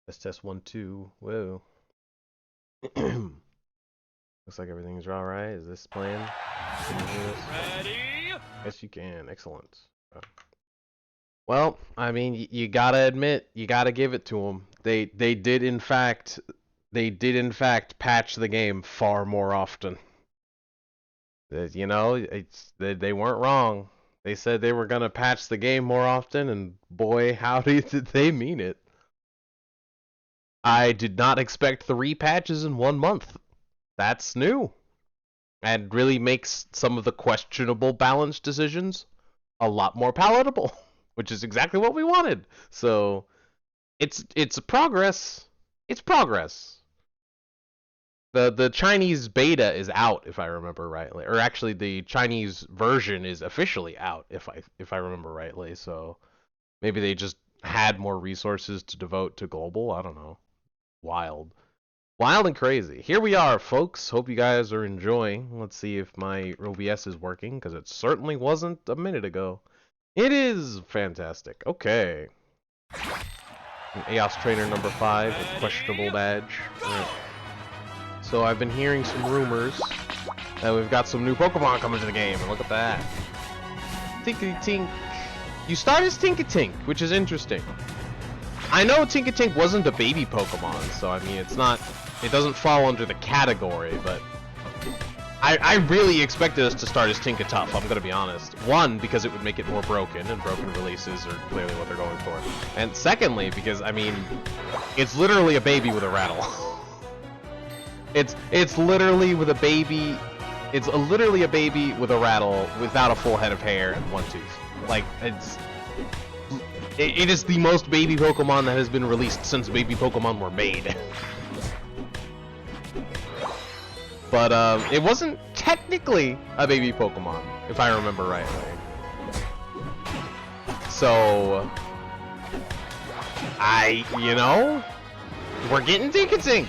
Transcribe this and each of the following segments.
Let's test 1, 2. Whoa. Looks like everything's all right. Is this playing? Can you hear this? Ready? Yes, you can. Excellent. Well, I mean, you gotta admit, you gotta give it to them. They did in fact patch the game far more often. You know, they weren't wrong. They said they were gonna patch the game more often, and boy, howdy did they mean it. I did not expect 3 patches in 1 month. That's new. And really makes some of the questionable balance decisions a lot more palatable, which is exactly what we wanted. So it's progress. It's progress. The Chinese beta is out, if I remember rightly, or actually the Chinese version is officially out, if I remember rightly. So maybe they just had more resources to devote to global. I don't know. Wild. Wild and crazy. Here we are, folks. Hope you guys are enjoying. Let's see if my OBS is working, because it certainly wasn't a minute ago. It is fantastic. Okay. EOS Trainer number 5 with questionable badge. Right. So I've been hearing some rumors that we've got some new Pokemon coming to the game, and look at that. Tinkity-tink. You start as Tinkatink, which is interesting. I know Tinkatink wasn't a baby Pokemon, so I mean, it doesn't fall under the category, but I really expected us to start as Tinkatuff, I'm gonna be honest. One, because it would make it more broken, and broken releases are clearly what they're going for. And secondly, because, I mean, it's literally a baby with a rattle. It's literally with a baby, it's literally a baby with a rattle without a full head of hair and 1 tooth. Like, it is the most baby Pokemon that has been released since baby Pokemon were made. But it wasn't technically a baby Pokemon, if I remember rightly. So, you know, we're getting Tinkatink.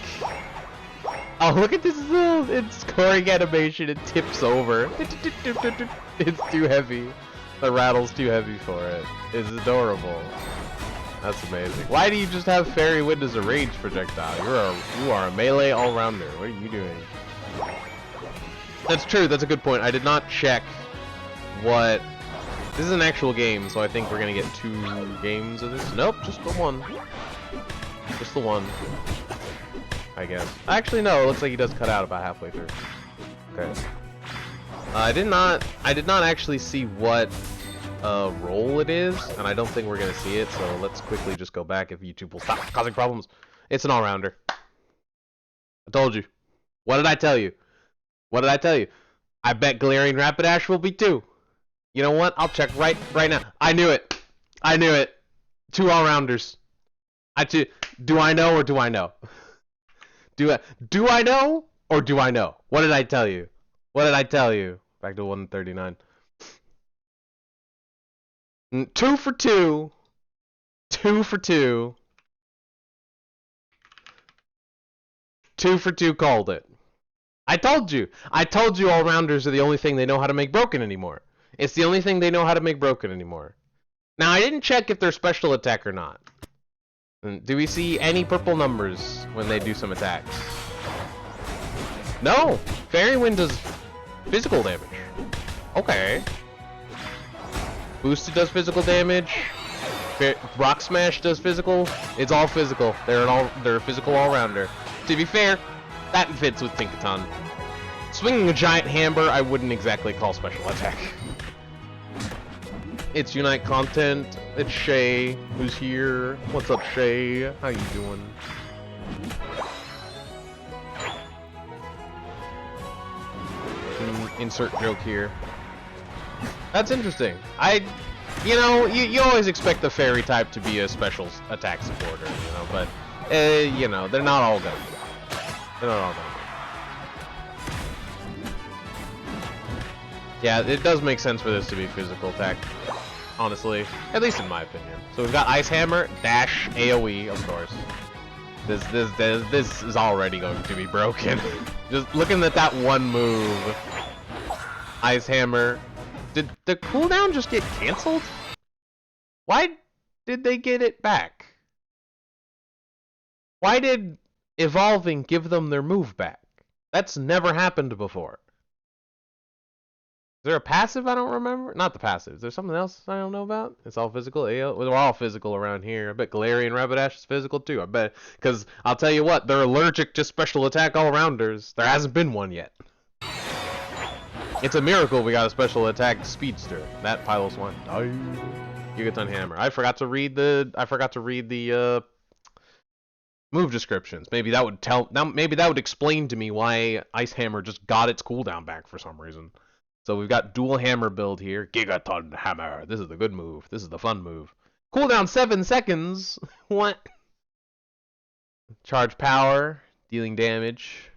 Oh, look at this little, it's scoring animation, it tips over. It's too heavy. The rattle's too heavy for it. It's adorable. That's amazing. Why do you just have Fairy Wind as a range projectile? You are a melee all-rounder. What are you doing? That's true, that's a good point. I did not check what... This is an actual game, so I think we're gonna get 2 games of this. Nope, just the one. Just the one. I guess. Actually, no, it looks like he does cut out about halfway through. Okay. I did not actually see what role it is, and I don't think we're gonna see it, so let's quickly just go back if YouTube will stop causing problems. It's an all-rounder. I told you. What did I tell you? What did I tell you? I bet Galarian Rapidash will be 2. You know what? I'll check right now. I knew it. I knew it. 2 all-rounders. Do I know or do I know? Do I know or do I know? What did I tell you? What did I tell you? Back to 139. 2 for 2. 2 for 2. 2 for 2 called it. I told you. I told you all-rounders are the only thing they know how to make broken anymore. It's the only thing they know how to make broken anymore. Now, I didn't check if they're special attack or not. Do we see any purple numbers when they do some attacks? No! Fairy Wind does physical damage. Okay. Boosted does physical damage. Rock Smash does physical. It's all physical. They're a physical all-rounder. To be fair, that fits with Tinkaton. Swinging a giant hammer, I wouldn't exactly call special attack. It's Unite content. It's Shay, who's here. What's up, Shay? How you doing? Insert joke here. That's interesting. You know, you always expect the fairy type to be a special attack supporter, you know, but, you know, they're not all gonna be. They're not all gonna be. Yeah, it does make sense for this to be physical attack, honestly, at least in my opinion. So we've got Ice Hammer, Dash, AoE, of course. This is already going to be broken. Just looking at that one move, Ice Hammer. Did the cooldown just get canceled? Why did they get it back? Why did evolving give them their move back? That's never happened before. Is there a passive I don't remember? Not the passive. Is there something else I don't know about? It's all physical. AO. Well, they're all physical around here. I bet Galarian Rapidash is physical too. I bet. Because I'll tell you what, they're allergic to special attack all-rounders. There hasn't been one yet. It's a miracle we got a special attack speedster. That Piloswine. Gigaton Hammer. I forgot to read the move descriptions. Maybe that would maybe that would explain to me why Ice Hammer just got its cooldown back for some reason. So we've got dual hammer build here. Gigaton Hammer. This is the good move. This is the fun move. Cooldown 7 seconds. What? Charge power, dealing damage,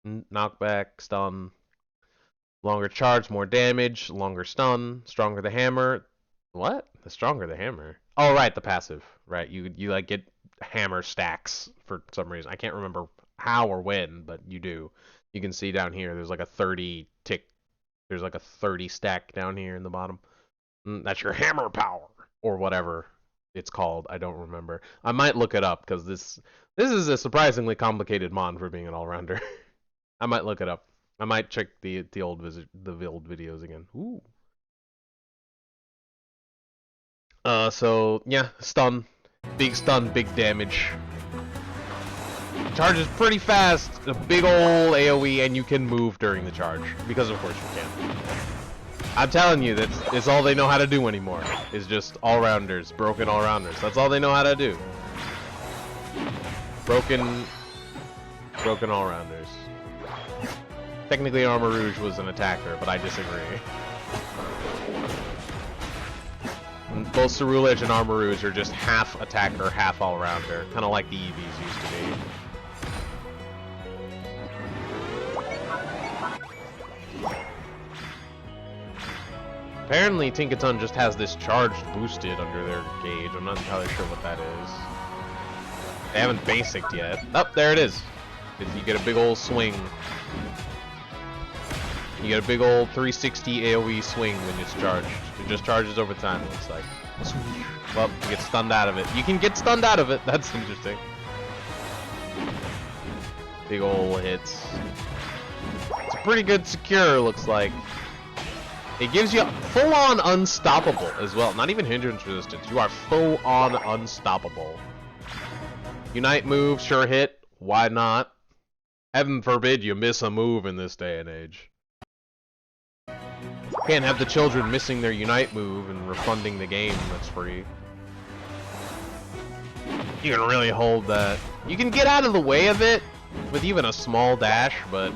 knockback, stun. Longer charge, more damage, longer stun, stronger the hammer. What? The stronger the hammer? Oh, right, the passive. Right, you like get hammer stacks for some reason. I can't remember how or when, but you do. You can see down here, there's like a 30 tick. There's like a 30 stack down here in the bottom. That's your hammer power, or whatever it's called. I don't remember. I might look it up because this is a surprisingly complicated mon for being an all-rounder. I might look it up. I might check the old videos again. Ooh. So yeah, stun, big damage. Charges pretty fast, a big old AOE, and you can move during the charge because of course you can. I'm telling you, that's all they know how to do anymore. Is just all-rounders, broken all-rounders. That's all they know how to do. Broken all-rounders. Technically, Armarouge was an attacker, but I disagree. Both Ceruledge and Armarouge are just half attacker, half all-rounder, kind of like the EVs used to be. Apparently, Tinkaton just has this charged boosted under their gauge. I'm not entirely sure what that is. They haven't basicked yet. Oh, there it is. You get a big old swing. You get a big old 360 AoE swing when it's charged. It just charges over time, it looks like. Well, you get stunned out of it. You can get stunned out of it. That's interesting. Big old hits. It's pretty good secure, looks like. It gives you full-on unstoppable as well. Not even hindrance resistance. You are full-on unstoppable. Unite move, sure hit. Why not? Heaven forbid you miss a move in this day and age. Can't have the children missing their Unite move and refunding the game that's free. You can really hold that. You can get out of the way of it with even a small dash, but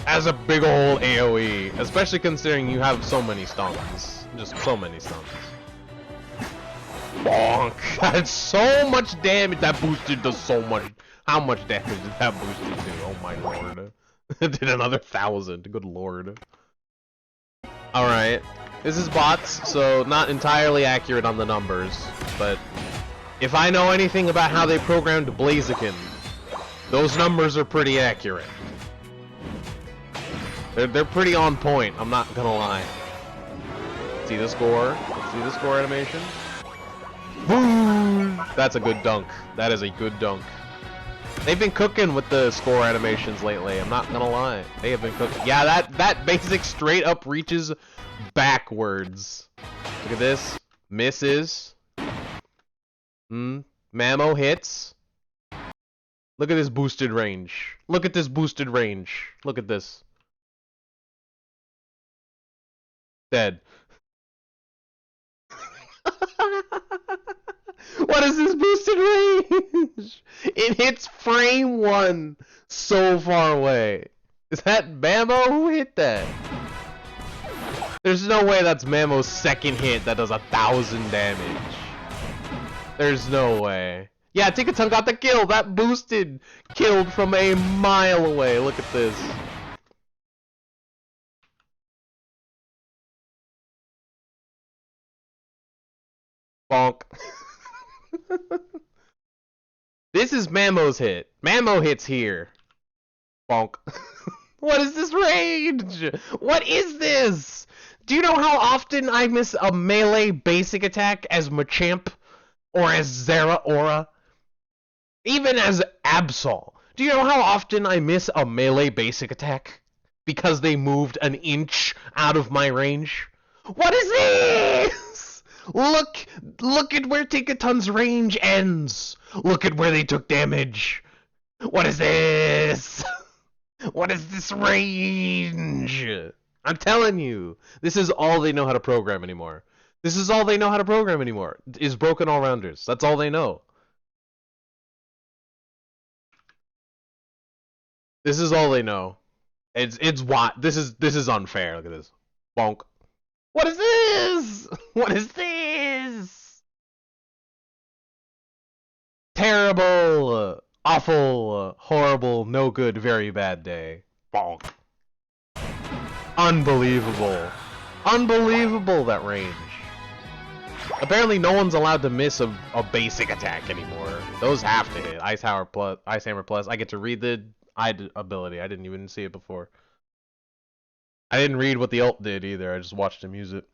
as a big old AoE, especially considering you have so many stuns. Just so many stuns. Bonk! That's so much damage. That boosted does so much. How much damage did that boosted do? Oh my lord. It did another 1,000. Good lord. Alright. This is bots, so not entirely accurate on the numbers, but if I know anything about how they programmed Blaziken, those numbers are pretty accurate. They're pretty on point, I'm not gonna lie. See the score? See the score animation? Boom! That's a good dunk. That is a good dunk. They've been cooking with the score animations lately, I'm not gonna lie. They have been cooking. Yeah, that basic straight up reaches backwards. Look at this. Misses. Mamo hits. Look at this boosted range. Look at this boosted range. Look at this. Dead. What is this boosted range? It hits frame 1 so far away. Is that Mamo? Who hit that? There's no way that's Mamo's second hit that does 1,000 damage. There's no way. Yeah, Tinkaton got the kill. That boosted killed from a mile away. Look at this. Bonk. This is Mamo's hit. Mamo hits here. Bonk. What is this range? What is this? Do you know how often I miss a melee basic attack as Machamp or as Zeraora? Even as Absol. Do you know how often I miss a melee basic attack? Because they moved an inch out of my range? What is this? Look at where Tinkaton's range ends. Look at where they took damage. What is this? What is this range? I'm telling you, this is all they know how to program anymore. This is all they know how to program anymore, is broken all-rounders. That's all they know. This is all they know. It's what this is unfair. Look at this. Bonk. What is this? What is this? Terrible, awful, horrible, no good, very bad day. Bonk. Unbelievable. Unbelievable, that range. Apparently no one's allowed to miss a basic attack anymore. Those have to hit. Ice Hammer Plus. I get to read the ability. I didn't even see it before. I didn't read what the ult did either. I just watched him use it.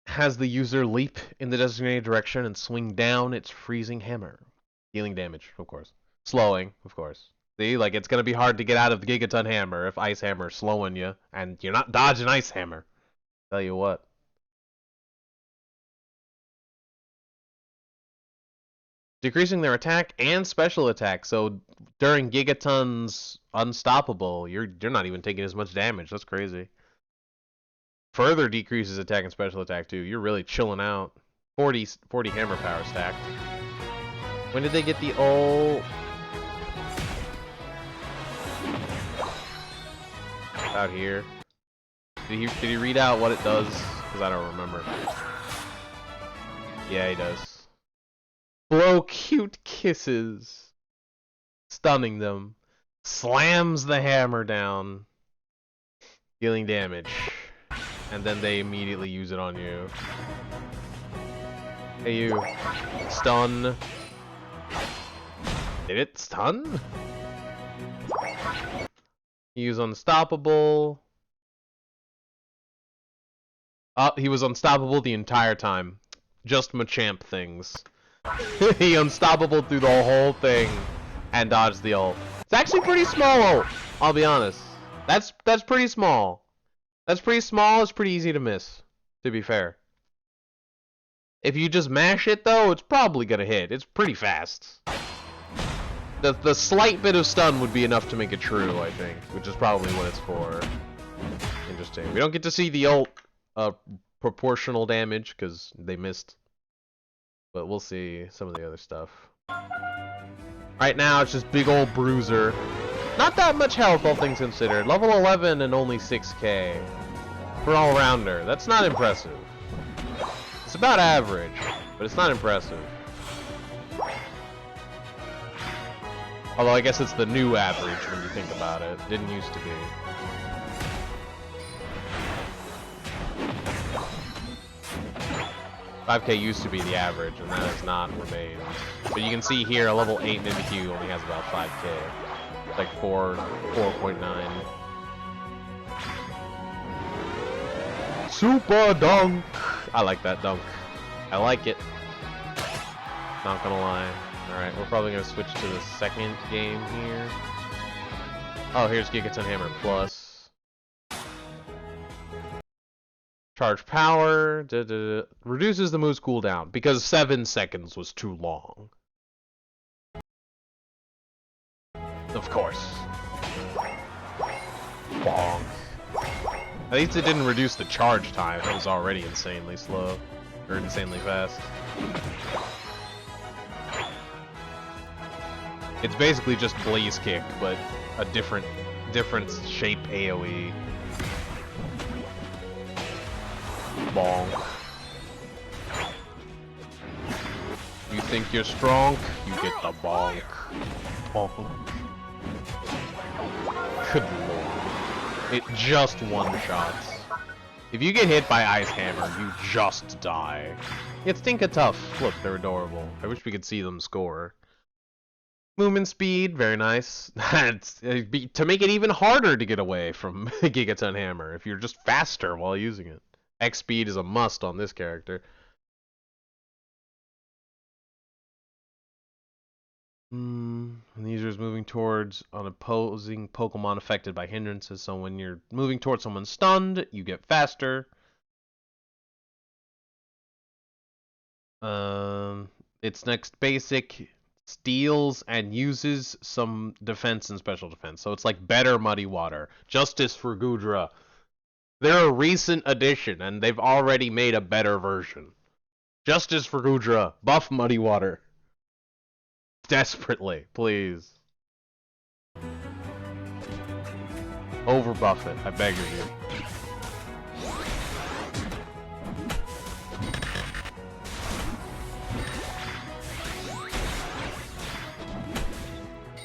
Has the user leap in the designated direction and swing down its freezing hammer. Dealing damage, of course. Slowing, of course. See, like, it's gonna be hard to get out of the Gigaton Hammer if Ice Hammer's slowing you, and you're not dodging Ice Hammer. Tell you what. Decreasing their attack and special attack, so during Gigaton's Unstoppable, you're not even taking as much damage. That's crazy. Further decreases attack and special attack too. You're really chilling out. 40 hammer power stacked. When did they get the ult? Out here. Did he read out what it does? Because I don't remember. Yeah, he does. Blow cute kisses. Stunning them. Slams the hammer down. Dealing damage. And then they immediately use it on you. Hey you. Stun. Did it stun? He was unstoppable. He was unstoppable the entire time. Just Machamp things. He unstoppable through the whole thing and dodged the ult. It's actually pretty small ult, I'll be honest. That's pretty small. That's pretty small, it's pretty easy to miss, to be fair. If you just mash it though, it's probably gonna hit. It's pretty fast. The slight bit of stun would be enough to make it true, I think, which is probably what it's for. Interesting. We don't get to see the ult proportional damage because they missed. But we'll see some of the other stuff. Right now, it's just big old bruiser. Not that much health, all things considered. Level 11 and only 6k. For all-rounder. That's not impressive. It's about average, but it's not impressive. Although I guess it's the new average when you think about it. Didn't used to be. $5k used to be the average, and that has not remained. But you can see here, a level 8 Mimikyu only has about 5k. It's like 4.9. Super dunk! I like that dunk. I like it. Not gonna lie. Alright, we're probably gonna switch to the second game here. Oh, here's Gigaton Hammer Plus. Charge power. Reduces the move's cooldown because 7 seconds was too long. Of course. Bonk. At least it didn't reduce the charge time. It was already insanely slow. Or insanely fast. It's basically just Blaze Kick, but a different shape AoE. Bonk. You think you're strong? You get the bonk. Bonk. Good lord. It just one-shots. If you get hit by Ice Hammer, you just die. It's Tinka Tough. Look, they're adorable. I wish we could see them score. Movement speed, very nice. To make it even harder to get away from Gigaton Hammer, if you're just faster while using it. X speed is a must on this character. When the user is moving towards an opposing Pokemon affected by hindrances, so when you're moving towards someone stunned, you get faster. Its next basic steals and uses some defense and special defense. So it's like better Muddy Water. Justice for Goodra. They're a recent addition, and they've already made a better version. Justice for Goodra. Buff Muddy Water. Desperately, please. Overbuff it, I beg of you.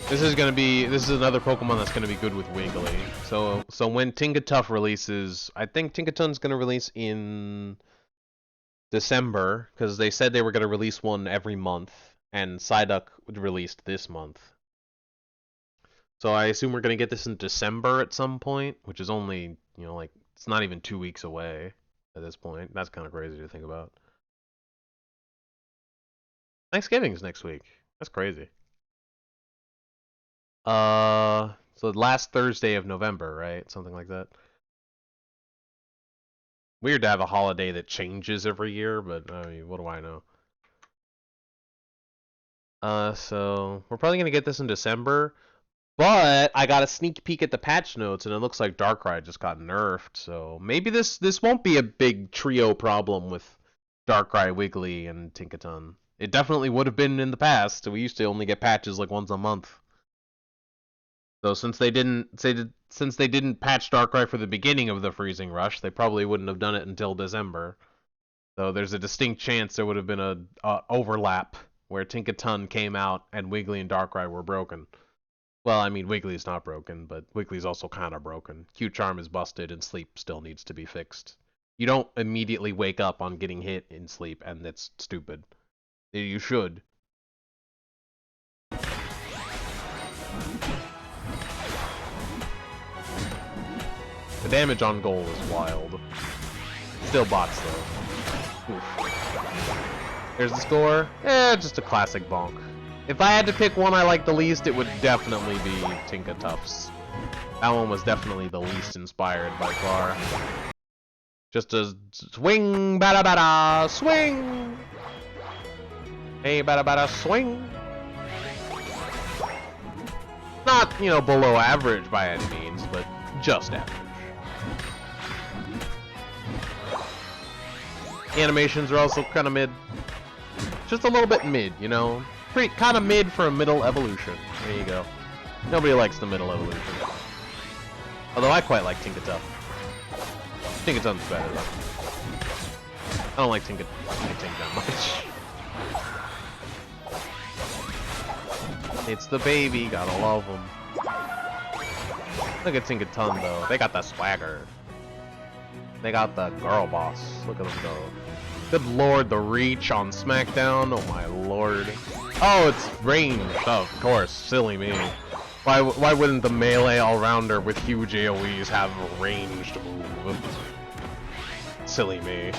This is another Pokemon that's gonna be good with Wiggly. So when Tinkatuff releases, I think Tinkaton's gonna release in December, because they said they were gonna release one every month, and Psyduck released this month. So I assume we're gonna get this in December at some point, which is only, you know, like, it's not even 2 weeks away at this point. That's kind of crazy to think about. Thanksgiving's next week. That's crazy. So last Thursday of November, right? Something like that. Weird to have a holiday that changes every year, but I mean, what do I know? So we're probably gonna get this in December, but I got a sneak peek at the patch notes, and it looks like Darkrai just got nerfed. So maybe this won't be a big trio problem with Darkrai, Wiggly, and Tinkaton. It definitely would have been in the past. We used to only get patches like once a month. So since they didn't patch Darkrai for the beginning of the Freezing Rush, they probably wouldn't have done it until December. So there's a distinct chance there would have been a overlap where Tinkaton came out and Wiggly and Darkrai were broken. Well, I mean, Wiggly's not broken, but Wiggly's also kind of broken. Q-Charm is busted and sleep still needs to be fixed. You don't immediately wake up on getting hit in sleep, and that's stupid. You should. The damage on goal is wild. Still bots though. Oof. There's the score. Just a classic bonk. If I had to pick one I like the least, it would definitely be Tinkatuff's. That one was definitely the least inspired by far. Just a swing, bada bada, swing! Hey, bada bada, swing! Not, you know, below average by any means, but just average. The animations are also kind of mid. Just a little bit mid, you know? Pretty kind of mid for a middle evolution. There you go. Nobody likes the middle evolution. Although I quite like Tinkatuff. Tinkaton's better though. I don't like Tink that much. It's the baby, gotta love him. Look at Tinkaton though. They got that swagger. They got the girl boss. Look at them go. Good lord, the reach on SmackDown. Oh my lord. Oh, it's ranged. Oh, of course. Silly me. Why wouldn't the melee all-rounder with huge AoEs have a ranged move? Silly me.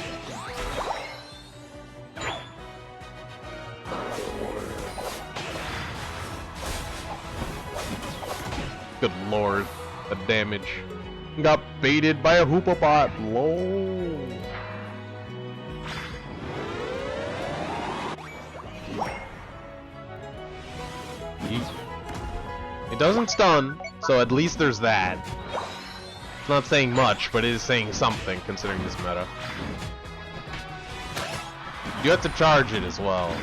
Good lord. The damage. Got baited by a Hoopabot. Lol. It doesn't stun, so at least there's that. It's not saying much, but it is saying something considering this meta. You have to charge it as well.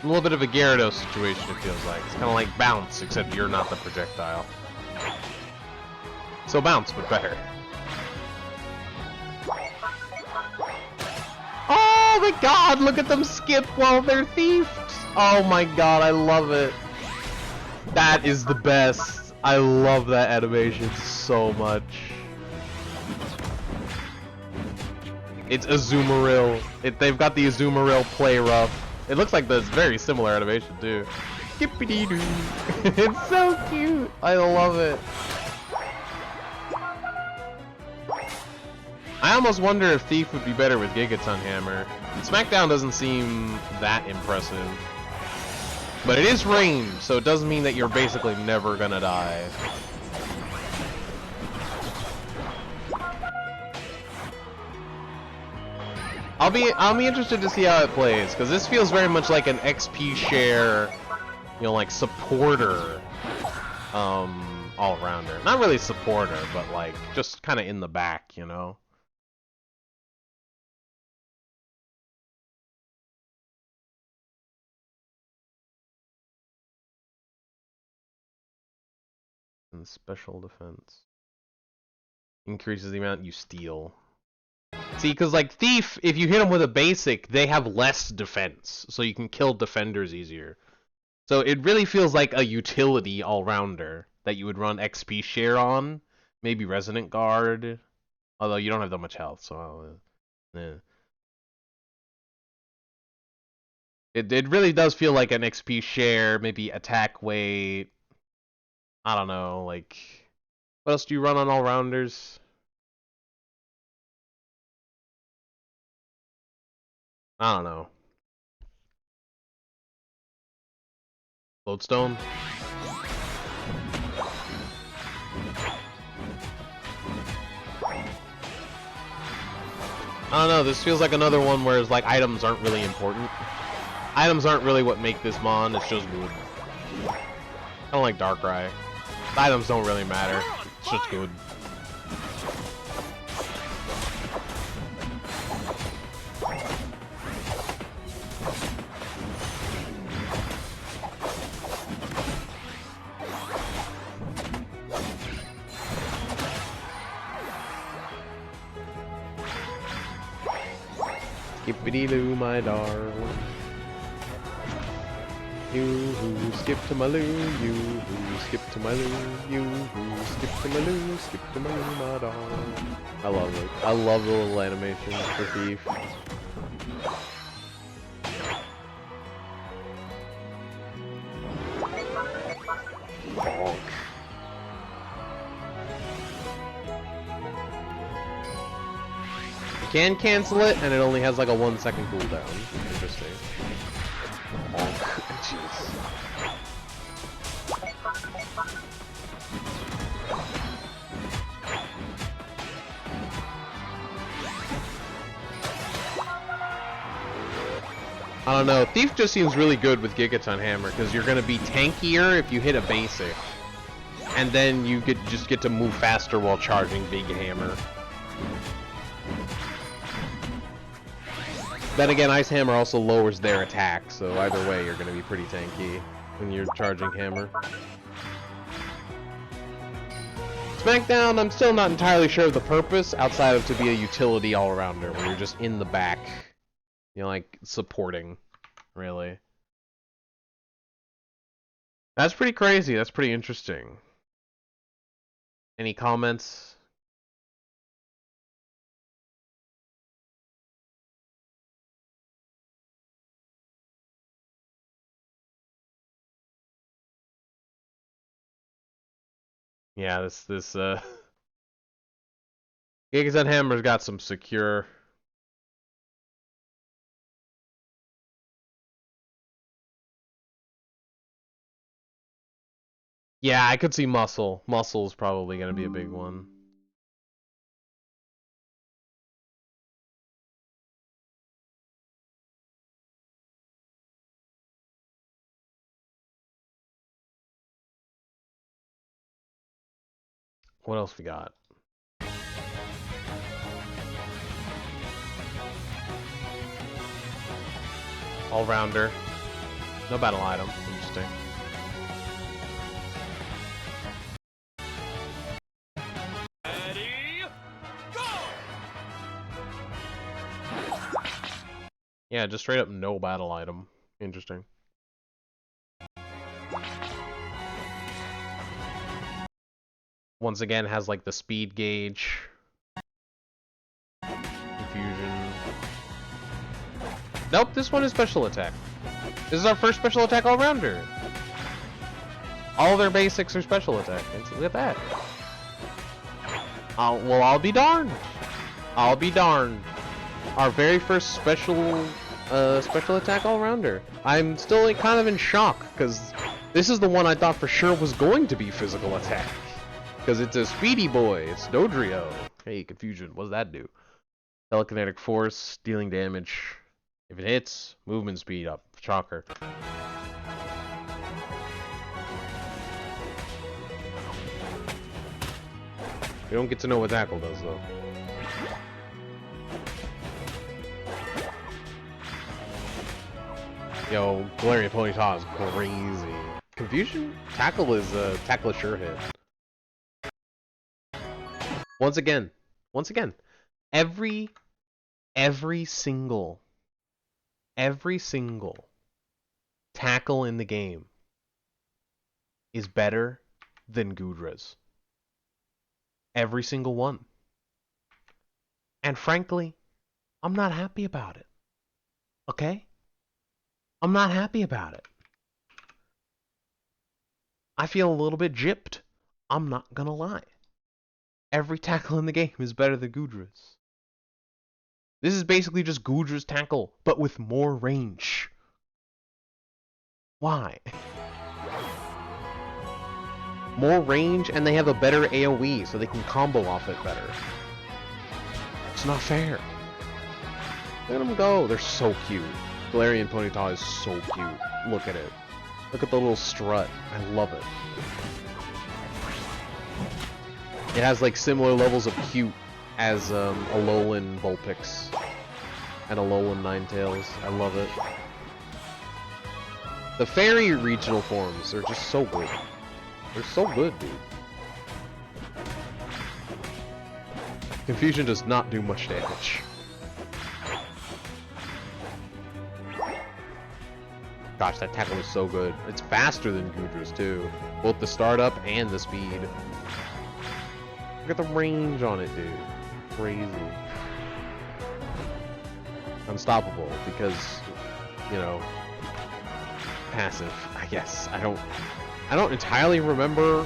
A little bit of a Gyarados situation, it feels like. It's kind of like Bounce, except you're not the projectile. So Bounce, but better. Oh my god, look at them skip while they're thiefed! Oh my god, I love it. That is the best. I love that animation so much. It's Azumarill. They've got the Azumarill play rough. It looks like this very similar animation too. Skippity-doo. It's so cute. I love it. I almost wonder if Thief would be better with Gigaton Hammer. Smackdown doesn't seem that impressive. But it is ranged, so it does mean that you're basically never gonna die. I'll be interested to see how it plays, because this feels very much like an XP share, you know, like supporter, all-rounder. Not really supporter, but like just kind of in the back, you know. And special defense increases the amount you steal. See, because like Thief, if you hit them with a basic, they have less defense, so you can kill defenders easier. So it really feels like a utility all-rounder that you would run XP share on. Maybe Resonant Guard, although you don't have that much health, so yeah. It really does feel like an XP share, maybe attack weight. I don't know, like what else do you run on all-rounders? I don't know. Lodestone? I don't know, this feels like another one where it's like items aren't really important. Items aren't really what make this mon, it's just good. I don't like Darkrai. The items don't really matter, it's just good. Skippity-doo, my darling. You who skip to my loo, you who skip to my loo, you who skip to my loo, skip to my loo, my darling. I love it. I love the little animation for Thief. Bonk. You can cancel it, and it only has like a 1 second cooldown. Interesting. Bonk. Jeez. I don't know. Thief just seems really good with Gigaton Hammer because you're gonna be tankier if you hit a basic, and then you just get to move faster while charging Big Hammer. Then again, Ice Hammer also lowers their attack, so either way, you're gonna be pretty tanky when you're charging Hammer. Smackdown, I'm still not entirely sure of the purpose, outside of to be a utility all-rounder, where you're just in the back, you know, like, supporting, really. That's pretty crazy, that's pretty interesting. Any comments? Yeah, this Gigaton Hammer's got some secure. Yeah, I could see Muscle. Muscle's probably gonna be a big one. What else we got? All-rounder. No battle item. Interesting. Ready, go! Yeah, just straight up no battle item. Interesting. Once again, has like the speed gauge. Confusion. Nope, this one is special attack. This is our first special attack all-rounder. All their basics are special attack. Look at that. Well, I'll be darned. I'll be darned. Our very first special attack all-rounder. I'm still like, kind of in shock, because this is the one I thought for sure was going to be physical attack. Because it's a speedy boy, it's Dodrio. Hey, confusion, what does that do? Telekinetic force, dealing damage. If it hits, movement speed up. Shocker. We don't get to know what Tackle does, though. Yo, Galarian Ponyta is crazy. Confusion? Tackle is a sure hit. Once again, every single Tackle in the game is better than Goodra's. Every single one. And frankly, I'm not happy about it. Okay? I'm not happy about it. I feel a little bit gypped. I'm not gonna lie. Every Tackle in the game is better than Goodra's. This is basically just Goodra's Tackle, but with more range. Why? More range, and they have a better AoE, so they can combo off it better. It's not fair. Let them go. They're so cute. Galarian Ponyta is so cute. Look at it. Look at the little strut. I love it. It has like similar levels of cute as Alolan Vulpix and Alolan Ninetales. I love it. The fairy regional forms are just so good. They're so good, dude. Confusion does not do much damage. Gosh, that Tackle is so good. It's faster than Goodra's too. Both the startup and the speed. Look at the range on it, dude. Crazy. Unstoppable because, you know, passive, I guess. I don't entirely remember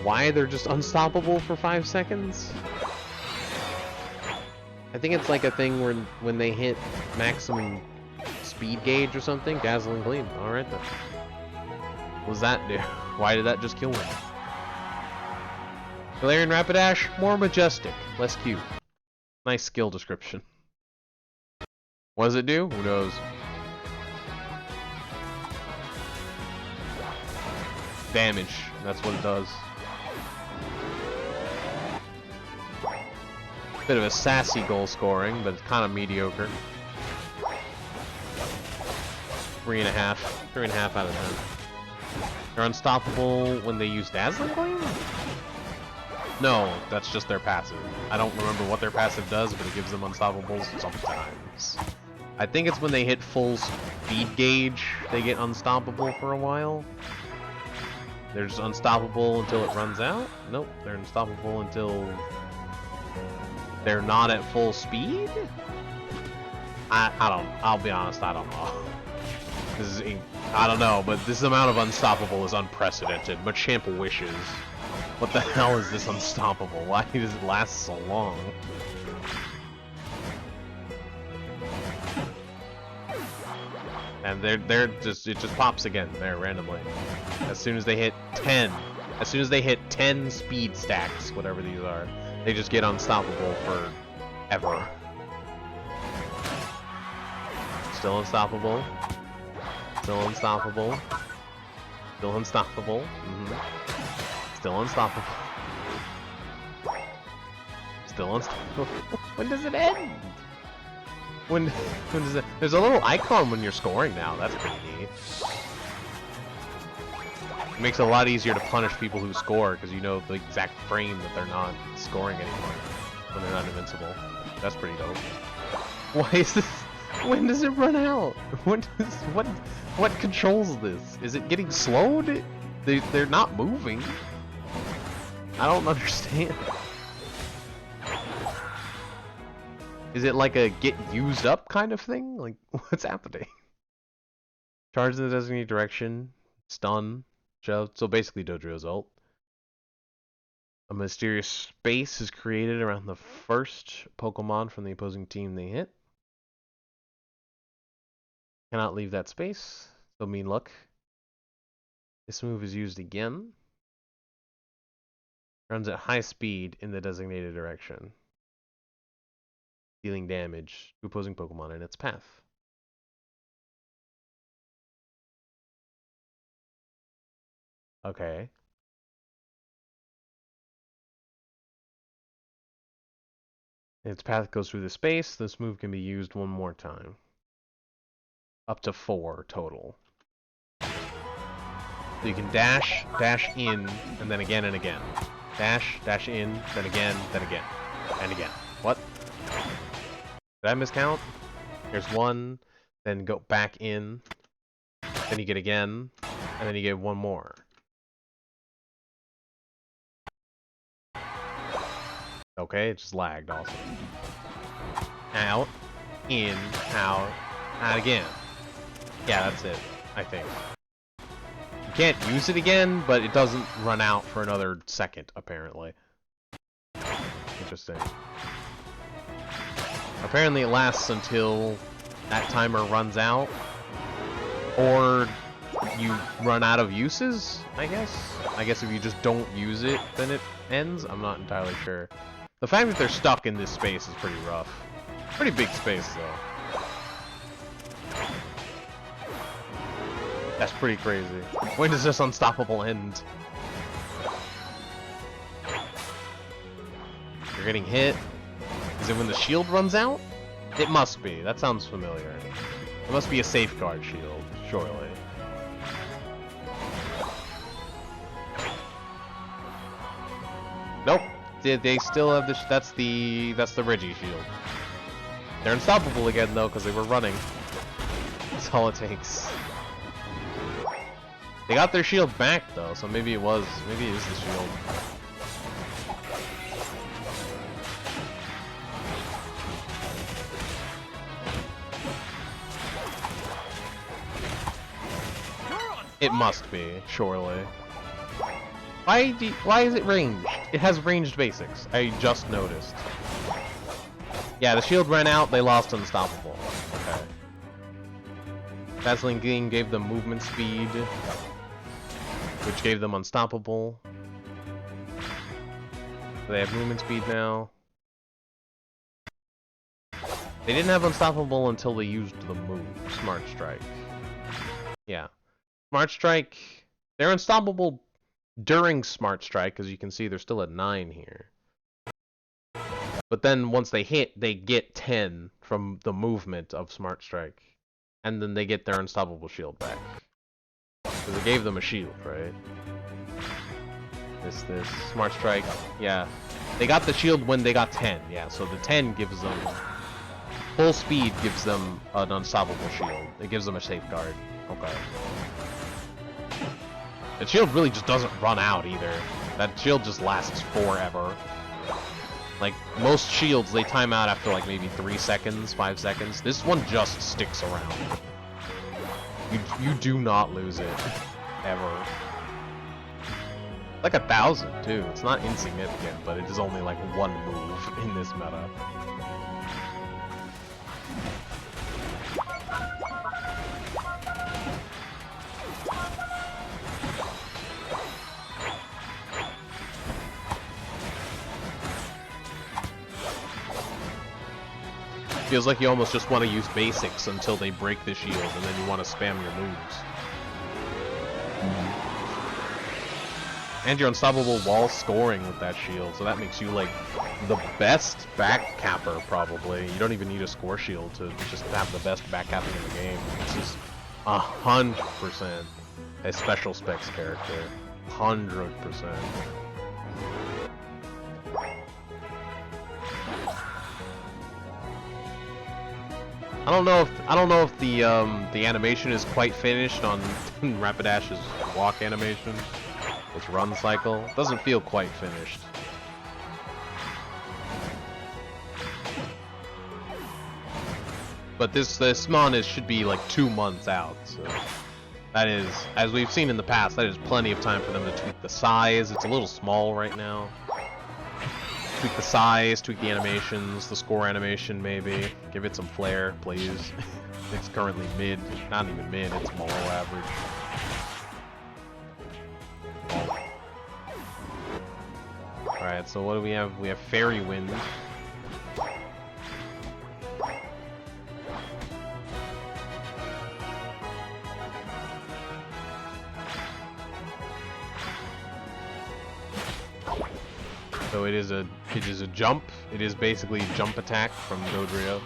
why they're just unstoppable for 5 seconds. I think it's like a thing where when they hit maximum speed gauge or something. Dazzling Gleam. Alright then. What does that do? Why did that just kill me? Galarian Rapidash, more majestic, less cute. Nice skill description. What does it do? Who knows? Damage, that's what it does. Bit of a sassy goal scoring, but it's kind of mediocre. 3.5. 3.5 out of 10. They're unstoppable when they use Dazzling Gleam? No, that's just their passive. I don't remember what their passive does, but it gives them unstoppables sometimes. I think it's when they hit full speed gauge, they get unstoppable for a while. They're just unstoppable until it runs out? Nope, they're unstoppable until they're not at full speed? I'll be honest, I don't know. I don't know, but this amount of unstoppable is unprecedented. Machamp wishes. What the hell is this unstoppable? Why does it last so long? And they're just, it just pops again there randomly. As soon as they hit 10, as soon as they hit 10 speed stacks, whatever these are, they just get unstoppable forever. Still unstoppable. Still unstoppable. Still unstoppable. Still unstoppable. Still unstoppable. When does it end? When does it? There's a little icon when you're scoring now. That's pretty neat. It makes it a lot easier to punish people who score because you know the exact frame that they're not scoring anymore when they're not invincible. That's pretty dope. Why is this? When does it run out? What controls this? Is it getting slowed? They're not moving. I don't understand. Is it like a get used up kind of thing? Like, what's happening? Charge in the designated direction. Stun. So basically Dodrio's ult. A mysterious space is created around the first Pokemon from the opposing team they hit. Cannot leave that space, so mean luck. This move is used again. Runs at high speed in the designated direction, dealing damage to opposing Pokemon in its path. Okay. Its path goes through the space. This move can be used one more time. Up to 4 total. So you can dash, dash in, and then again and again. Dash, dash in, then again, and again. What? Did I miscount? There's 1, then go back in, then you get again, and then you get 1 more. Okay, it just lagged also. Out, in, out, out again. Yeah, that's it, I think. You can't use it again, but it doesn't run out for another second, apparently. Interesting. Apparently it lasts until that timer runs out, or you run out of uses, I guess? I guess if you just don't use it, then it ends? I'm not entirely sure. The fact that they're stuck in this space is pretty rough. Pretty big space, though. That's pretty crazy. When does this unstoppable end? You're getting hit. Is it when the shield runs out? It must be. That sounds familiar. It must be a safeguard shield, surely. Nope. They still have this. That's the Reggie shield. They're unstoppable again though, because they were running. That's all it takes. They got their shield back though, so maybe it is the shield. It must be, surely. Why is it ranged? It has ranged basics. I just noticed. Yeah, the shield ran out, they lost unstoppable. Okay. Dazzling Gleam gave them movement speed, which gave them unstoppable. They have movement speed now. They didn't have unstoppable until they used the move, Smart Strike. Yeah. Smart Strike, they're unstoppable during Smart Strike, because you can see they're still at 9 here. But then once they hit, they get 10 from the movement of Smart Strike. And then they get their unstoppable shield back. Because it gave them a shield, right? This Smart Strike, yeah. They got the shield when they got 10, yeah, so the 10 gives them... Full speed gives them an unstoppable shield. It gives them a safeguard. Okay. The shield really just doesn't run out either. That shield just lasts forever. Like, most shields, they time out after like maybe 3 seconds, 5 seconds. This one just sticks around. You do not lose it. Ever. Like 1,000 too. It's not insignificant, but it is only like 1 move in this meta. Feels like you almost just want to use basics until they break the shield, and then you want to spam your moves. And you're unstoppable while scoring with that shield, so that makes you like the best back capper probably. You don't even need a score shield to just have the best back capping in the game. It's just 100% a special specs character. 100%. I don't know if the animation is quite finished on Rapidash's walk animation. Its run cycle. It doesn't feel quite finished. But this mon should be like 2 months out, so that is, as we've seen in the past, that is plenty of time for them to tweak the size. It's a little small right now. Tweak the size, tweak the animations, the score animation maybe. Give it some flair, please. It's currently mid. Not even mid, it's below average. Alright, so what do we have? We have Fairy Wind. So it is a jump. It is basically jump attack from Dodrio.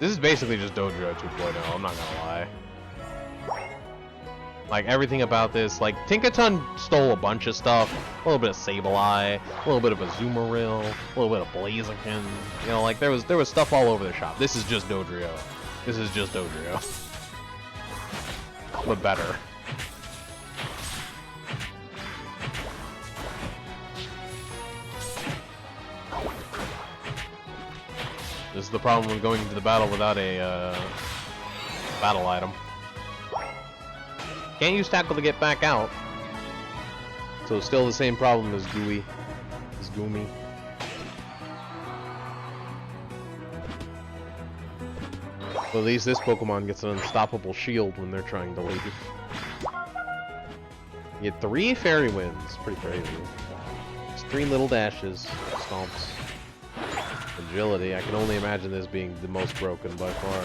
This is basically just Dodrio 2.0, I'm not gonna lie. Like, everything about this, like, Tinkaton stole a bunch of stuff. A little bit of Sableye, a little bit of Azumarill, a little bit of Blaziken. You know, like, there was stuff all over the shop. This is just Dodrio. This is just Dodrio. But better. This is the problem with going into the battle without a battle item. Can't use Tackle to get back out. So still the same problem as Goomy. But at least this Pokemon gets an unstoppable shield when they're trying to leave. You get 3 Fairy Winds. Pretty crazy. It's 3 little dashes. Stomps. Agility. I can only imagine this being the most broken by far.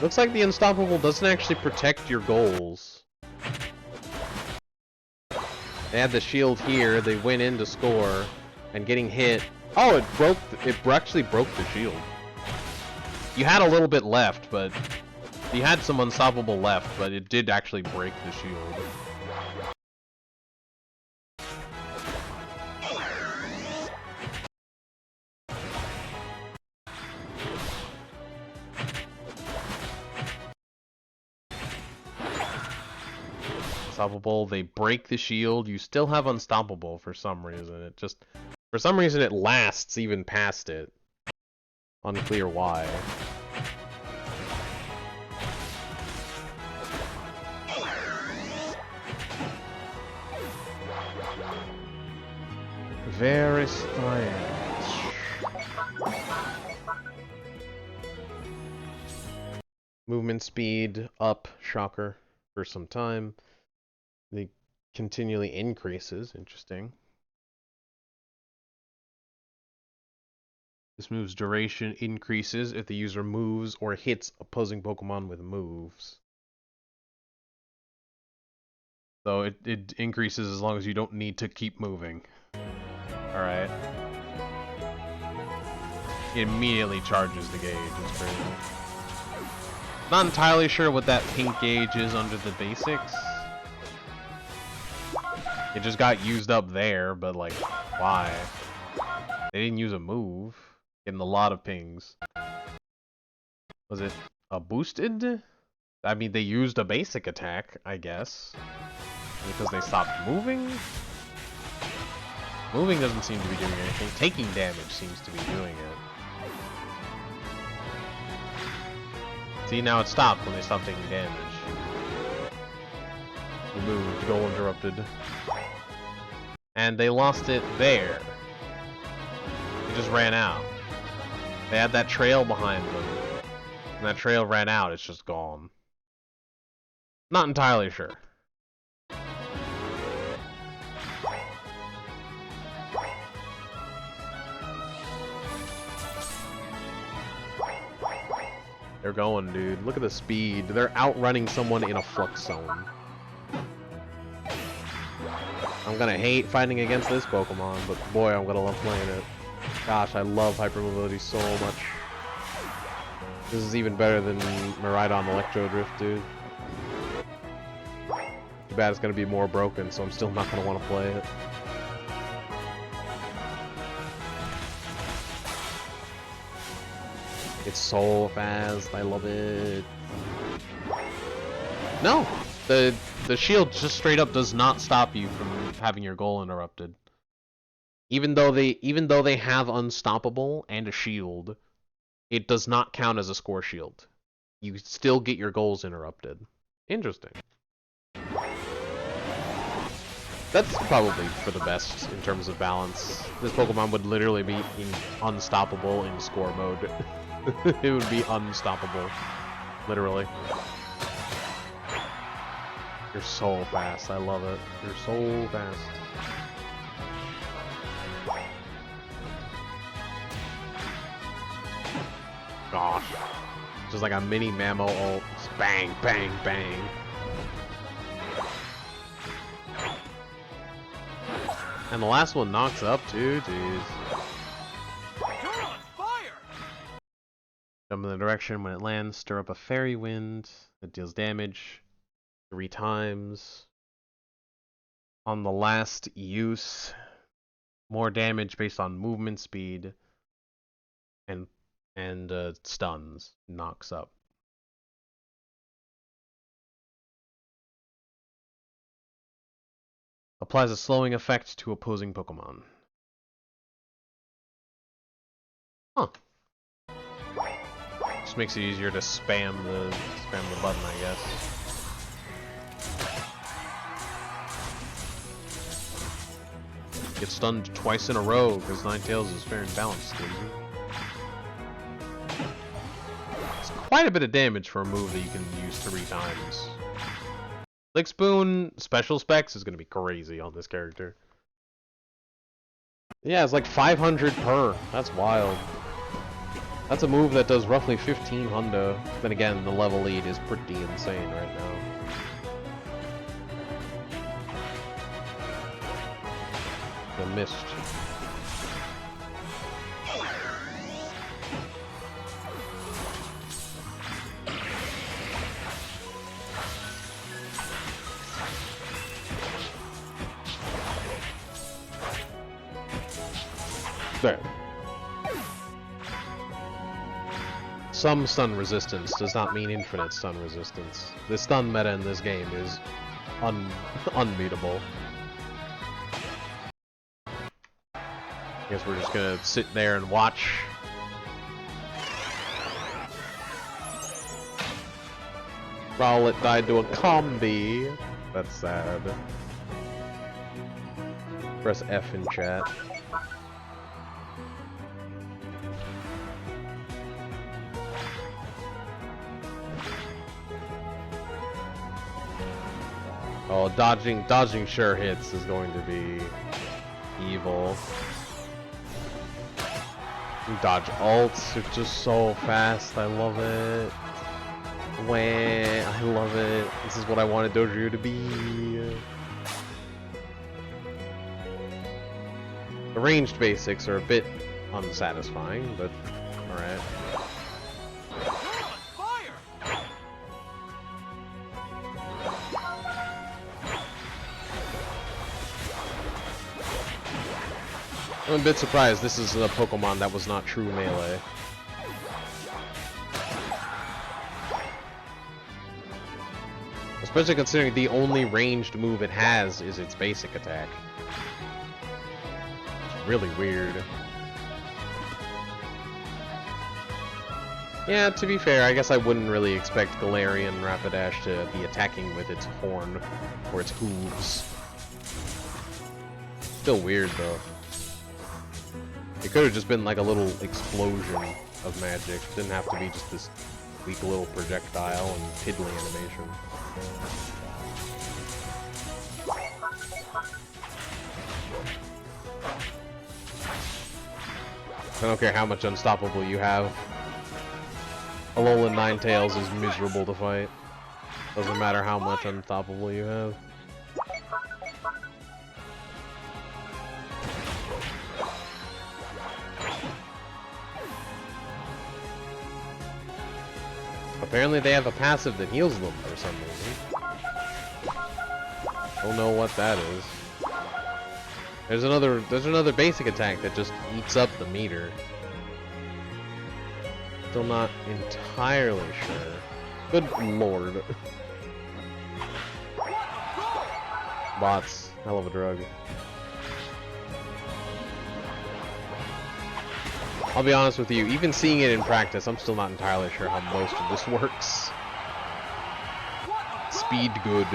Looks like the Unstoppable doesn't actually protect your goals. They had the shield here, they went in to score, and getting hit... Oh, it actually broke the shield. You had a little bit left, but... You had some Unstoppable left, but it did actually break the shield. Unstoppable, they break the shield, you still have Unstoppable for some reason. For some reason it lasts even past it. Unclear why. Very strange. Movement speed up, shocker, for some time. It continually increases. Interesting. This move's duration increases if the user moves or hits opposing Pokemon with moves. So it increases as long as you don't need to keep moving. Alright. It immediately charges the gauge. It's crazy. Not entirely sure what that pink gauge is under the basics. It just got used up there, but like, why? They didn't use a move. Getting a lot of pings. Was it a boosted? I mean, they used a basic attack, I guess. Because they stopped moving? Moving doesn't seem to be doing anything. Taking damage seems to be doing it. See, now it stopped when they stopped taking damage. He moved, goal interrupted. And they lost it there. It just ran out. They had that trail behind them. And that trail ran out, it's just gone. Not entirely sure. They're going, dude. Look at the speed. They're outrunning someone in a flux zone. I'm gonna hate fighting against this Pokemon, but boy, I'm gonna love playing it. Gosh, I love Hypermobility so much. This is even better than Miraidon Electro Drift, dude. Too bad it's gonna be more broken, so I'm still not gonna want to play it. It's so fast, I love it. No! The shield just straight up does not stop you from having your goal interrupted. Even though they have Unstoppable and a shield, it does not count as a score shield. You still get your goals interrupted. Interesting. That's probably for the best in terms of balance. This Pokemon would literally be unstoppable in score mode. It would be unstoppable. Literally. You're so fast. I love it. You're so fast. Gosh. Just like a mini Mamo ult. Just bang, bang, bang. And the last one knocks up too, jeez. Jump in the direction when it lands, stir up a fairy wind that deals damage 3 times. On the last use, more damage based on movement speed and stuns, knocks up. Applies a slowing effect to opposing Pokemon. Huh. Just makes it easier to spam the button, I guess. Get stunned twice in a row because Ninetales is fair and balanced. It's quite a bit of damage for a move that you can use 3 times. Lick Spoon special specs is gonna be crazy on this character. Yeah, it's like 500 per. That's wild. That's a move that does roughly 15 hundo. Then again, the level lead is pretty insane right now. The mist. There. Some stun resistance does not mean infinite stun resistance. The stun meta in this game is unbeatable. I guess we're just gonna sit there and watch. Rowlet died to a combi. That's sad. Press F in chat. Oh, dodging sure hits is going to be evil. Dodge ults are just so fast. I love it. Wah, I love it. This is what I wanted Dojo to be. The ranged basics are a bit unsatisfying, but alright. I'm a bit surprised this is a Pokemon that was not true melee. Especially considering the only ranged move it has is its basic attack. It's really weird. Yeah, to be fair, I guess I wouldn't really expect Galarian Rapidash to be attacking with its horn or its hooves. Still weird though. It could have just been like a little explosion of magic. It didn't have to be just this weak little projectile and piddly animation. I don't care how much unstoppable you have. Alolan Ninetales is miserable to fight. Doesn't matter how much unstoppable you have. Apparently they have a passive that heals them for some reason. Don't know what that is. There's another basic attack that just eats up the meter. Still not entirely sure. Good lord. Bots, hell of a drug. I'll be honest with you, even seeing it in practice, I'm still not entirely sure how most of this works. Speed good.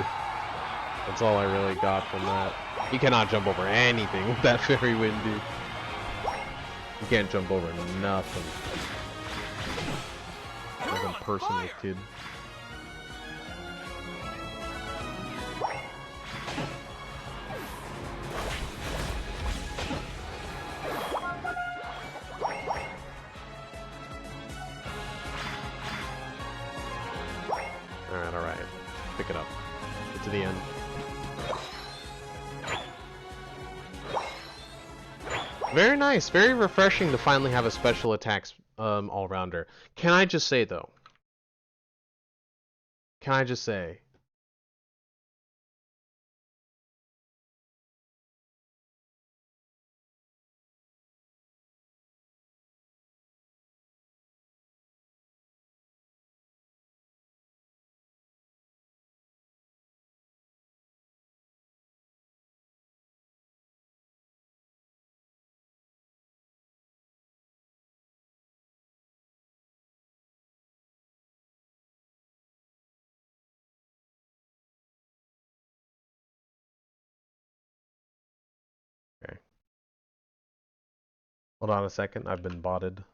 That's all I really got from that. You cannot jump over anything with that fairy wind, dude. You can't jump over nothing. Like a person with kid. Alright. Pick it up. Get to the end. Very nice, very refreshing to finally have a special attacks all-rounder. Can I just say though? Can I just say? Okay. Hold on a second, I've been botted.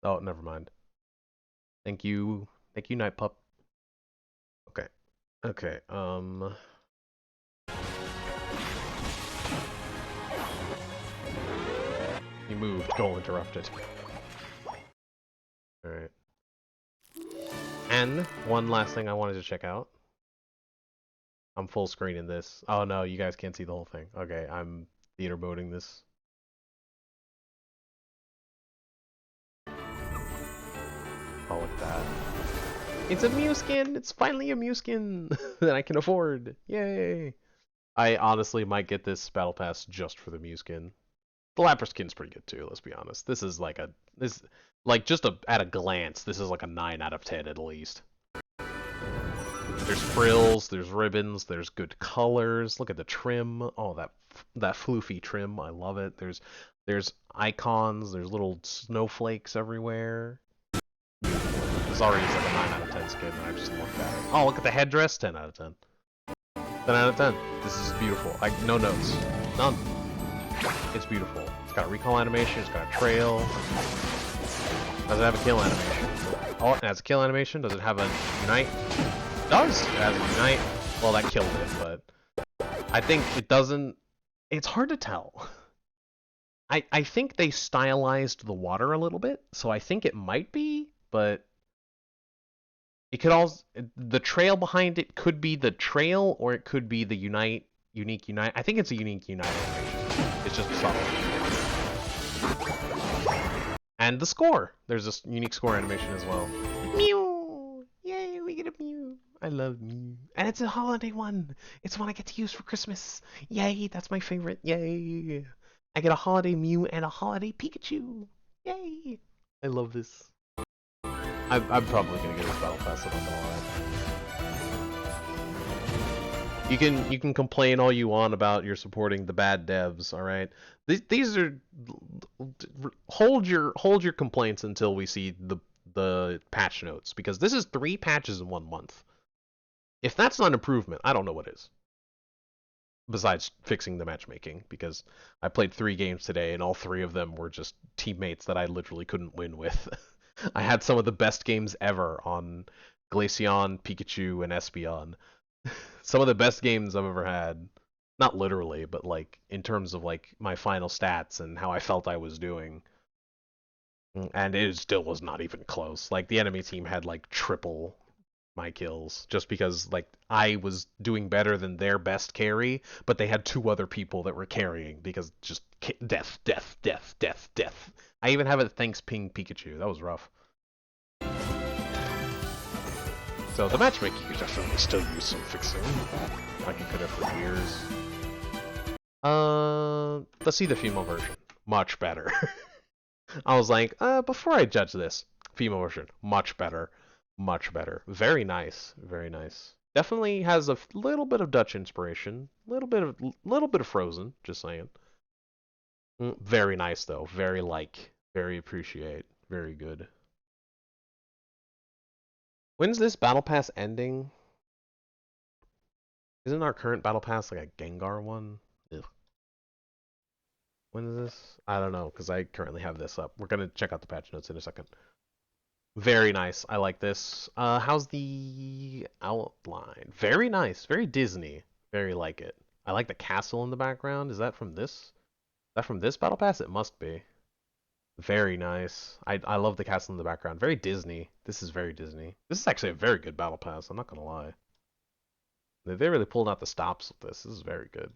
Oh, never mind. Thank you, Night Pup. Okay. Okay, he moved, goal interrupted. Alright. And one last thing I wanted to check out. I'm full screening this. Oh no, you guys can't see the whole thing. Okay, I'm theater moding this. Oh, look at that. It's a Mew skin! It's finally a Mew skin that I can afford! Yay! I honestly might get this Battle Pass just for the Mew skin. The Lapras skin's pretty good too, let's be honest. This is like at a glance, this is like a 9 out of 10 at least. There's frills, there's ribbons, there's good colors. Look at the trim. Oh, that floofy trim. I love it. There's icons, there's little snowflakes everywhere. This already is like a 9 out of 10 skin, and I just looked at it. Oh, look at the headdress. 10 out of 10. 10 out of 10. This is beautiful. No notes. None. It's beautiful. It's got a recall animation, it's got a trail. Does it have a kill animation? Oh, it has a kill animation. Does it have a unite? It does! It has a unite. Well, that killed it, but I think it doesn't... It's hard to tell. I think they stylized the water a little bit, so I think it might be, but it could also... The trail behind it could be the trail, or it could be the unique unite. I think it's a unique unite animation. It's just subtle. And the score! There's a unique score animation as well. Mew! Yay, we get a Mew! I love Mew. And it's a holiday one! It's one I get to use for Christmas! Yay, that's my favorite! Yay! I get a holiday Mew and a holiday Pikachu! Yay! I love this. I'm probably gonna get this Battle Pass, I'm not gonna lie. You can complain all you want about you're supporting the bad devs, all right? These are hold your complaints until we see the patch notes, because this is 3 patches in 1 month. If that's not an improvement, I don't know what is. Besides fixing the matchmaking, because I played 3 games today and all 3 of them were just teammates that I literally couldn't win with. I had some of the best games ever on Glaceon, Pikachu, and Espeon. Some of the best games I've ever had. Not literally, but like in terms of like my final stats and how I felt I was doing. And it still was not even close. Like the enemy team had like triple my kills just because like I was doing better than their best carry, but they had 2 other people that were carrying because just death, death, death, death, death. I even have a thanks ping Pikachu. That was rough. So the matchmaking could definitely still use some fixing. Like it could have for years. Let's see the female version. Much better. I was like, before I judge this, female version, much better. Much better. Very nice. Very nice. Definitely has a little bit of Dutch inspiration. Little bit of Frozen, just saying. Very nice though. Very like. Very appreciate. Very good. When's this Battle Pass ending? Isn't our current Battle Pass like a Gengar one? Ugh. When is this? I don't know, because I currently have this up. We're gonna check out the patch notes in a second. Very nice. I like this. How's the outline? Very nice. Very Disney. Very like it. I like the castle in the background. Is that from this? Is that from this battle pass? It must be. Very nice. I love the castle in the background. Very Disney. This is very Disney. This is actually a very good battle pass. I'm not gonna lie. They really pulled out the stops with this. This is very good.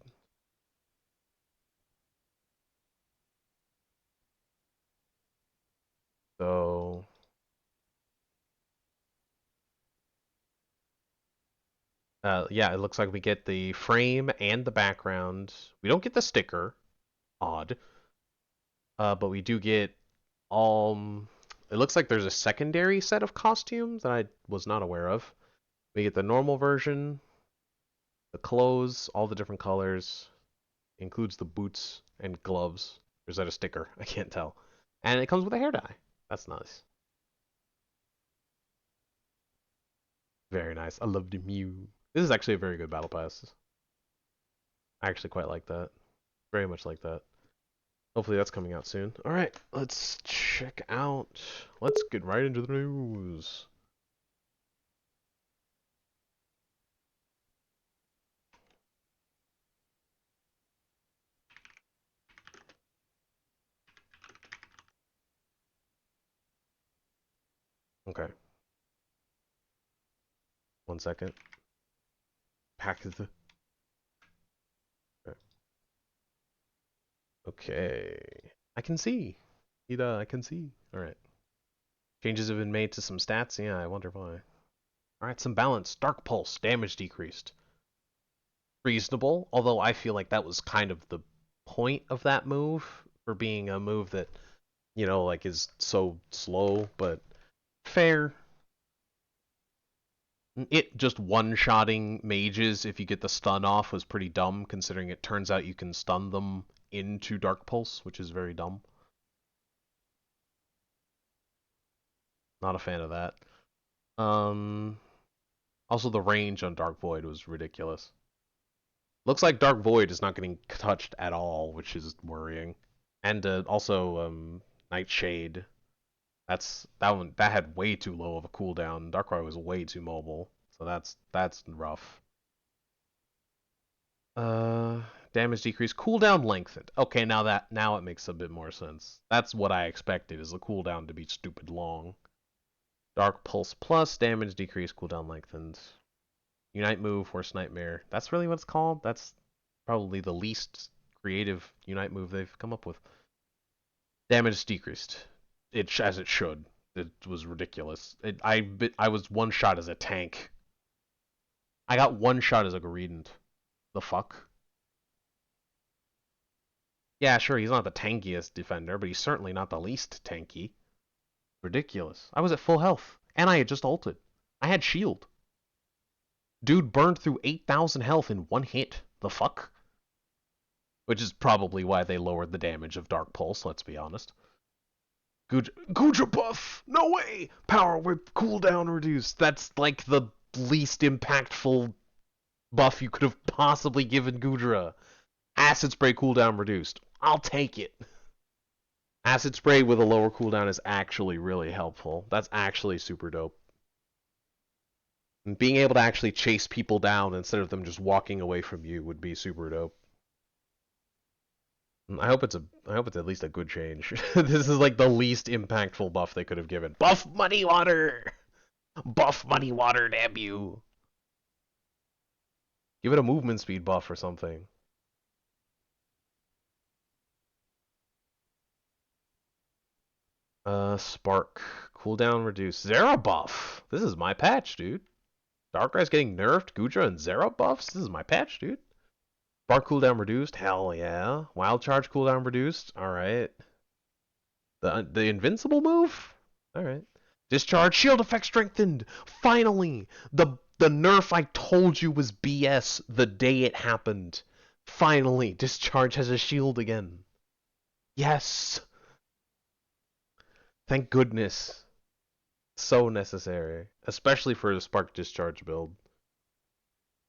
So yeah, it looks like we get the frame and the background. We don't get the sticker. Odd. But we do get it looks like there's a secondary set of costumes that I was not aware of. We get the normal version, the clothes, all the different colors, includes the boots and gloves. Or is that a sticker? I can't tell. And it comes with a hair dye. That's nice. Very nice. I love the Mew. This is actually a very good battle pass. I actually quite like that. Very much like that. Hopefully that's coming out soon. Alright, let's check out. Let's get right into the news. Okay. 1 second. Pack the. Okay. I can see. I can see. Alright. Changes have been made to some stats. Yeah, I wonder why. Alright, some balance. Dark Pulse. Damage decreased. Reasonable, although I feel like that was kind of the point of that move, for being a move that, like is so slow, but fair. It just one-shotting mages if you get the stun off was pretty dumb, considering it turns out you can stun them into Dark Pulse, which is very dumb. Not a fan of that. Also the range on Dark Void was ridiculous. Looks like Dark Void is not getting touched at all, which is worrying. And also Nightshade. That had way too low of a cooldown. Darkrai was way too mobile, so that's rough. Damage decrease, cooldown lengthened. Okay, now it makes a bit more sense. That's what I expected, is the cooldown to be stupid long. Dark Pulse plus, damage decrease, cooldown lengthened. Unite move, Horse Nightmare. That's really what it's called. That's probably the least creative Unite move they've come up with. Damage decreased. As it should. It was ridiculous. I was one shot as a tank. I got one shot as a Greedent. The fuck? Yeah, sure, he's not the tankiest defender, but he's certainly not the least tanky. Ridiculous. I was at full health, and I had just ulted. I had shield. Dude burned through 8,000 health in one hit. The fuck? Which is probably why they lowered the damage of Dark Pulse, let's be honest. Guja buff! No way! Power whip cooldown reduced. That's like the least impactful buff you could have possibly given Goodra. Acid spray cooldown reduced. I'll take it. Acid spray with a lower cooldown is actually really helpful. That's actually super dope. And being able to actually chase people down instead of them just walking away from you would be super dope. I hope it's at least a good change. This is like the least impactful buff they could have given. Buff Muddy Water! Buff Muddy Water, damn you! Give it a movement speed buff or something. Spark. Cooldown reduced. Zera buff! This is my patch, dude. Darkrai's getting nerfed. Goodra and Zera buffs? This is my patch, dude. Spark cooldown reduced? Hell yeah. Wild Charge cooldown reduced? Alright. The invincible move? Alright. Discharge, shield effect strengthened! Finally! The nerf I told you was BS the day it happened. Finally, Discharge has a shield again. Yes! Thank goodness. So necessary. Especially for the Spark Discharge build.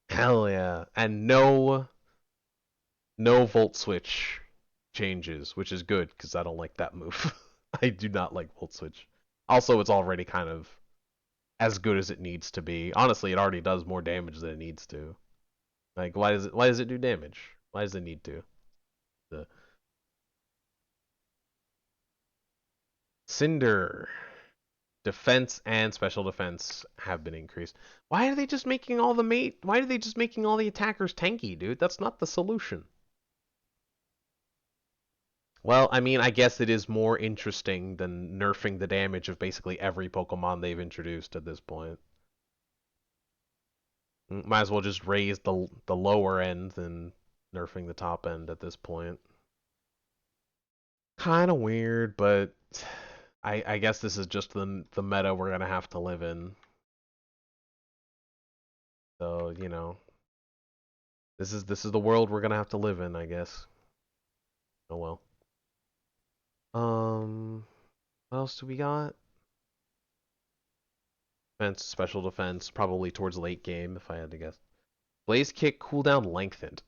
Hell yeah. And no Volt Switch. changes, which is good because I don't like that move. I do not like Volt Switch. Also, it's already kind of as good as it needs to be. Honestly, it already does more damage than it needs to. Like, why does it do damage? Why does it need to? The Cinder defense and special defense have been increased. Why are they just making all the Why are they just making all the attackers tanky, dude? That's not the solution. Well, I mean, I guess it is more interesting than nerfing the damage of basically every Pokemon they've introduced at this point. Might as well just raise the lower end than nerfing the top end at this point. Kind of weird, but I guess this is just the meta we're gonna have to live in. So, you know, this is the world we're gonna have to live in, I guess. Oh well. What else do we got? Defense, special defense, probably towards late game if I had to guess. Blaze Kick cooldown lengthened.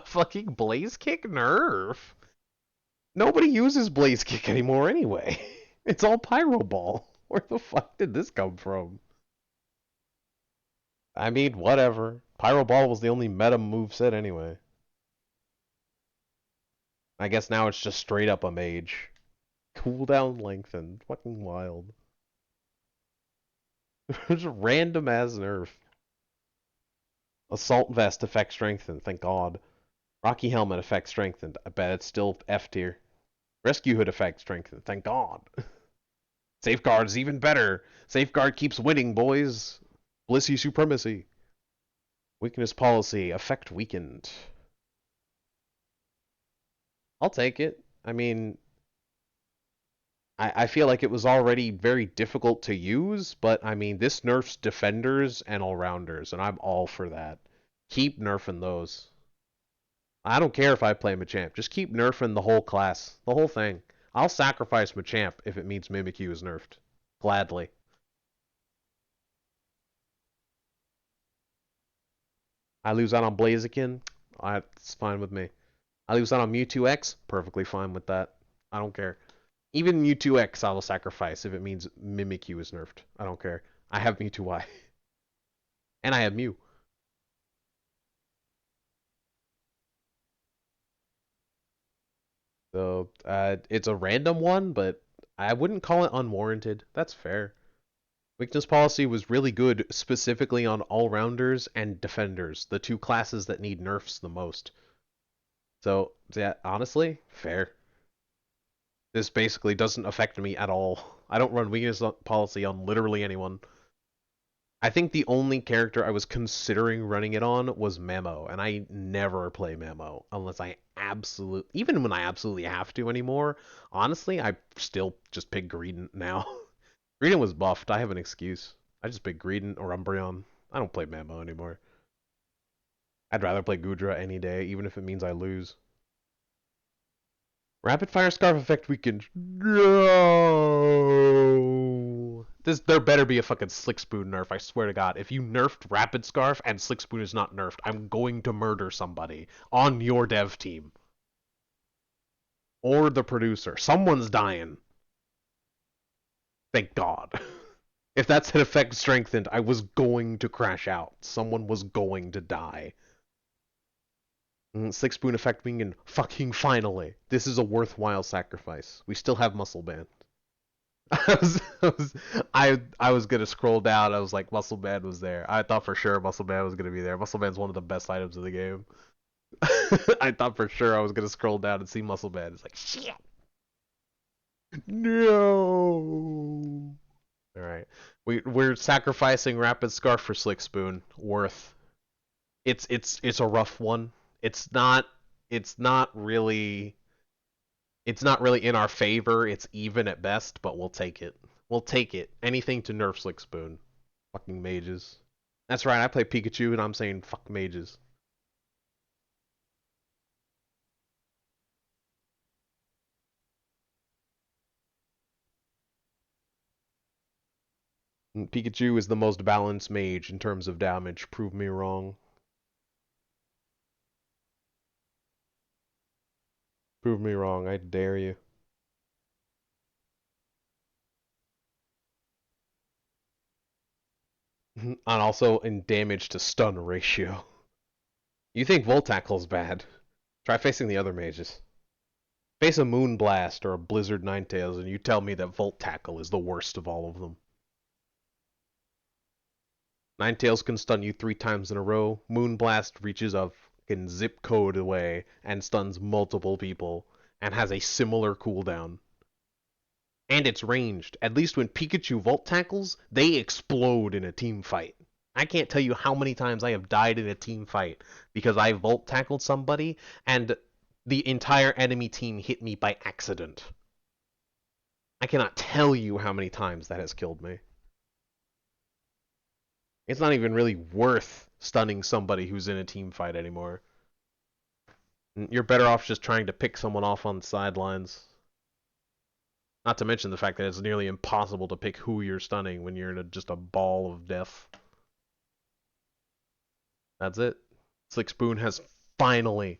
Fucking Blaze Kick nerf. Nobody uses Blaze Kick anymore anyway. It's all Pyro Ball. Where the fuck did this come from? I mean, whatever. Pyro Ball was the only meta moveset anyway. I guess now it's just straight up a mage. Cooldown lengthened. Fucking wild. Just random ass nerf. Assault Vest effect strengthened, thank god. Rocky Helmet effect strengthened. I bet it's still F tier. Rescue Hood effect strengthened, thank god. Safeguard is even better. Safeguard keeps winning, boys. Blissey Supremacy. Weakness Policy, effect weakened. I'll take it. I mean, I feel like it was already very difficult to use, but I mean, this nerfs defenders and all-rounders, and I'm all for that. Keep nerfing those. I don't care if I play Machamp. Just keep nerfing the whole class. The whole thing. I'll sacrifice Machamp if it means Mimikyu is nerfed. Gladly. I lose out on Blaziken. It's fine with me. I lose out on Mewtwo X. Perfectly fine with that. I don't care. Even Mewtwo X I will sacrifice if it means Mimikyu is nerfed. I don't care. I have Mewtwo Y. And I have Mew. So, it's a random one, but I wouldn't call it unwarranted. That's fair. Weakness Policy was really good specifically on all-rounders and defenders, the two classes that need nerfs the most. So, yeah, honestly, fair. This basically doesn't affect me at all. I don't run Weakness Policy on literally anyone. I think the only character I was considering running it on was Memo, and I never play Memo unless I even when I absolutely have to anymore. Honestly, I still just pick Greedent now. Greedent was buffed. I have an excuse. I just pick Greedent or Umbreon. I don't play Memo anymore. I'd rather play Goodra any day, even if it means I lose. Rapid Fire Scarf effect weakened. No. There better be a fucking Slick Spoon nerf, I swear to god. If you nerfed Rapid Scarf and Slick Spoon is not nerfed, I'm going to murder somebody on your dev team. Or the producer. Someone's dying. Thank god. If that's an effect strengthened, I was going to crash out. Someone was going to die. Slick Spoon effect weakened. Fucking finally. This is a worthwhile sacrifice. We still have Muscle Band. I was gonna scroll down. I was like, Muscle Band was there. I thought for sure Muscle Band was gonna be there. Muscle Band's one of the best items of the game. I thought for sure I was gonna scroll down and see Muscle Band. It's like shit. No. All right, we're sacrificing Rapid Scarf for Slick Spoon. Worth. It's a rough one. It's not really. It's not really in our favor. It's even at best, but we'll take it. We'll take it. Anything to nerf Slick Spoon. Fucking mages. That's right, I play Pikachu and I'm saying fuck mages. Pikachu is the most balanced mage in terms of damage. Prove me wrong. Prove me wrong, I dare you. And also in damage to stun ratio. You think Volt Tackle's bad? Try facing the other mages. Face a Moonblast or a Blizzard Ninetales and you tell me that Volt Tackle is the worst of all of them. Ninetales can stun you 3 times in a row. Moonblast reaches a fucking zip code away and stuns multiple people and has a similar cooldown. And it's ranged. At least when Pikachu Volt Tackles, they explode in a team fight. I can't tell you how many times I have died in a team fight because I Volt Tackled somebody and the entire enemy team hit me by accident. I cannot tell you how many times that has killed me. It's not even really worth stunning somebody who's in a team fight anymore. You're better off just trying to pick someone off on the sidelines. Not to mention the fact that it's nearly impossible to pick who you're stunning when you're in just a ball of death. That's it. Slick Spoon has finally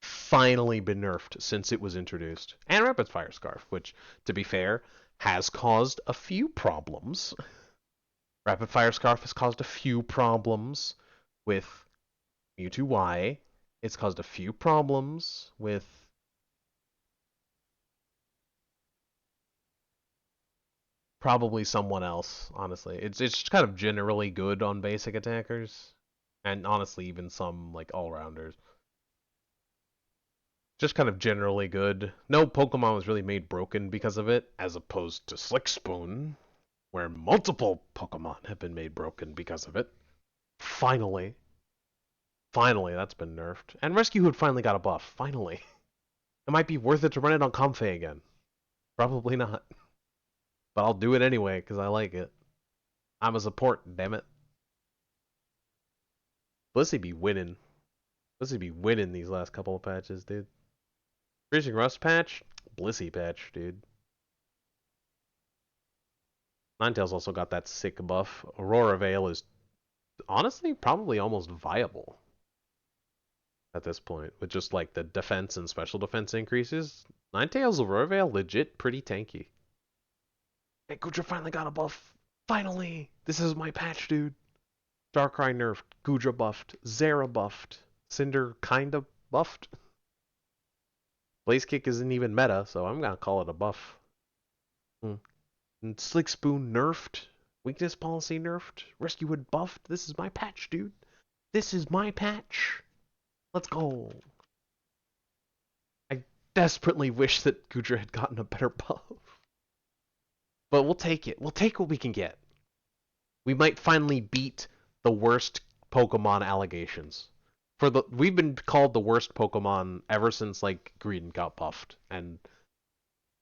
been nerfed since it was introduced. And Rapid Fire Scarf, which, to be fair, has caused a few problems. Rapid Fire Scarf has caused a few problems with Mewtwo Y. It's caused a few problems with probably someone else, honestly. It's kind of generally good on basic attackers. And honestly, even some like all-rounders. Just kind of generally good. No Pokemon was really made broken because of it, as opposed to Slick Spoon, where multiple Pokemon have been made broken because of it. Finally. Finally, that's been nerfed. And Rescue Hood finally got a buff. Finally. It might be worth it to run it on Comfey again. Probably not. But I'll do it anyway, because I like it. I'm a support, damn it. Blissey be winning. Blissey be winning these last couple of patches, dude. Freezing Rust patch? Blissey patch, dude. Ninetales also got that sick buff. Aurora Veil is honestly probably almost viable at this point, with just like the defense and special defense increases. Ninetales Aurora Veil legit pretty tanky. Hey, Goodra finally got a buff. Finally! This is my patch, dude. Darkrai nerfed, Goodra buffed, Zera buffed, Cinder kinda buffed. Blaze Kick isn't even meta, so I'm gonna call it a buff. And Slick Spoon nerfed. Weakness policy nerfed. Rescue Hood buffed. This is my patch, dude. This is my patch. Let's go. I desperately wish that Goodra had gotten a better buff. But we'll take it. We'll take what we can get. We might finally beat the worst Pokemon allegations. We've been called the worst Pokemon ever since like Green got buffed, and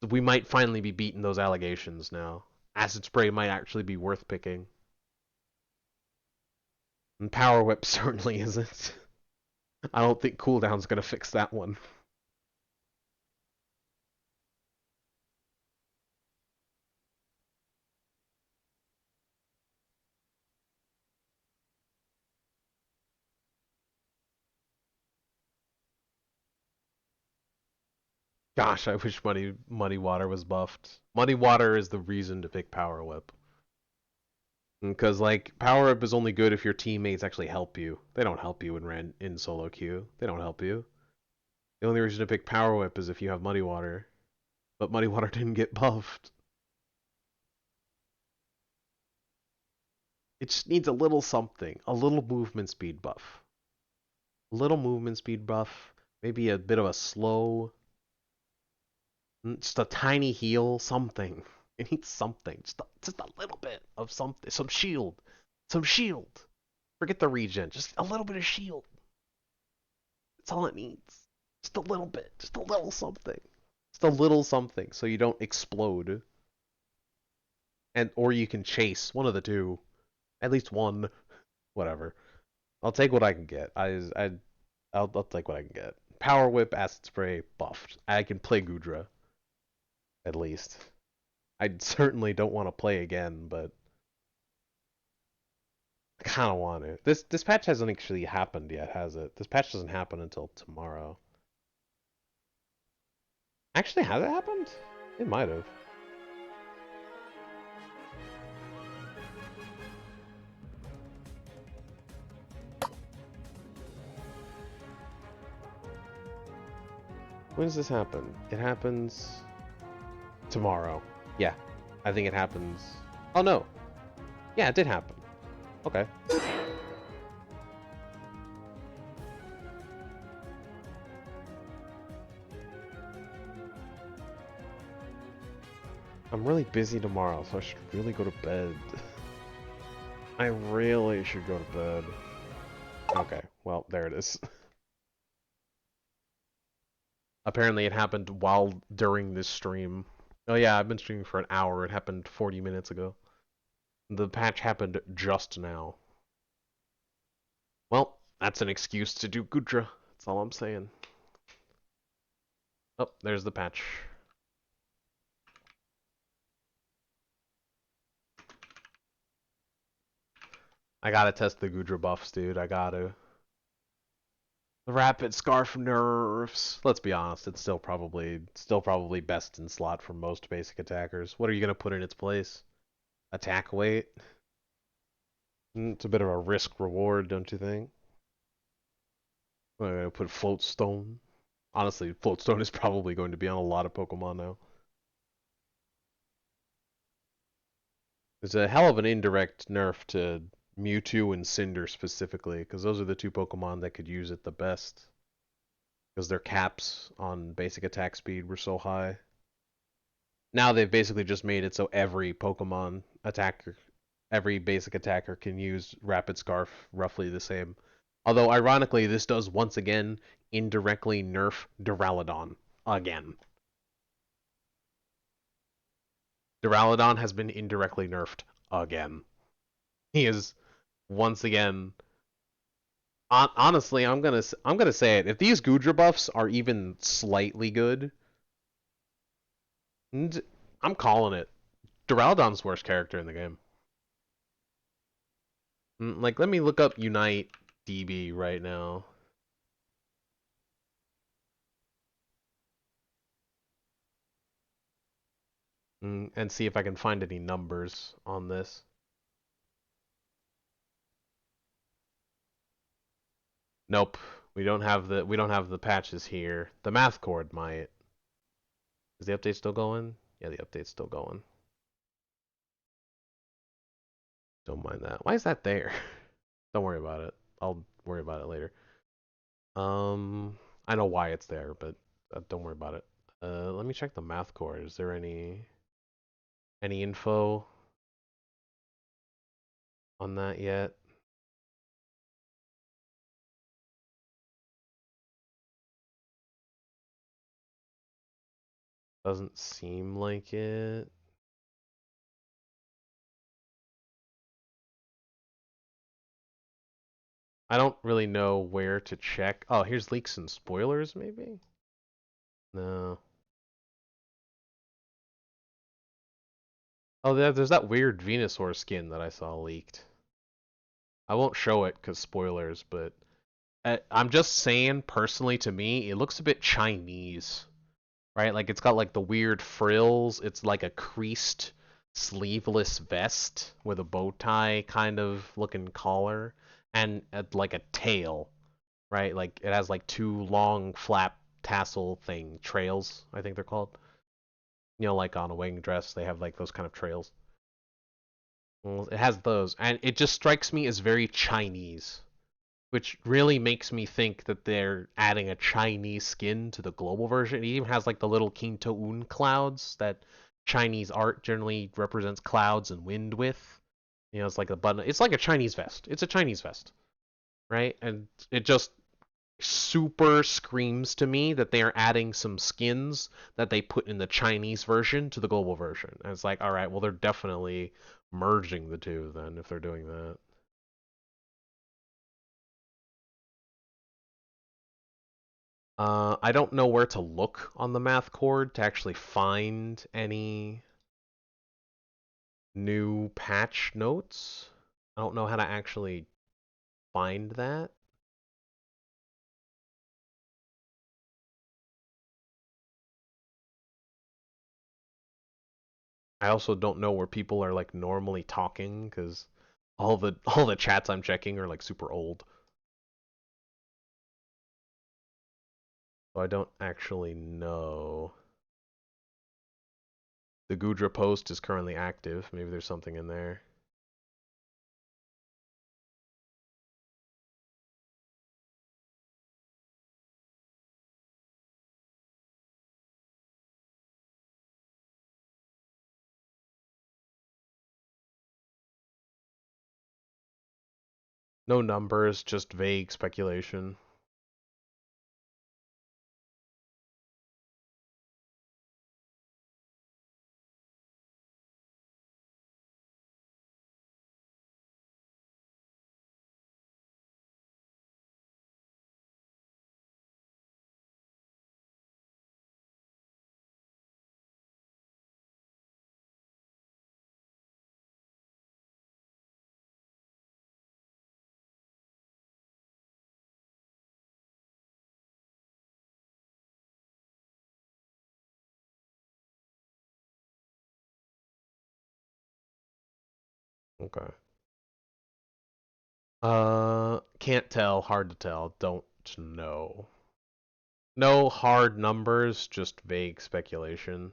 we might finally be beating those allegations now. Acid Spray might actually be worth picking. And Power Whip certainly isn't. I don't think cooldown's gonna fix that one. Gosh, I wish Muddy Water was buffed. Muddy Water is the reason to pick Power Whip. Because like Power Whip is only good if your teammates actually help you. They don't help you in solo queue. They don't help you. The only reason to pick Power Whip is if you have Muddy Water. But Muddy Water didn't get buffed. It just needs a little something. A little movement speed buff. A little movement speed buff. Maybe a bit of a slow. Just a tiny heal. Something. It needs something. Just a little bit of something. Some shield. Some shield. Forget the regen. Just a little bit of shield. That's all it needs. Just a little bit. Just a little something. Just a little something so you don't explode. Or you can chase. One of the two. At least one. Whatever. I'll take what I can get. I'll take what I can get. Power Whip, Acid Spray, buffed. I can play Goodra. At least. I certainly don't want to play again, but I kind of want to. This patch hasn't actually happened yet, has it? This patch doesn't happen until tomorrow. Actually, has it happened? It might have. When does this happen? It happens tomorrow. Yeah, I think it happens. Oh no. Yeah, it did happen. Okay. I'm really busy tomorrow, so I should really go to bed. I really should go to bed. Okay, well, there it is. Apparently it happened while during this stream. Oh yeah, I've been streaming for an hour. It happened 40 minutes ago. The patch happened just now. Well, that's an excuse to do Gudra. That's all I'm saying. Oh, there's the patch. I gotta test the Gudra buffs, dude. I gotta. The rapid scarf nerfs. Let's be honest, it's still probably best in slot for most basic attackers. What are you gonna put in its place? Attack weight? It's a bit of a risk reward, don't you think? I'm gonna put float stone. Honestly, float stone is probably going to be on a lot of Pokemon now. It's a hell of an indirect nerf to Mewtwo and Cinder specifically, because those are the two Pokemon that could use it the best. Because their caps on basic attack speed were so high. Now they've basically just made it so every Pokemon attacker, every basic attacker can use Rapid Scarf roughly the same. Although, ironically, this does once again indirectly nerf Duraludon. Again. Duraludon has been indirectly nerfed again. He is once again. Honestly, I'm gonna say it. If these Gudra buffs are even slightly good, I'm calling it. Duraludon's worst character in the game. Like, let me look up Unite DB right now. And see if I can find any numbers on this. Nope, we don't have the patches here. The math cord might. Is the update still going? Yeah, the update's still going. Don't mind that. Why is that there? Don't worry about it. I'll worry about it later. I know why it's there, but don't worry about it. Let me check the math core. Is there any info on that yet? Doesn't seem like it. I don't really know where to check. Oh, here's leaks and spoilers, maybe? No. Oh, there's that weird Venusaur skin that I saw leaked. I won't show it because spoilers, but I'm just saying, personally, to me, it looks a bit Chinese, right? Like it's got like the weird frills. It's like a creased, sleeveless vest with a bow tie kind of looking collar and like a tail, right? Like it has like two long flap tassel thing trails, I think they're called. You know, like on a wedding dress, they have like those kind of trails. Well, it has those, and it just strikes me as very Chinese, which really makes me think that they're adding a Chinese skin to the global version. It even has like the little Kintoon clouds that Chinese art generally represents clouds and wind with. You know, it's like a button. It's like a Chinese vest. It's a Chinese vest, right? And it just super screams to me that they are adding some skins that they put in the Chinese version to the global version. And it's like, all right, well, they're definitely merging the two then if they're doing that. I don't know where to look on the math cord to actually find any new patch notes. I don't know how to actually find that. I also don't know where people are like normally talking because all the chats I'm checking are like super old. So I don't actually know. The Gudra post is currently active. Maybe there's something in there. No numbers, just vague speculation. Okay. Can't tell, hard to tell, don't know. No hard numbers, just vague speculation.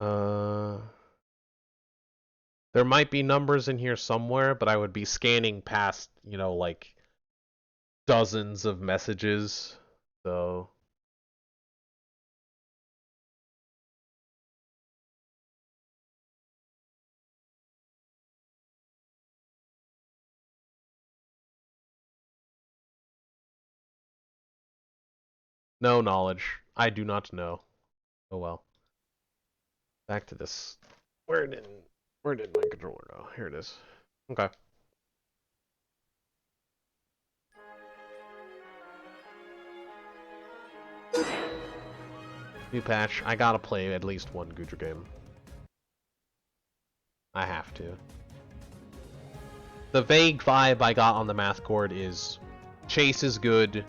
Uh, there might be numbers in here somewhere, but I would be scanning past, like dozens of messages. So, no knowledge. I do not know. Oh well. Back to this. Where did where did my controller go? Here it is. Okay. New patch. I gotta play at least one Gudra game. I have to. The vague vibe I got on the math chord is Chase is good,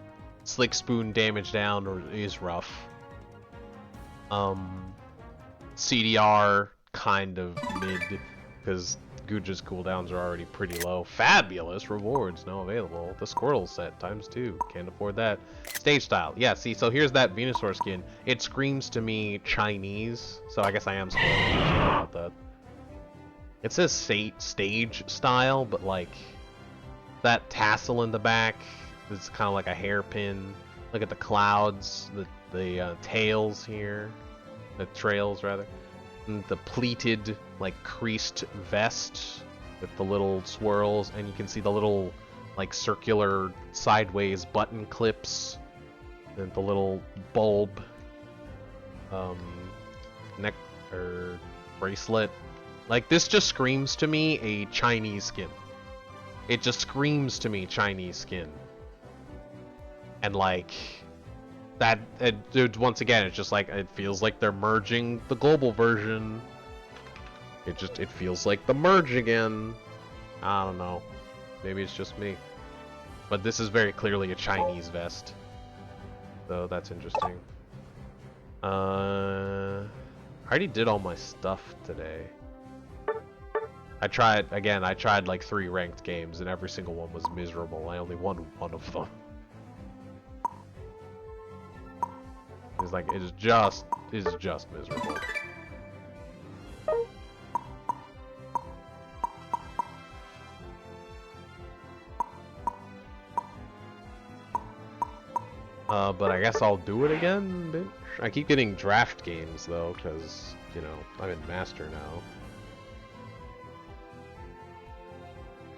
Slick Spoon damage down or is rough. CDR kind of mid because Gudra's cooldowns are already pretty low. Fabulous rewards now available. The Squirtle set ×2. Can't afford that. Stage style. Yeah, see, so here's that Venusaur skin. It screams to me Chinese, so I guess I am spoiled about that. It says stage style, but like that tassel in the back is kind of like a hairpin. Look at the clouds, the tails here, the trails rather, and the pleated like creased vest with the little swirls, and you can see the little like circular sideways button clips, and the little bulb neck or bracelet. Like, this just screams to me a Chinese skin. It just screams to me Chinese skin. And, like, that, once again, it's just like, it feels like they're merging the global version. It feels like the merge again. I don't know. Maybe it's just me. But this is very clearly a Chinese vest. So that's interesting. I already did all my stuff today. I tried like 3 ranked games and every single one was miserable. I only won one of them. It's like, it is just miserable. But I guess I'll do it again, bitch. I keep getting draft games, though, because, you know, I'm in Master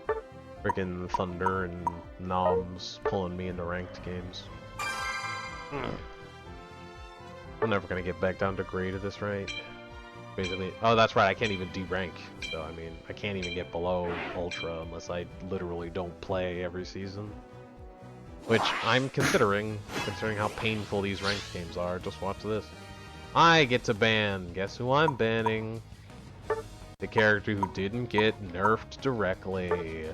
now. Frickin' Thunder and Noms pulling me into ranked games. I'm never gonna get back down to grade at this rate. Basically, oh, that's right, I can't even D-rank. So, I mean, I can't even get below Ultra unless I literally don't play every season. Which I'm considering how painful these ranked games are. Just watch this. I get to ban. Guess who I'm banning? The character who didn't get nerfed directly.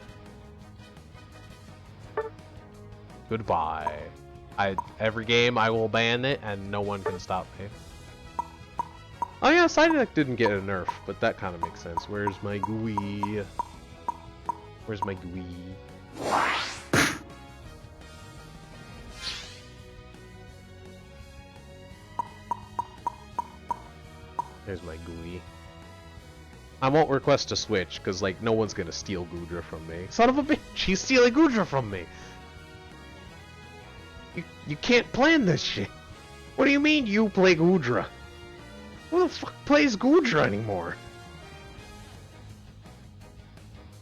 Goodbye. Every game I will ban it and no one can stop me. Oh yeah, Psyduck didn't get a nerf, but that kind of makes sense. Where's my GUI? Where's my GUI? There's my GUI. I won't request a switch, because, like, no one's gonna steal Goodra from me. Son of a bitch! He's stealing Goodra from me! You can't plan this shit! What do you mean you play Goodra? Who the fuck plays Goodra anymore?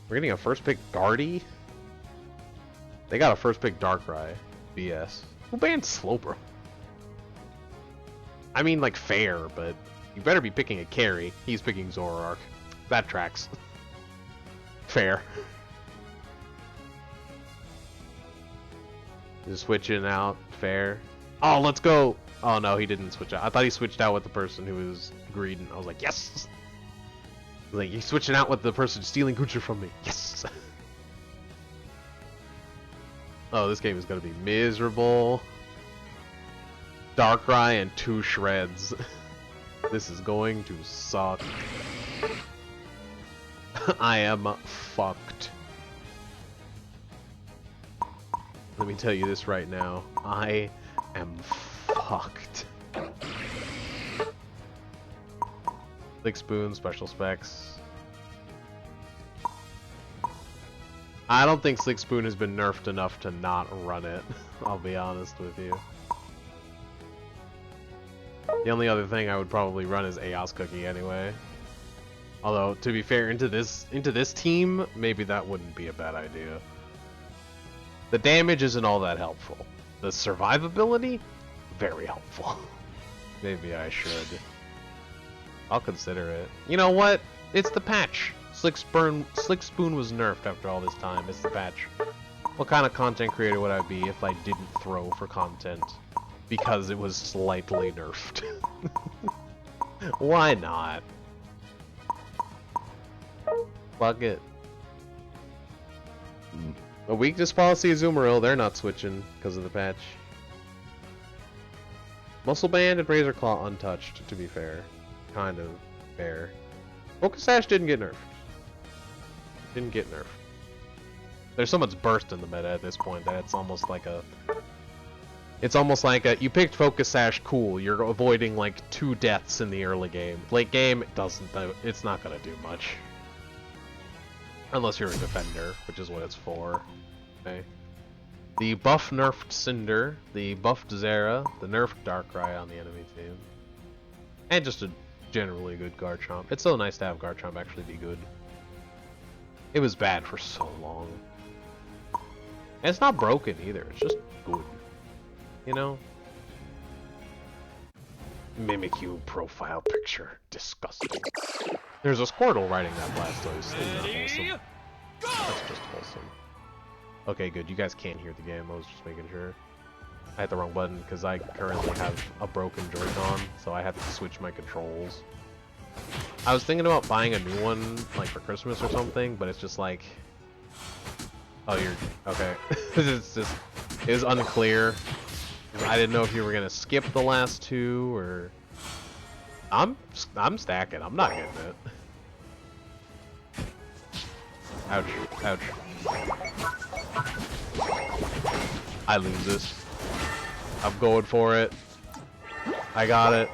We're getting a first pick Guardy? They got a first pick Darkrai. BS. Who banned Slowbro? I mean, like, fair, but you better be picking a carry. He's picking Zoroark. That tracks. Fair. Just switching out. Fair. Oh, let's go! Oh no, he didn't switch out. I thought he switched out with the person who was greedy. I was like, yes! I was like, he's switching out with the person stealing Goodra from me. Yes! Oh, this game is gonna be miserable. Darkrai and 2 shreds. This is going to suck. I am fucked. Let me tell you this right now. I am fucked. Slick Spoon, special specs. I don't think Slick Spoon has been nerfed enough to not run it. I'll be honest with you. The only other thing I would probably run is Aeos Cookie anyway. Although, to be fair, into this team, maybe that wouldn't be a bad idea. The damage isn't all that helpful. The survivability, very helpful. Maybe I should. I'll consider it. You know what? It's the patch. Slick Spoon was nerfed after all this time. It's the patch. What kind of content creator would I be if I didn't throw for content? Because it was slightly nerfed. Why not? Fuck it. A weakness policy is Azumarill. They're not switching because of the patch. Muscle Band and Razor Claw untouched, to be fair. Kind of fair. Focus Sash didn't get nerfed. Didn't get nerfed. There's so much burst in the meta at this point that it's almost like a... It's almost like you picked Focus Sash, cool. You're avoiding like 2 deaths in the early game. Late game, it's not gonna do much. Unless you're a defender, which is what it's for. Okay. The buff nerfed Cinder, the buffed Zera, the nerfed Darkrai on the enemy team. And just a generally good Garchomp. It's so nice to have Garchomp actually be good. It was bad for so long. And it's not broken either, it's just good. You know? Mimikyu profile picture. Disgusting. There's a Squirtle riding that Blastoise. Isn't that wholesome? That's just wholesome. Okay, good. You guys can't hear the game. I was just making sure. I hit the wrong button because I currently have a broken Joy-Con, so I have to switch my controls. I was thinking about buying a new one, like for Christmas or something, but it's just like... Oh, you're... Okay. It's just... It was unclear. I didn't know if you were gonna skip the last 2, or... I'm stacking. I'm not getting it. Ouch. Ouch. I lose this. I'm going for it. I got it.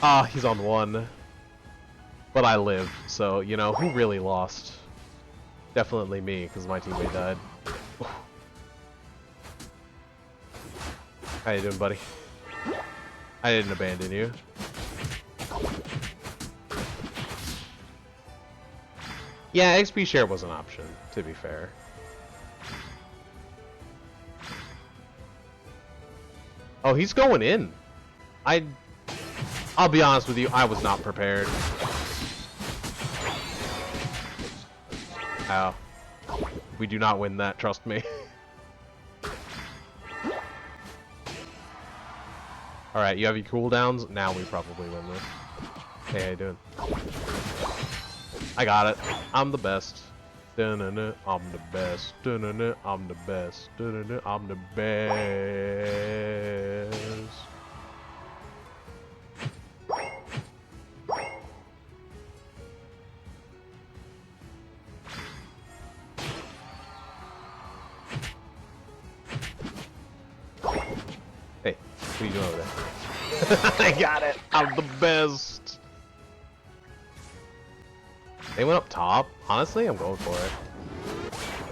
Ah, he's on 1. But I live, so, you know, who really lost? Definitely me, because my teammate died. How you doing, buddy? I didn't abandon you. Yeah, XP share was an option, to be fair. Oh, he's going in. I'll be honest with you, I was not prepared. Ow. We do not win that, trust me. Alright, you have your cooldowns? Now we probably win this. Hey, how you doing? I got it. I'm the best. Dun-dun-dun, I'm the best. Dun-dun-dun, I'm the best. Dun-dun-dun, I'm the best. Hey, what are you doing over there? I got it. I'm the best. They went up top. Honestly, I'm going for it.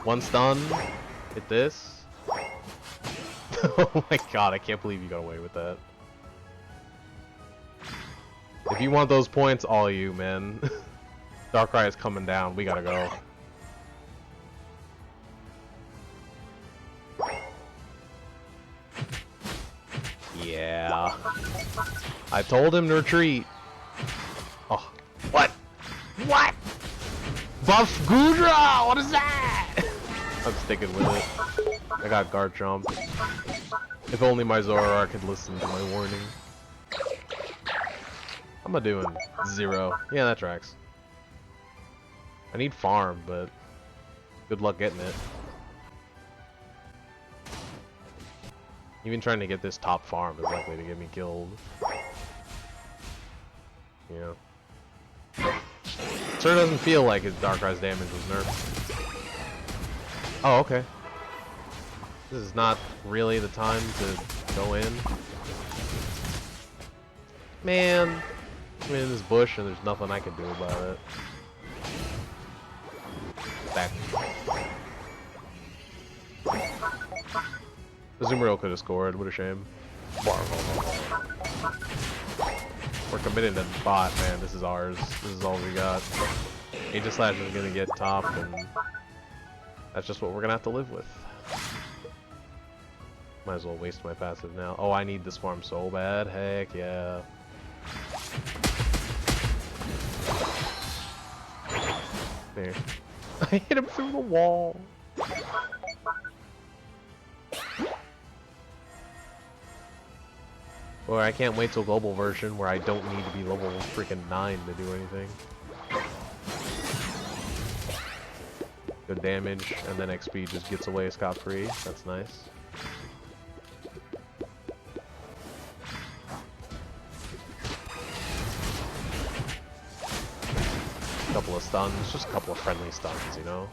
One stun. Hit this. Oh my god, I can't believe you got away with that. If you want those points, all you, man. Darkrai is coming down. We gotta go. Yeah. I told him to retreat. Oh. What? What? Buff Goodra! What is that? I'm sticking with it. I got Garchomp. If only my Zoroark had listened to my warning. How am I doing? 0. Yeah, that tracks. I need farm, but good luck getting it. Even trying to get this top farm is likely to get me killed. Yeah. Sure doesn't feel like his Darkrai's damage was nerfed. Oh, okay. This is not really the time to go in. Man, I'm in this bush and there's nothing I can do about it. Back. The Azumarill could have scored, what a shame. We're committed to bot, man. This is ours. This is all we got. Aegislash is gonna get top, and that's just what we're gonna have to live with. Might as well waste my passive now. Oh, I need this farm so bad. Heck yeah. There. I hit him through the wall. Or I can't wait till global version where I don't need to be level freaking 9 to do anything. Good damage, and then XP just gets away scot-free. That's nice. Couple of stuns, just a couple of friendly stuns, you know?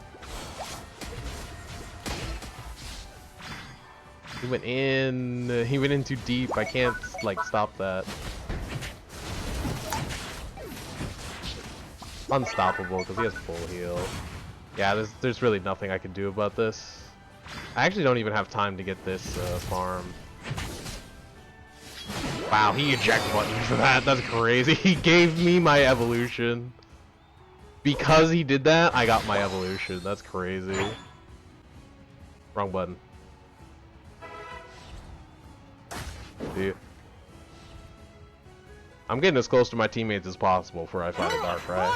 He went in too deep. I can't, like, stop that. Unstoppable, because he has full heal. Yeah, there's really nothing I can do about this. I actually don't even have time to get this farm. Wow, he eject button for that. That's crazy. He gave me my evolution. Because he did that, I got my evolution. That's crazy. Wrong button. Dude. I'm getting as close to my teammates as possible before I fight a Darkrai.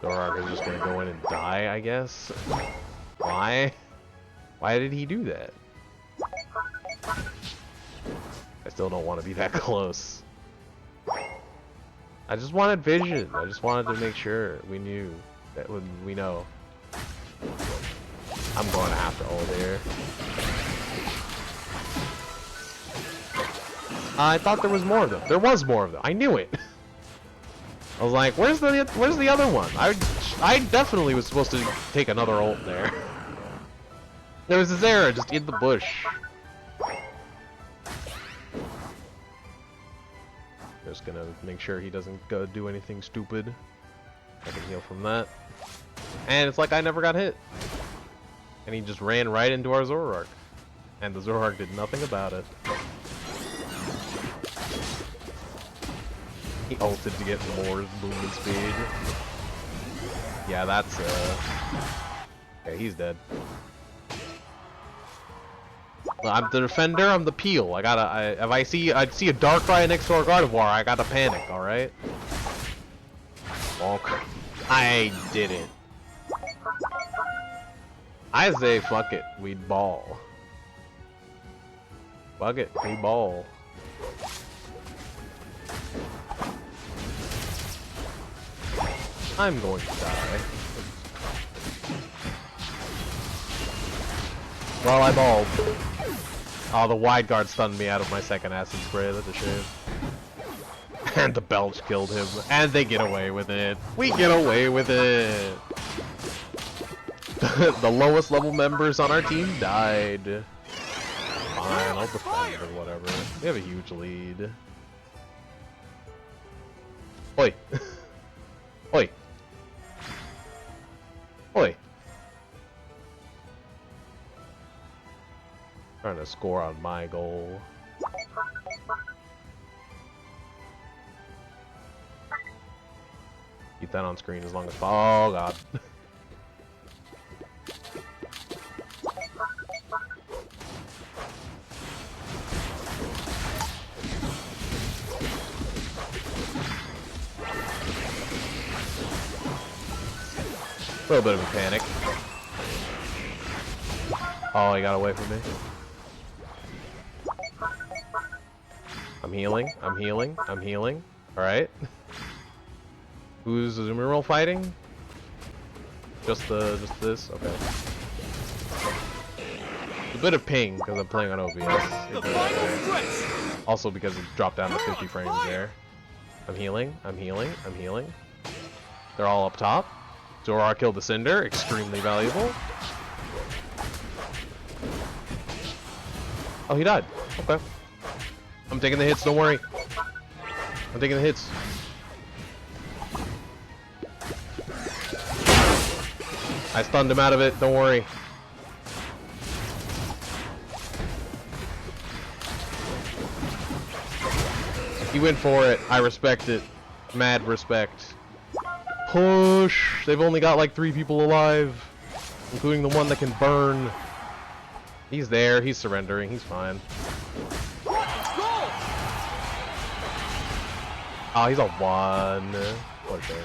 Zoroark is just gonna go in and die, I guess. Why? Why did he do that? I still don't want to be that close. I just wanted vision. I just wanted to make sure we knew that when we know. I'm going after ult here. I thought there was more of them. There was more of them. I knew it. I was like, where's the other one? I definitely was supposed to take another ult there. There was a Zera just in the bush. Just gonna make sure he doesn't go do anything stupid. I can heal from that. And it's like I never got hit. And he just ran right into our Zoroark. And the Zoroark did nothing about it. He ulted to get more movement speed. Yeah, that's okay, he's dead. Well, I'm the defender, I'm the peel. If I see a Darkrai next to our Gardevoir, I gotta panic, alright? Bonk. I did it. I say fuck it, we ball. Fuck it, we ball. I'm going to die. Well, I balled. Oh, the wide guard stunned me out of my second acid spray, that's a shame. And the belch killed him. And they get away with it. We get away with it! The lowest level members on our team died. Fine, I'll defend or whatever. We have a huge lead. Oi! Oi! Oi! Trying to score on my goal. Keep that on screen as long as oh god. A little bit of a panic. Oh, he got away from me. I'm healing. I'm healing. I'm healing. Alright. Who's Azumarill fighting? Just this? Okay. A bit of ping because I'm playing on OBS. Also because it dropped down to 50 frames there. I'm healing. I'm healing. I'm healing. They're all up top. Zoroark killed the Cinder. Extremely valuable. Oh, he died. Okay. I'm taking the hits, don't worry. I'm taking the hits. I stunned him out of it, don't worry. He went for it. I respect it. Mad respect. Push! They've only got like 3 people alive. Including the one that can burn. He's there, he's surrendering, he's fine. Oh, he's a 1. What a shame.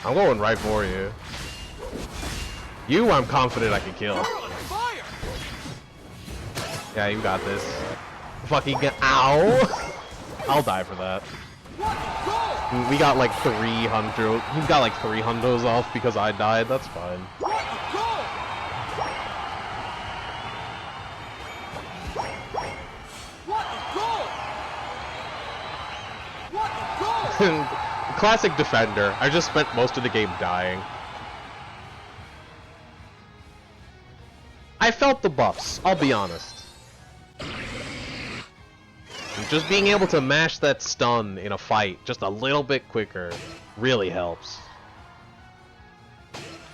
I'm going right for you. You, I'm confident I can kill. Yeah, you got this. Fucking ow! I'll die for that. We got like 300. He's got like 300s off because I died. That's fine. Classic defender. I just spent most of the game dying. I felt the buffs, I'll be honest. Just being able to mash that stun in a fight just a little bit quicker really helps.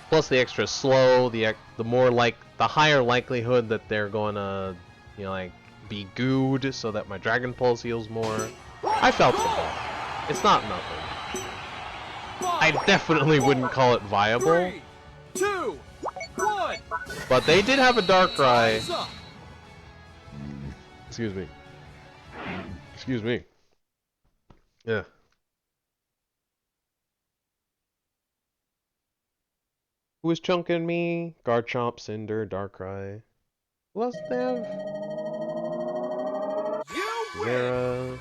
Plus the extra slow, the higher likelihood that they're gonna, you know, like be gooed so that my Dragon Pulse heals more. I felt the buff. It's not nothing. I definitely wouldn't call it viable. 3, 2, 1. But they did have a Darkrai. Excuse me. Excuse me. Yeah. Who is chunking me? Garchomp, Cinder, Darkrai. Who else did they have? Zera.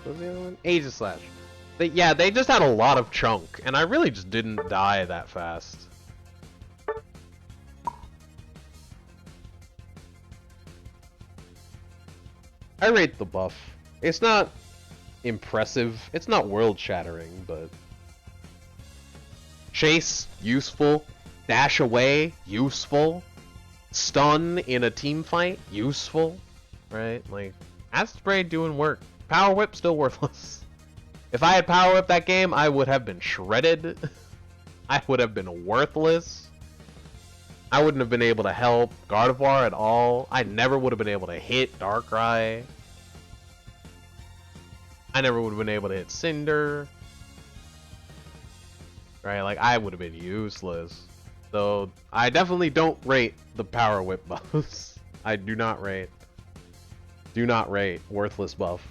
What was the other one? Aegislash. Yeah, they just had a lot of chunk, and I really just didn't die that fast. I rate the buff. It's not impressive. It's not world-shattering, but... Chase, useful. Dash away, useful. Stun in a team fight, useful. right? Like, Acid Spray doing work. Power Whip still worthless. If I had Power Whip that game, I would have been shredded. I would have been worthless. I wouldn't have been able to help Gardevoir at all. I never would have been able to hit Darkrai. I never would have been able to hit Cinder. Right, like, I would have been useless. So, I definitely don't rate the Power Whip buffs. I do not rate. Do not rate worthless buff.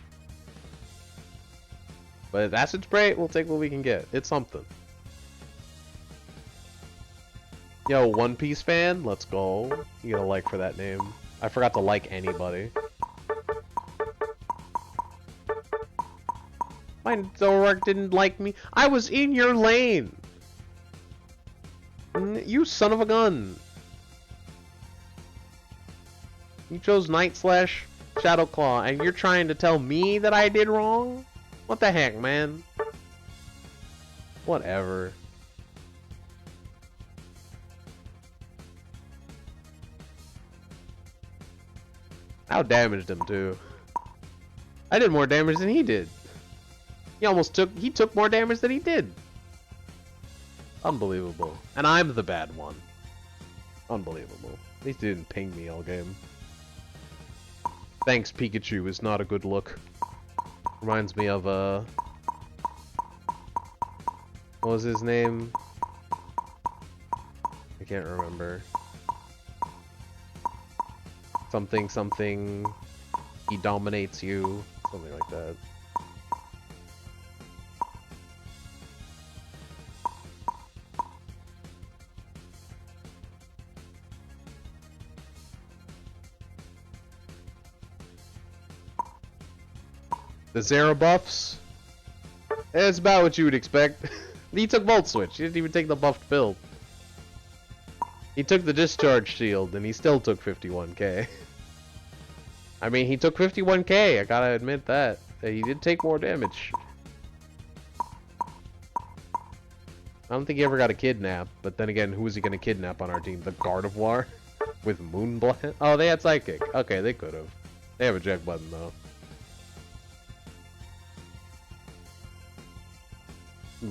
But Acid Spray, we'll take what we can get. It's something. Yo, One Piece fan, let's go. You get a like for that name. I forgot to like anybody. My Zoroark didn't like me. I was in your lane! You son of a gun! You chose Night Slash Shadow Claw, and you're trying to tell me that I did wrong? What the heck, man? Whatever. I damaged him too. I did more damage than he did. He took more damage than he did. Unbelievable. And I'm the bad one. Unbelievable. At least he didn't ping me all game. Thanks, Pikachu is not a good look. Reminds me of, what was his name? I can't remember. Something, he dominates you. Something like that. The Zero buffs? It's about what you would expect. He took Volt Switch. He didn't even take the buffed build. He took the Discharge Shield, and he still took 51k. I mean, he took 51k. I gotta admit that. He did take more damage. I don't think he ever got a kidnap, but then again, who was he gonna kidnap on our team? The Gardevoir? With Moonblast? Oh, they had Psychic. Okay, they could have. They have a eject button, though.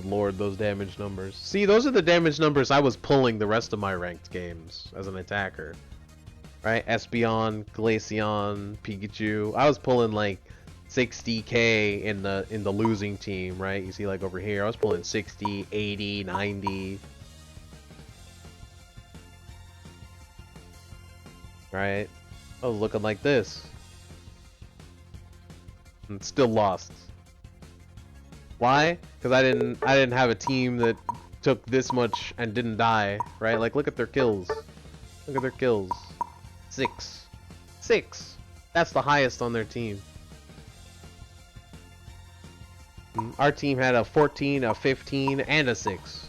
Lord, those damage numbers. See, those are the damage numbers I was pulling the rest of my ranked games as an attacker. Right? Espeon, Glaceon, Pikachu. I was pulling like 60k in the losing team, right? You see like over here, I was pulling 60, 80, 90. Right? I was looking like this. And still lost. Why? Because I didn't have a team that took this much and didn't die, right? Like, look at their kills. Look at their kills. 6. 6! That's the highest on their team. Our team had a 14, a 15, and a 6.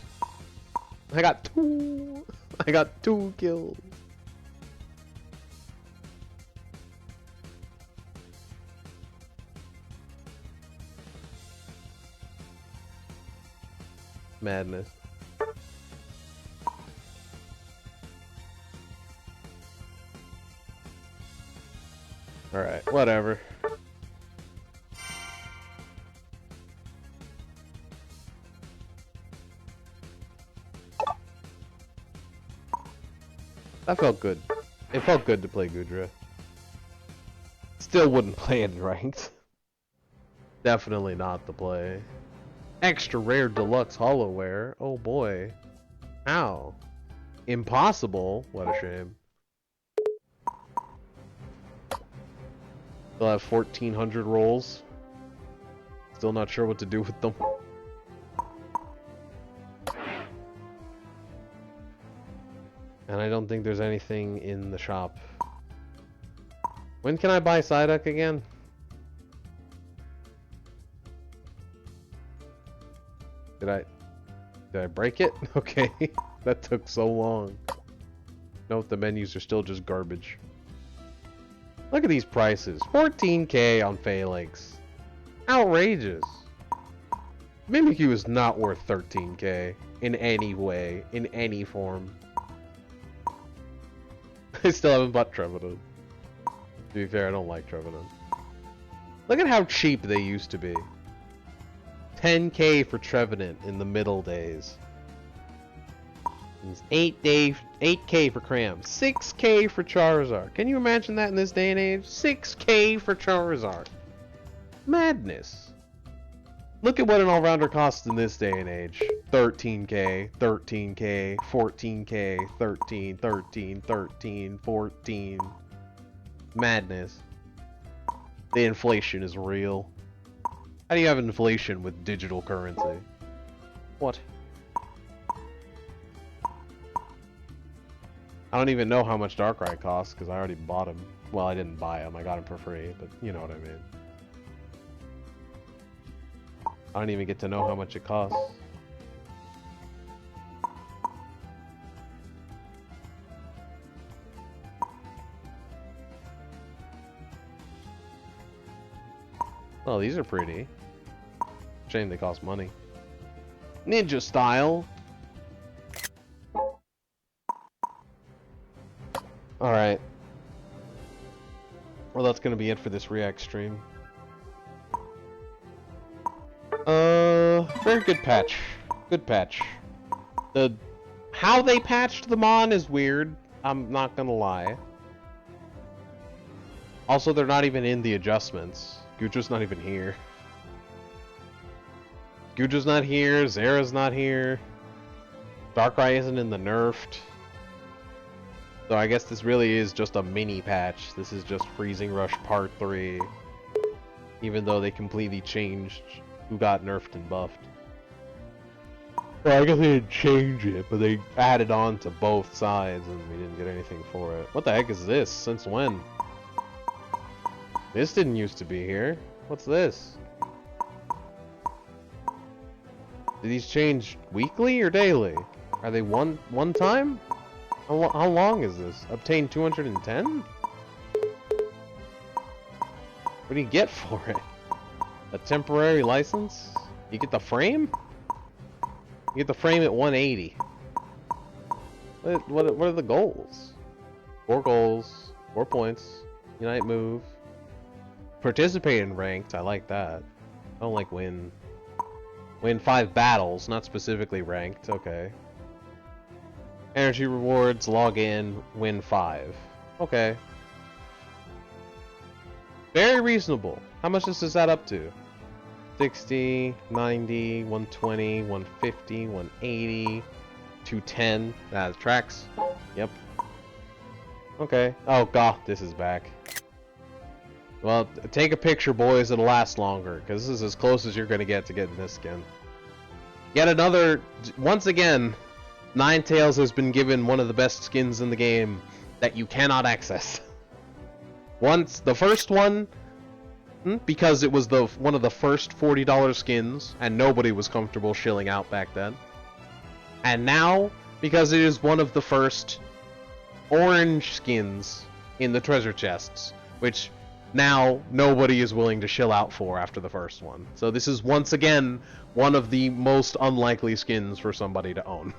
I got 2! I got 2 kills. Madness. Alright, whatever. That felt good. It felt good to play Goodra. Still wouldn't play in ranked. Definitely not the play. Extra rare deluxe hollowware. Oh boy. How? Impossible? What a shame. Still have 1,400 rolls. Still not sure what to do with them. And I don't think there's anything in the shop. When can I buy Psyduck again? Did I break it? Okay. That took so long. Note the menus are still just garbage. Look at these prices. 14k on Phalanx. Outrageous. Mimikyu is not worth 13k in any way, in any form. I still haven't bought Trevenant. To be fair, I don't like Trevenant. Look at how cheap they used to be. 10k for Trevenant in the middle days. 8k for Cram. 6k for Charizard. Can you imagine that in this day and age? 6k for Charizard. Madness. Look at what an all-rounder costs in this day and age. 13k, 13k, 14k, 13, 13, 13, 14. Madness. The inflation is real. How do you have inflation with digital currency? What? I don't even know how much Darkrai costs because I already bought him. Well, I didn't buy him. I got him for free, but you know what I mean. I don't even get to know how much it costs. Oh, these are pretty. Shame they cost money. Ninja style. Alright. Well, that's gonna be it for this React stream. Very good patch. Good patch. How they patched them on is weird. I'm not gonna lie. Also, they're not even in the adjustments. Gujo's not even here. Gujo's not here, Zera's not here. Darkrai isn't in the nerfed. So I guess this really is just a mini patch. This is just Freezing Rush Part 3. Even though they completely changed who got nerfed and buffed. Well, I guess they didn't change it, but they added on to both sides and we didn't get anything for it. What the heck is this? Since when? This didn't used to be here. What's this? Do these change weekly or daily? Are they one time? How long is this? Obtain 210? What do you get for it? A temporary license? You get the frame? You get the frame at 180. What are the goals? 4 goals, 4 points, Unite move. Participate in ranked, I like that. I don't like win. Win 5 battles, not specifically ranked, okay. Energy rewards, log in, win 5. Okay. Very reasonable. How much does this add up to? 60, 90, 120, 150, 180, 210. That tracks. Yep. Okay. Oh god, this is back. Well, take a picture, boys. It'll last longer, because this is as close as you're going to get getting this skin. Yet another... Once again, Ninetales has been given one of the best skins in the game that you cannot access. Once, the first one, because it was one of the first $40 skins, and nobody was comfortable shilling out back then. And now, because it is one of the first orange skins in the treasure chests, which... now nobody is willing to shill out for after the first one. So this is once again one of the most unlikely skins for somebody to own.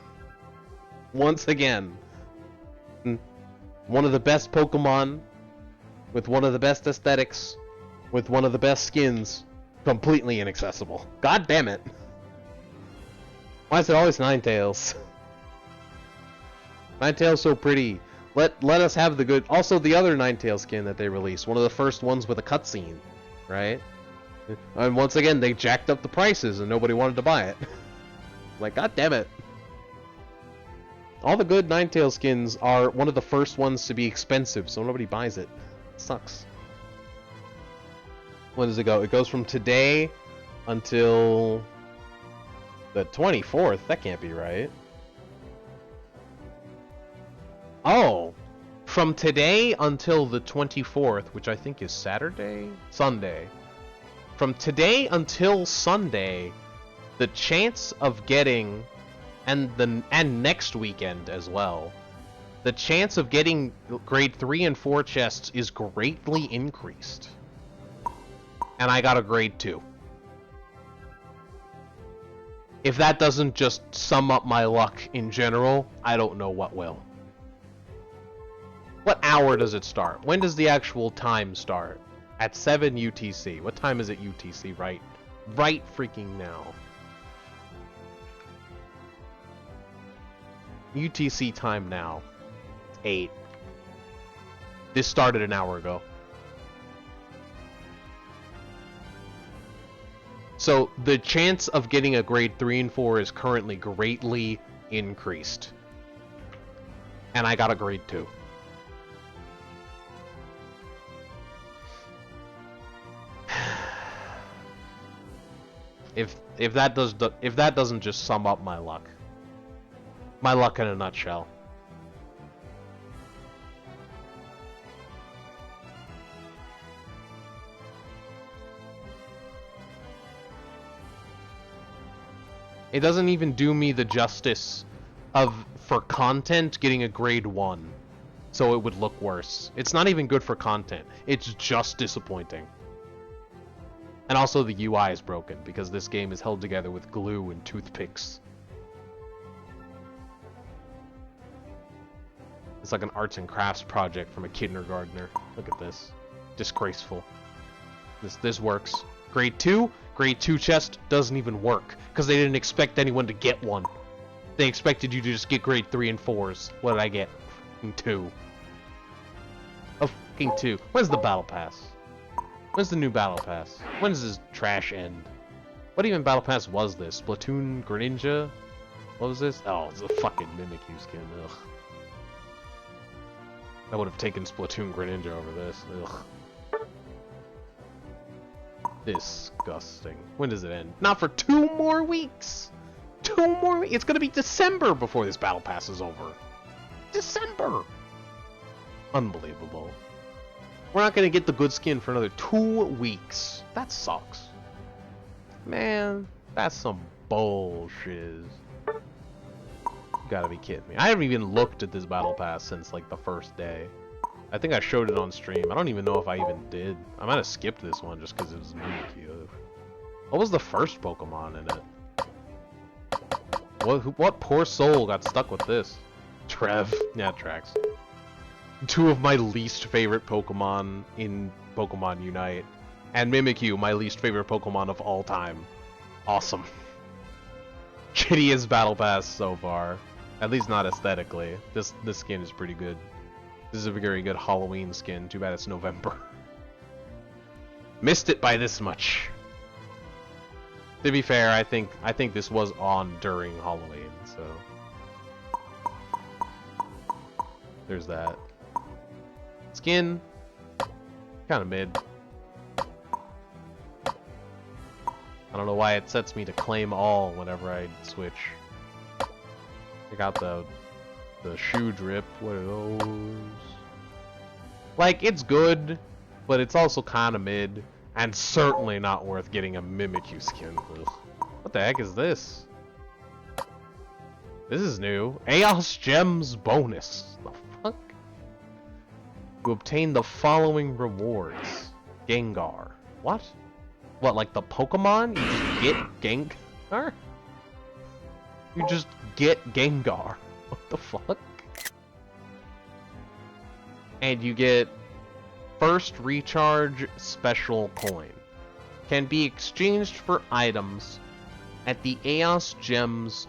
Once again. One of the best Pokemon, with one of the best aesthetics, with one of the best skins, completely inaccessible. God damn it. Why is it always Ninetales? Ninetales so pretty. Let us have the good... Also, the other Ninetales skin that they released, one of the first ones with a cutscene, right? And once again, they jacked up the prices and nobody wanted to buy it. Like, god damn it. All the good Ninetales skins are one of the first ones to be expensive, so nobody buys it. It sucks. When does it go? It goes from today until the 24th. That can't be right. Oh, from today until the 24th, which I think is Saturday? Sunday. From today until Sunday, the chance of getting, and next weekend as well, the chance of getting grade 3 and 4 chests is greatly increased. And I got a grade 2. If that doesn't just sum up my luck in general, I don't know what will. What hour does it start? When does the actual time start? At 7 UTC. What time is it UTC, right? Right freaking now. UTC time now. 8. This started an hour ago. So the chance of getting a grade 3 and 4 is currently greatly increased. And I got a grade 2. If that doesn't just sum up my luck. My luck in a nutshell. It doesn't even do me the justice of, for content, getting a grade 1. So it would look worse. It's not even good for content. It's just disappointing. And also the UI is broken, because this game is held together with glue and toothpicks. It's like an arts and crafts project from a kindergartner. Look at this. Disgraceful. This works. Grade 2? Grade 2 chest doesn't even work, because they didn't expect anyone to get one. They expected you to just get grade 3 and 4s. What did I get? 2. A fucking 2. When's the battle pass? When's the new battle pass? When does this trash end? What even battle pass was this? Splatoon Greninja? What was this? Oh, it's a fucking Mimikyu skin. Ugh. I would have taken Splatoon Greninja over this. Ugh. Disgusting. When does it end? Not for 2 more weeks! 2 more weeks! It's gonna be December before this battle pass is over. December! Unbelievable. We're not gonna get the good skin for another 2 weeks. That sucks. Man, that's some bullshit. You gotta be kidding me. I haven't even looked at this battle pass since like the first day. I think I showed it on stream. I don't even know if I even did. I might have skipped this one just because it was Mimikyu. What was the first Pokemon in it? What poor soul got stuck with this? Trev. Yeah, it tracks. 2 of my least favorite Pokemon in Pokemon Unite. And Mimikyu, my least favorite Pokemon of all time. Awesome. Shittiest battle pass so far. At least not aesthetically. This skin is pretty good. This is a very good Halloween skin. Too bad it's November. Missed it by this much. To be fair, I think this was on during Halloween, so there's that. Skin, kind of mid. I don't know why it sets me to claim all whenever I switch. I got the shoe drip. What are those? Like, it's good, but it's also kind of mid, and certainly not worth getting a Mimikyu skin. Ugh. What the heck is this? This is new. Aeos Gems bonus. The fuck? You obtain the following rewards. Gengar. What? What, like the Pokemon? You just get Gengar? You just get Gengar. What the fuck? And you get first recharge special coin. Can be exchanged for items at the Aeos Gems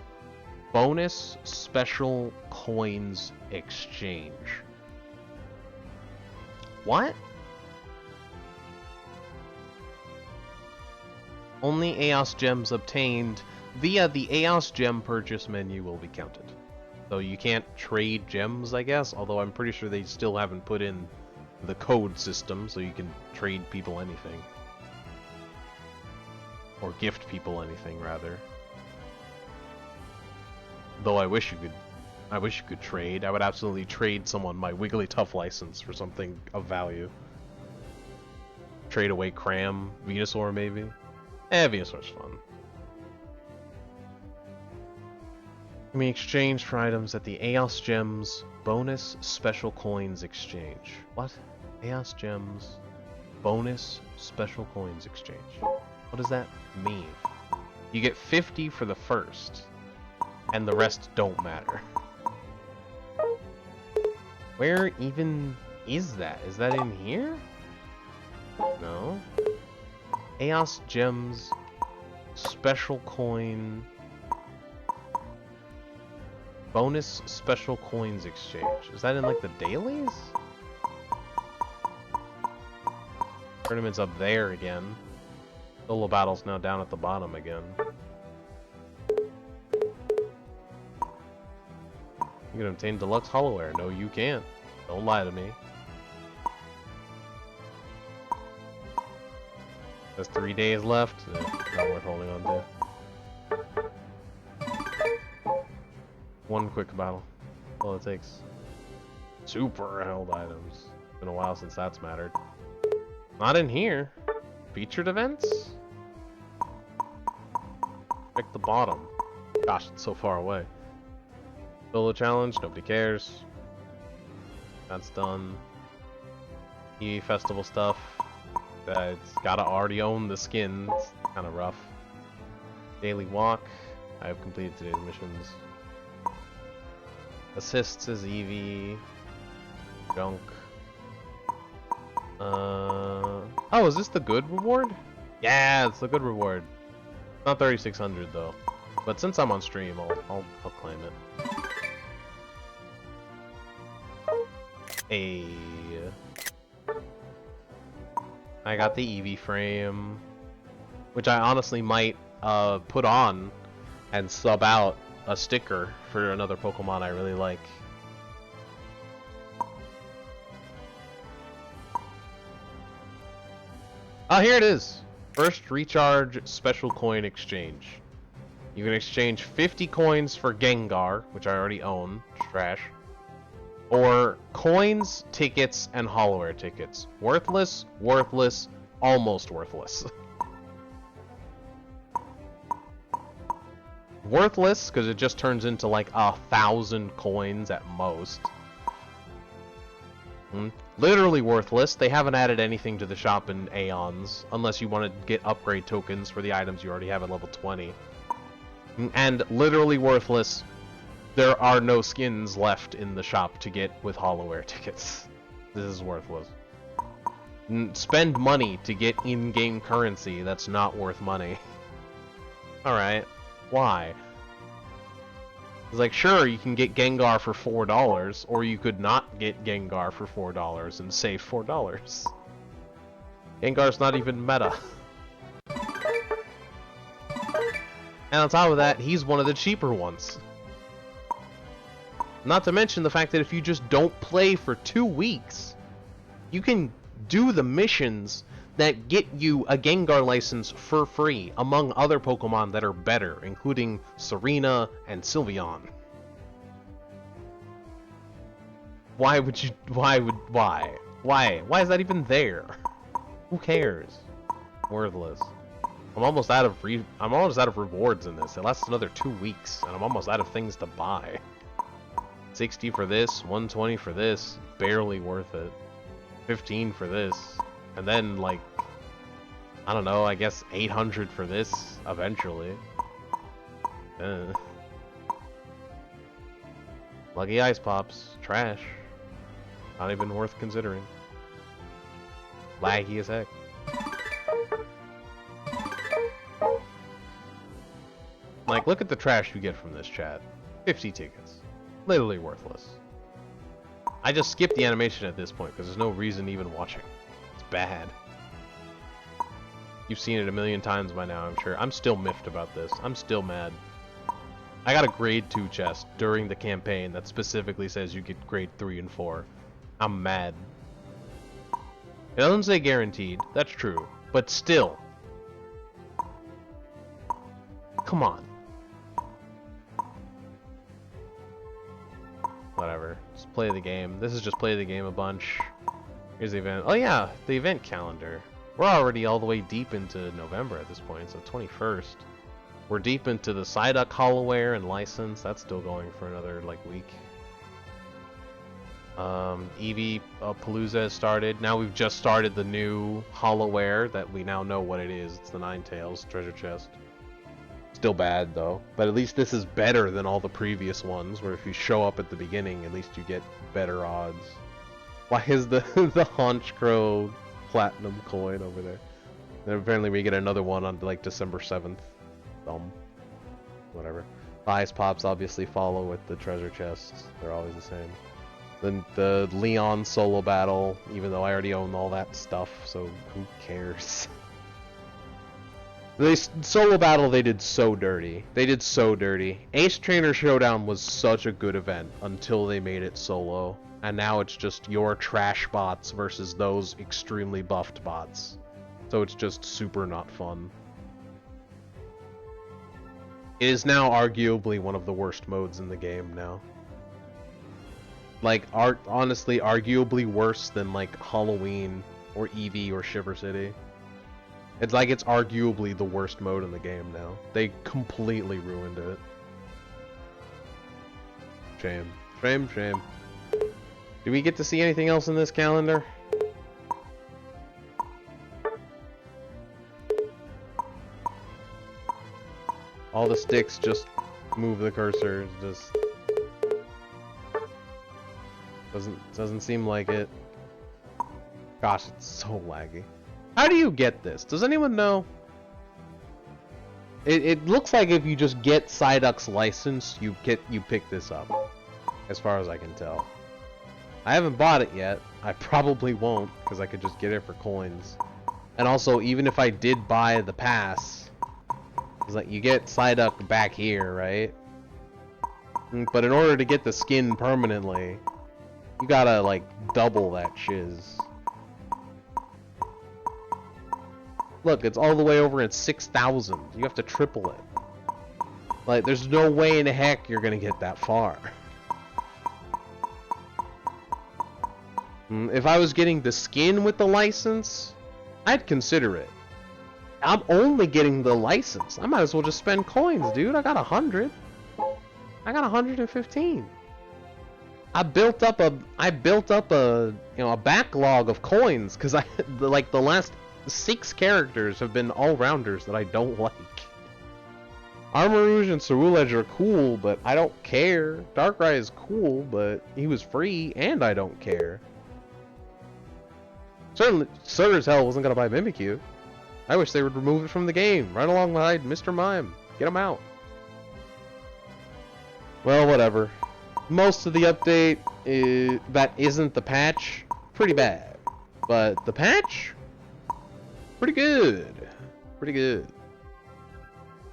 bonus special coins exchange. What? Only Aeos Gems obtained via the Aeos Gem purchase menu will be counted. So you can't trade gems, I guess, although I'm pretty sure they still haven't put in the code system, so you can trade people anything. Or gift people anything, rather. Though I wish you could trade. I would absolutely trade someone my Wigglytuff license for something of value. Trade away Cram, Venusaur maybe? Venusaur's fun. Can be exchanged for items at the Aeos Gems bonus special coins exchange. What? Aeos Gems bonus special coins exchange. What does that mean? You get 50 for the first, and the rest don't matter. Where even is that? Is that in here? No. Chaos Gems, Special Coin, Bonus Special Coins Exchange. Is that in like the dailies? Tournament's up there again. Solo battle's now down at the bottom again. You can obtain deluxe hollowware. No, you can't. Don't lie to me. There's 3 days left. Not worth holding on to. One quick battle. All it takes. Super held items. Been a while since that's mattered. Not in here. Featured events? Check the bottom. Gosh, it's so far away. Solo challenge, nobody cares. That's done. EA festival stuff. It's gotta already own the skin. It's kind of rough. Daily walk. I have completed today's missions. Assists is Eevee. Junk. Oh, is this the good reward? Yeah, it's the good reward. Not 3,600 though. But since I'm on stream, I'll claim it. I got the Eevee frame, which I honestly might put on and sub out a sticker for another Pokemon I really like. Oh, here it is. First recharge special coin exchange. You can exchange 50 coins for Gengar, which I already own. Trash. Or coins, tickets, and hollowware tickets. Worthless, worthless, almost worthless. Worthless, because it just turns into like 1,000 coins at most. Literally worthless. They haven't added anything to the shop in aeons, unless you want to get upgrade tokens for the items you already have at level 20. And literally worthless. There are no skins left in the shop to get with hollowware tickets. This is worthless. Spend money to get in-game currency that's not worth money. Alright. Why? It's like, sure, you can get Gengar for $4, or you could not get Gengar for $4 and save $4. Gengar's not even meta. And on top of that, he's one of the cheaper ones. Not to mention the fact that if you just don't play for 2 weeks, you can do the missions that get you a Gengar license for free, among other Pokemon that are better, including Serena and Sylveon. Why would you, why is that even there? Who cares? Worthless. I'm almost out of rewards in this. It lasts another 2 weeks, and I'm almost out of things to buy. 60 for this, 120 for this, barely worth it. 15 for this, and then like, I don't know, I guess 800 for this eventually. Lucky Ice Pops, trash. Not even worth considering. Laggy as heck. Like, look at the trash you get from this, chat. 50 tickets. Literally worthless. I just skipped the animation at this point because there's no reason even watching. It's bad. You've seen it a million times by now, I'm sure. I'm still miffed about this. I'm still mad. I got a grade 2 chest during the campaign that specifically says you get grade 3 and 4. I'm mad. It doesn't say guaranteed. That's true. But still. Come on. Whatever. Just play the game. This is just play the game a bunch. Here's the event. Oh yeah, the event calendar. We're already all the way deep into November at this point, so 21st. We're deep into the Psyduck hollowware and license. That's still going for another like week. Eevee Palooza has started. Now we've just started the new hollowware that we now know what it is. It's the Ninetales treasure chest. Still bad though, but at least this is better than all the previous ones, where if you show up at the beginning, at least you get better odds. Why is the the Honchkrow platinum coin over there? Then apparently we get another one on like December 7th. Dumb. Whatever. Ice pops obviously follow with the treasure chests. They're always the same. Then the Leon solo battle, even though I already own all that stuff, so who cares? The solo battle they did so dirty. They did so dirty. Ace Trainer Showdown was such a good event until they made it solo. And now it's just your trash bots versus those extremely buffed bots. So it's just super not fun. It is now arguably one of the worst modes in the game now. Like, honestly, arguably worse than, like, Halloween, or Eevee, or Shiver City. It's like it's arguably the worst mode in the game now. They completely ruined it. Shame. Shame, shame. Do we get to see anything else in this calendar? All the sticks just move the cursor. Just doesn't seem like it. Gosh, it's so laggy. How do you get this? Does anyone know? It looks like if you just get Psyduck's license, you pick this up. As far as I can tell. I haven't bought it yet. I probably won't, because I could just get it for coins. And also, even if I did buy the pass, it's like you get Psyduck back here, right? But in order to get the skin permanently, you gotta like double that shiz. Look, it's all the way over at 6,000. You have to triple it. Like, there's no way in the heck you're gonna get that far. If I was getting the skin with the license, I'd consider it. I'm only getting the license. I might as well just spend coins, dude. I got 100. I got 115. I built up a a backlog of coins because like the last 6 characters have been all-rounders that I don't like. Armarouge and Ceruledge are cool, but I don't care. Darkrai is cool, but he was free, and I don't care. Certainly, Sir as hell wasn't gonna buy Mimikyu. I wish they would remove it from the game, right alongside Mr. Mime. Get him out. Well, whatever. Most of the update that isn't the patch, pretty bad. But the patch, pretty good. Pretty good.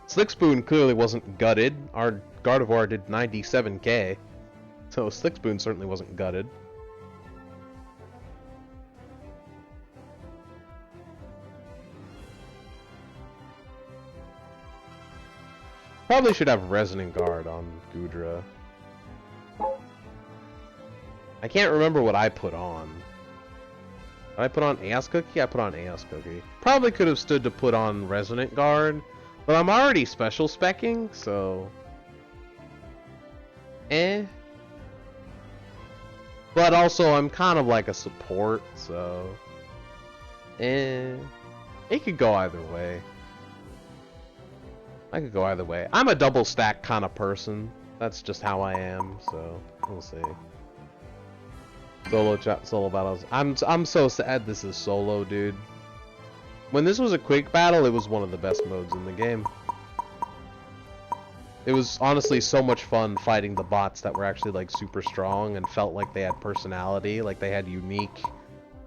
Slickspoon clearly wasn't gutted. Our Gardevoir did 97k. So Slickspoon certainly wasn't gutted. Probably should have Resonant Guard on Goodra. I can't remember what I put on. Did I put on Aeos Cookie? I put on Aeos Cookie. Probably could have stood to put on Resonant Guard, but I'm already special speccing, so... But also, I'm kind of like a support, so... It could go either way. I could go either way. I'm a double stack kind of person. That's just how I am, so we'll see. Solo battles. I'm so sad this is solo, dude. When this was a quick battle, it was one of the best modes in the game. It was honestly so much fun fighting the bots that were actually like super strong and felt like they had personality, like they had unique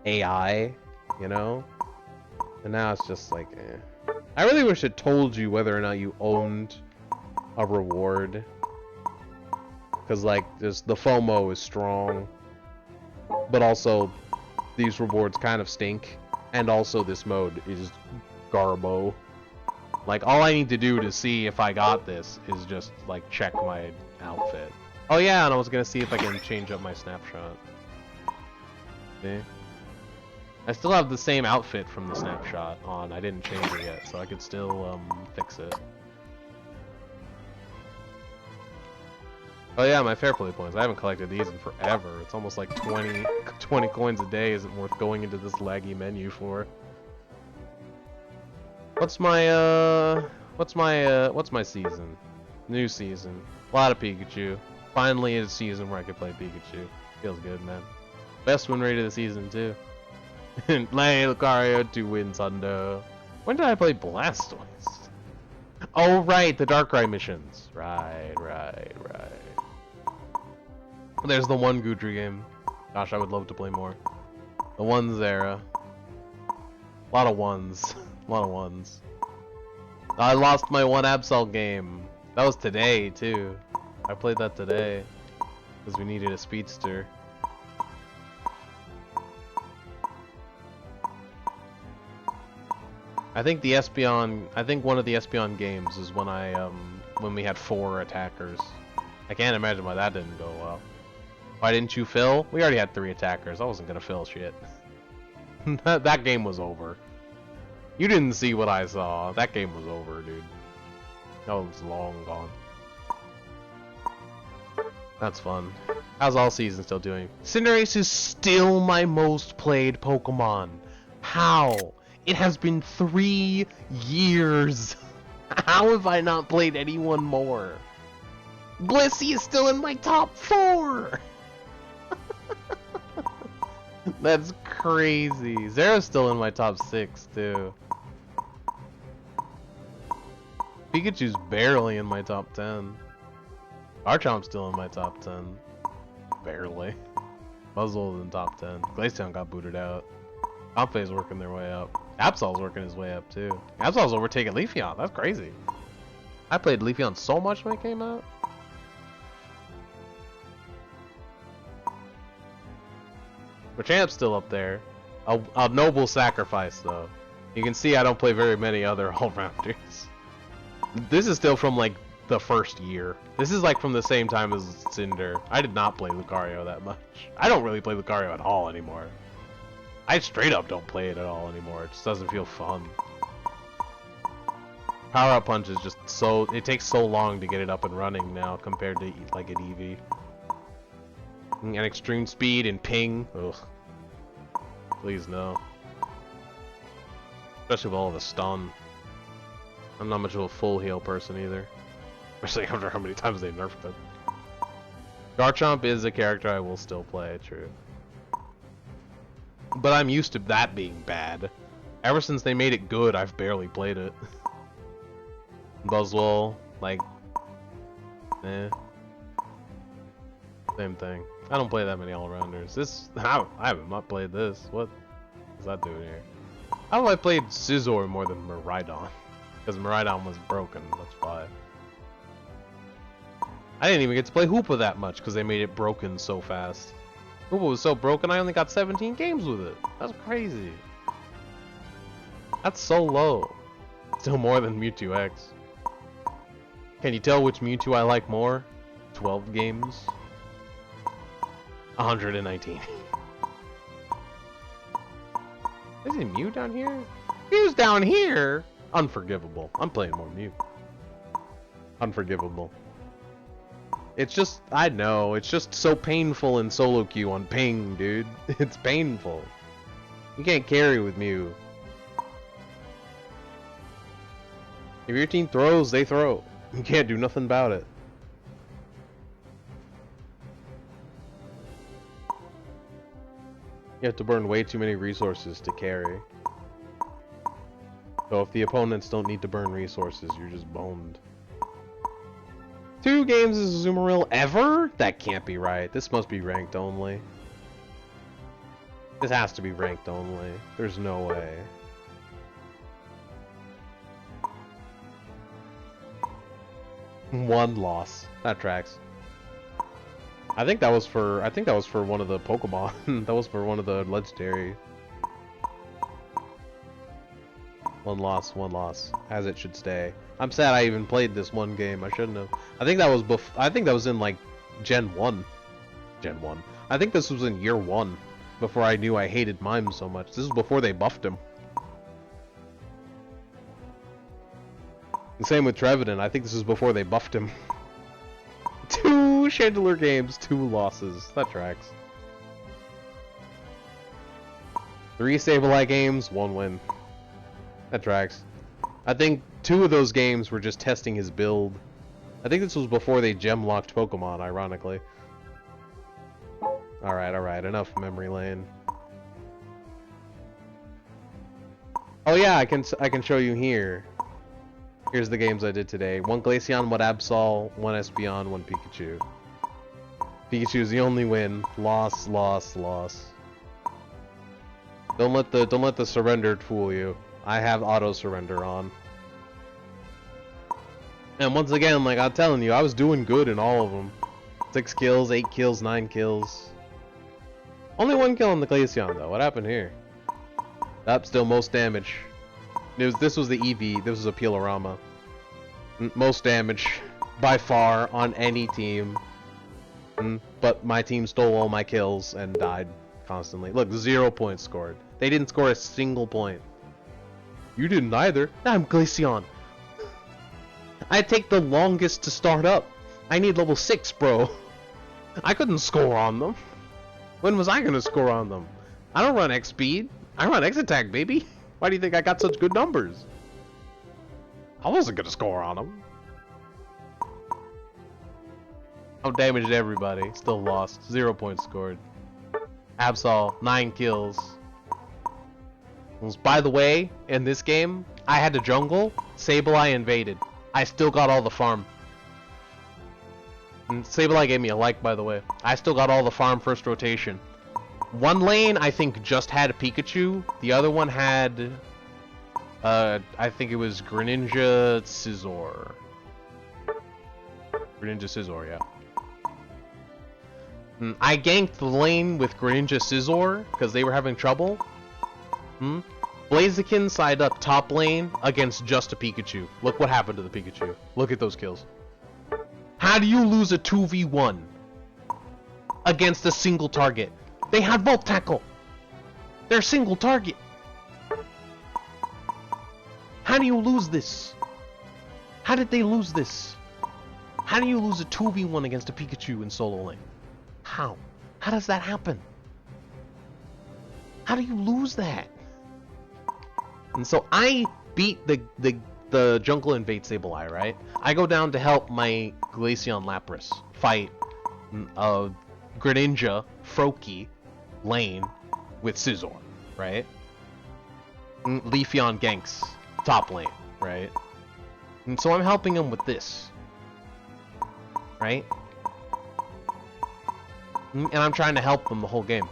AI, you know? And now it's just like, eh. I really wish it told you whether or not you owned a reward. Because, like, the FOMO is strong. But also, these rewards kind of stink. And also, this mode is garbo. Like, all I need to do to see if I got this is just, like, check my outfit. Oh yeah, and I was gonna see if I can change up my snapshot. See? I still have the same outfit from the snapshot on. I didn't change it yet, so I could still fix it. Oh yeah, my Fair Play points. I haven't collected these in forever. It's almost like 20 coins a day isn't worth going into this laggy menu for. What's my What's my season? New season. A lot of Pikachu. Finally a season where I can play Pikachu. Feels good, man. Best win rate of the season, too. Lay Lucario 2 wins, Hundo. When did I play Blastoise? Oh, right, the Darkrai missions. Right. There's the one Goodra game. Gosh, I would love to play more. The ones era. A lot of ones. A lot of ones. I lost my one Absol game. That was today, too. I played that today. Because we needed a speedster. I think the Espeon, one of the Espeon games is when when we had 4 attackers. I can't imagine why that didn't go well. Why didn't you fill? We already had 3 attackers. I wasn't gonna fill shit. That game was over. You didn't see what I saw. That game was over, dude. That was long gone. That's fun. How's All Season still doing? Cinderace is still my most played Pokemon. How? It has been 3 years. How have I not played anyone more? Blissey is still in my top 4. That's crazy. Zera's still in my top 6 too. Pikachu's barely in my top 10. Garchomp's still in my top 10. Barely. Buzzwole's in top 10. Glaceon got booted out. Comfey's working their way up. Absol's working his way up too. Absol's overtaking Leafeon. That's crazy. I played Leafeon so much when it came out. Machamp's still up there. A noble sacrifice though. You can see I don't play very many other all-rounders. This is still from like the first year. This is like from the same time as Cinder. I did not play Lucario that much. I don't really play Lucario at all anymore. I straight up don't play it at all anymore. It just doesn't feel fun. Power Up Punch is just so... It takes so long to get it up and running now compared to like an Eevee. And Extreme Speed and Ping. Ugh. Please no. Especially with all the stun. I'm not much of a full heal person either. Especially after how many times they nerfed it. Garchomp is a character I will still play, true. But I'm used to that being bad. Ever since they made it good, I've barely played it. Buzzwole, like... eh. Same thing. I don't play that many all-rounders. I have not played this. What is that doing here? How have I played Scizor more than Miraidon? Because Miraidon was broken, that's why. I didn't even get to play Hoopa that much because they made it broken so fast. Hoopa was so broken I only got 17 games with it. That's crazy. That's so low. Still more than Mewtwo X. Can you tell which Mewtwo I like more? 12 games. 119. Is it Mew down here? Mew's down here! Unforgivable. I'm playing more Mew. Unforgivable. It's just, I know, it's just so painful in solo queue on ping, dude. It's painful. You can't carry with Mew. If your team throws, they throw. You can't do nothing about it. You have to burn way too many resources to carry. So if the opponents don't need to burn resources, you're just boned. 2 games as Azumarill ever? That can't be right. This must be ranked only. This has to be ranked only. There's no way. One loss. That tracks. I think that was for one of the Pokemon. That was for one of the legendary. One loss, as it should stay. I'm sad I even played this one game. I shouldn't have. I think that was in like Gen 1. Gen 1. I think this was in year 1 before I knew I hated Mime so much. This is before they buffed him. And same with Trevenant. I think this is before they buffed him. 2 Chandelure games, 2 losses. That tracks. 3 Sableye games, 1 win. That tracks. I think 2 of those games were just testing his build. I think this was before they gem-locked Pokemon, ironically. Alright, enough memory lane. Oh yeah, I can show you here. Here's the games I did today. 1 Glaceon, 1 Absol, 1 Espeon, 1 Pikachu. Pikachu's the only win. Loss. Don't let the surrendered fool you. I have auto surrender on. And once again, like I'm telling you, I was doing good in all of them. 6 kills, 8 kills, 9 kills. Only 1 kill on the Glaceon though. What happened here? Up, still most damage. This was the Eevee. This was a Pilorama. Most damage by far on any team. But my team stole all my kills and died constantly. Look, 0 points scored. They didn't score a single point. You didn't either. I'm Glaceon. I take the longest to start up. I need level 6, bro. I couldn't score on them. When was I gonna score on them? I don't run X speed. I run X attack, baby. Why do you think I got such good numbers? I wasn't gonna score on them. I damaged everybody. Still lost. 0 points scored. Absol, 9 kills. By the way, in this game, I had to jungle. Sableye invaded. I still got all the farm. And Sableye gave me a like, by the way. I still got all the farm first rotation. 1 lane, I think, just had a Pikachu. The other one had... I think it was Greninja Scizor. Greninja Scizor, yeah. I ganked the lane with Greninja Scizor, because they were having trouble. Blaziken side up top lane against just a Pikachu. Look what happened to the Pikachu. Look at those kills. How do you lose a 2v1 against a single target? They had Volt Tackle. They're single target. How do you lose this? How did they lose this? How do you lose a 2v1 against a Pikachu in solo lane? How? How does that happen? How do you lose that? And so I beat the Jungle Invade Sableye, right? I go down to help my Glaceon Lapras fight Greninja Froakie lane with Scizor, right? Leafeon ganks top lane, right? And so I'm helping him with this, right? And I'm trying to help him the whole game.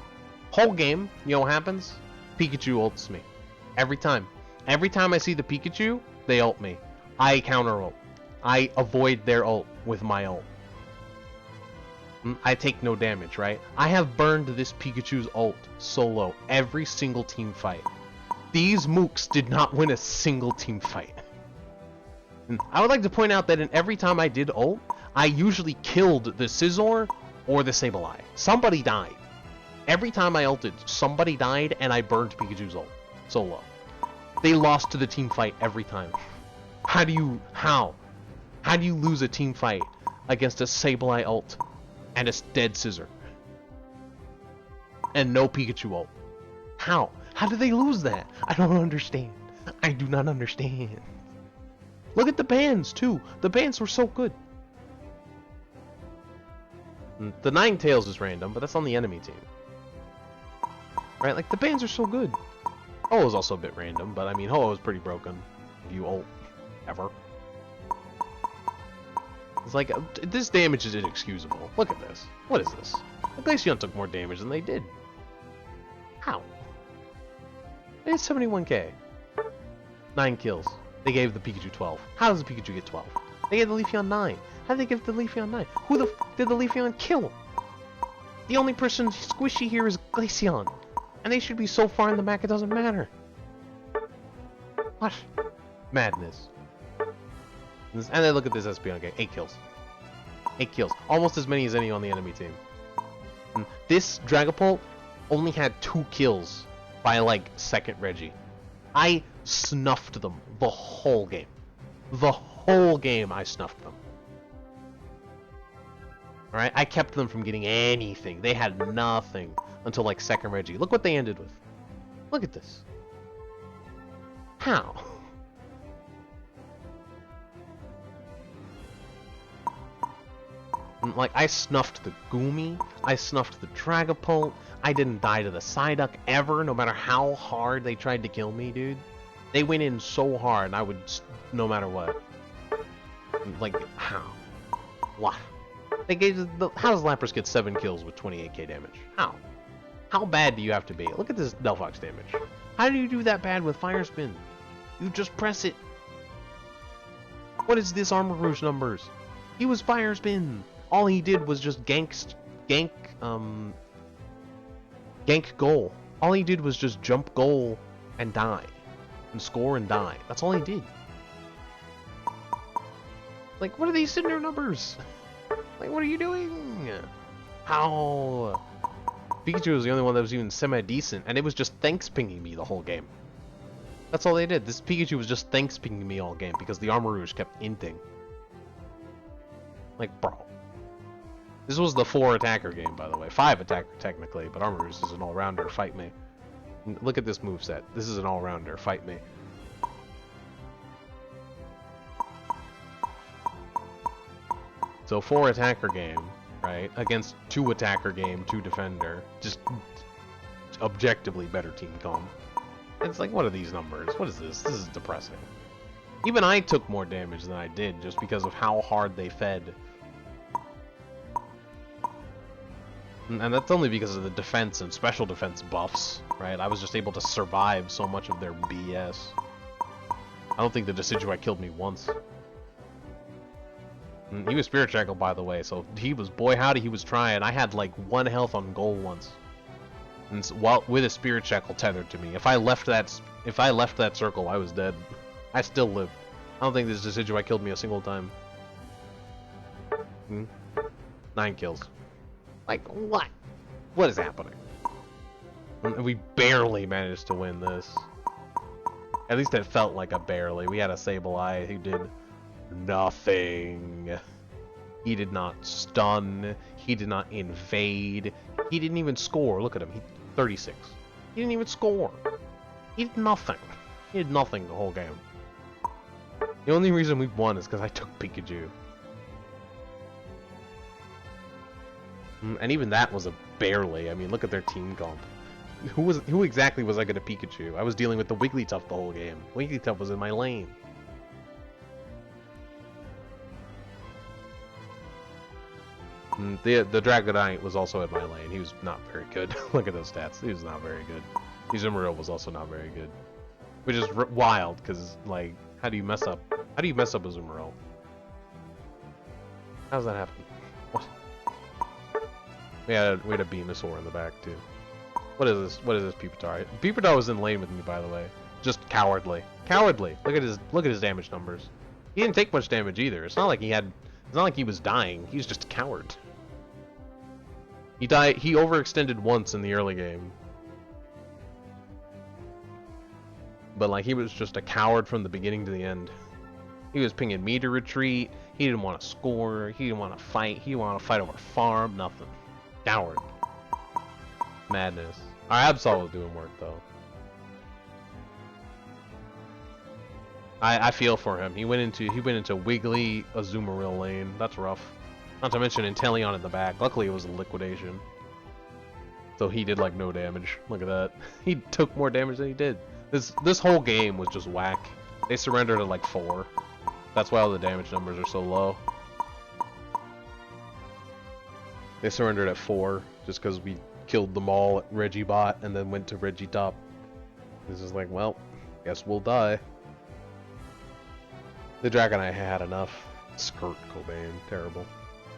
Whole game, you know what happens? Pikachu ults me. Every time. Every time I see the Pikachu, they ult me. I counter ult. I avoid their ult with my ult. I take no damage, right? I have burned this Pikachu's ult solo every single team fight. These mooks did not win a single team fight. I would like to point out that in every time I did ult, I usually killed the Scizor or the Sableye. Somebody died. Every time I ulted, somebody died and I burned Pikachu's ult solo. They lost to the team fight every time. How do you lose a team fight against a Sableye ult and a dead Scizor? And no Pikachu ult? How? How do they lose that? I don't understand. I do not understand. Look at the bans too. The bans were so good. The Ninetales is random, but that's on the enemy team. Right? Like, the bans are so good. Ho is also a bit random, but I mean, Ho is pretty broken. If you ult. Ever. It's like, this damage is inexcusable. Look at this. What is this? The Glaceon took more damage than they did. How? They had 71k. 9 kills. They gave the Pikachu 12. How does the Pikachu get 12? They gave the Leafeon 9. How did they give the Leafeon 9? Who the f did the Leafeon kill? The only person squishy here is Glaceon. And they should be so far in the back it doesn't matter. What? Madness. And then look at this Espeon game. 8 kills. 8 kills. Almost as many as any on the enemy team. And this Dragapult only had 2 kills by, like, second Reggie. I snuffed them the whole game. The whole game I snuffed them. Alright? I kept them from getting anything. They had nothing until, like, second Reggie. Look what they ended with. Look at this. How? Like, I snuffed the Goomy, I snuffed the Dragapult, I didn't die to the Psyduck ever, no matter how hard they tried to kill me, dude. They went in so hard, I would, no matter what. Like, how? What? They gave how does Lapras get 7 kills with 28k damage? How? How bad do you have to be? Look at this Delphox damage. How do you do that bad with Fire Spin? You just press it. What is this Armor Rouge numbers? He was Fire Spin. All he did was just gank goal. All he did was just jump goal and die. And score and die. That's all he did. Like, what are these Cinder numbers? Like, what are you doing? How? Pikachu was the only one that was even semi-decent, and it was just thanks pinging me the whole game. That's all they did. This Pikachu was just thanks pinging me all game because the Armor Rouge kept inting. Like, bro. This was the 4 attacker game, by the way. 5 attacker, technically, but Armor Rouge is an all-rounder. Fight me. Look at this moveset. This is an all-rounder. Fight me. So 4 attacker game, right? Against 2 attacker game, 2 defender. Just objectively better team comp. It's like, what are these numbers? What is this? This is depressing. Even I took more damage than I did just because of how hard they fed. And that's only because of the defense and special defense buffs, right? I was just able to survive so much of their BS. I don't think the Decidueye killed me once. He was Spirit Shackle, by the way, so he was, boy howdy, he was trying. I had like 1 health on goal once. And so, while with a Spirit Shackle tethered to me. If I left that circle, I was dead. I still lived. I don't think this Decidueye killed me a single time. 9 kills. Like, what? What is happening? And we barely managed to win this. At least it felt like a barely. We had a Sableye who did nothing. He did not stun. He did not invade. He didn't even score. Look at him. He 36. He didn't even score. He did nothing. He did nothing the whole game. The only reason we won is because I took Pikachu. And even that was a barely. I mean, look at their team comp. Who exactly was I gonna Pikachu? I was dealing with the Wigglytuff the whole game. Wigglytuff was in my lane. The Dragonite was also in my lane. He was not very good. Look at those stats. He was not very good. Azumarill was also not very good. Which is wild, because, like, how do you mess up? How do you mess up Azumarill? How does that happen? What? We had a Venusaur in the back, too. What is this? What is this Pupitar? Pupitar was in lane with me, by the way. Just cowardly. Cowardly! Look at his damage numbers. He didn't take much damage either. It's not like he was dying. He was just a coward. He overextended once in the early game. But, like, he was just a coward from the beginning to the end. He was pinging me to retreat. He didn't want to score. He didn't want to fight. He didn't want to fight over farm. Nothing. Coward. Madness. Our Absol was doing work, though. I feel for him. He went into Wiggly Azumarill lane. That's rough. Not to mention Inteleon in the back. Luckily it was a liquidation. So he did like no damage. Look at that. He took more damage than he did. This whole game was just whack. They surrendered at like 4. That's why all the damage numbers are so low. They surrendered at 4 just because we killed them all at Regibot and then went to Regitop. This is like, well, guess we'll die. The Dragonite had enough. Skirt Cobain. Terrible.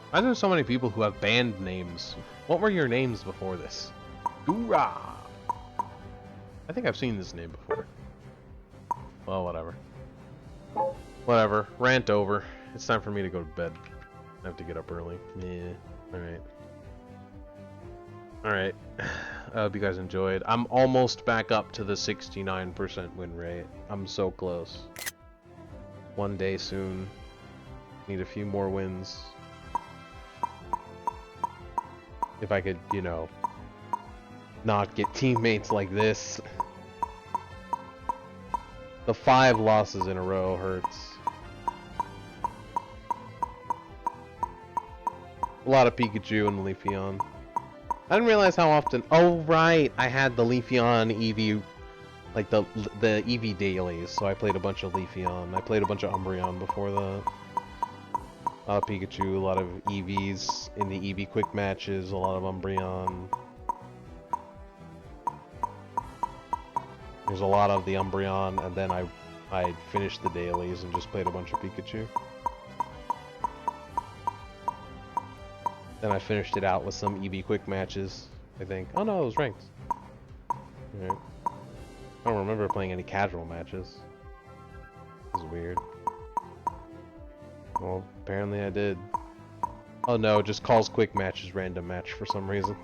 Why are there so many people who have band names? What were your names before this? Hoorah! I think I've seen this name before. Well, whatever. Whatever. Rant over. It's time for me to go to bed. I have to get up early. Yeah. Alright. Alright. I hope you guys enjoyed. I'm almost back up to the 69% win rate. I'm so close. One day soon. Need a few more wins. If I could, you know, not get teammates like this. The 5 losses in a row hurts. A lot of Pikachu and Leafeon. I didn't realize how often. Oh right, I had the Leafeon Eevee, like the Eevee dailies. So I played a bunch of Leafeon. I played a bunch of Umbreon before that. A lot of Pikachu, a lot of Eevees in the Eevee quick matches, a lot of Umbreon. There's a lot of the Umbreon, and then I finished the dailies and just played a bunch of Pikachu. Then I finished it out with some Eevee quick matches, I think. Oh no, it was ranked. Alright. I don't remember playing any casual matches. This is weird. Well, apparently I did. Oh no, it just calls quick matches random match for some reason.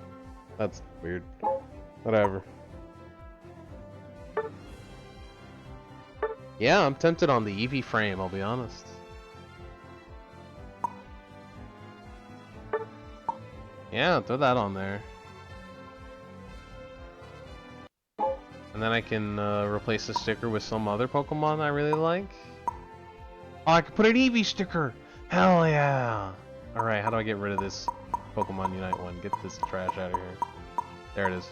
That's weird. Whatever. Yeah, I'm tempted on the Eevee frame, I'll be honest. Yeah, throw that on there. And then I can replace the sticker with some other Pokemon I really like. Oh, I could put an Eevee sticker! Hell yeah! Alright, how do I get rid of this Pokemon Unite one? Get this trash out of here. There it is.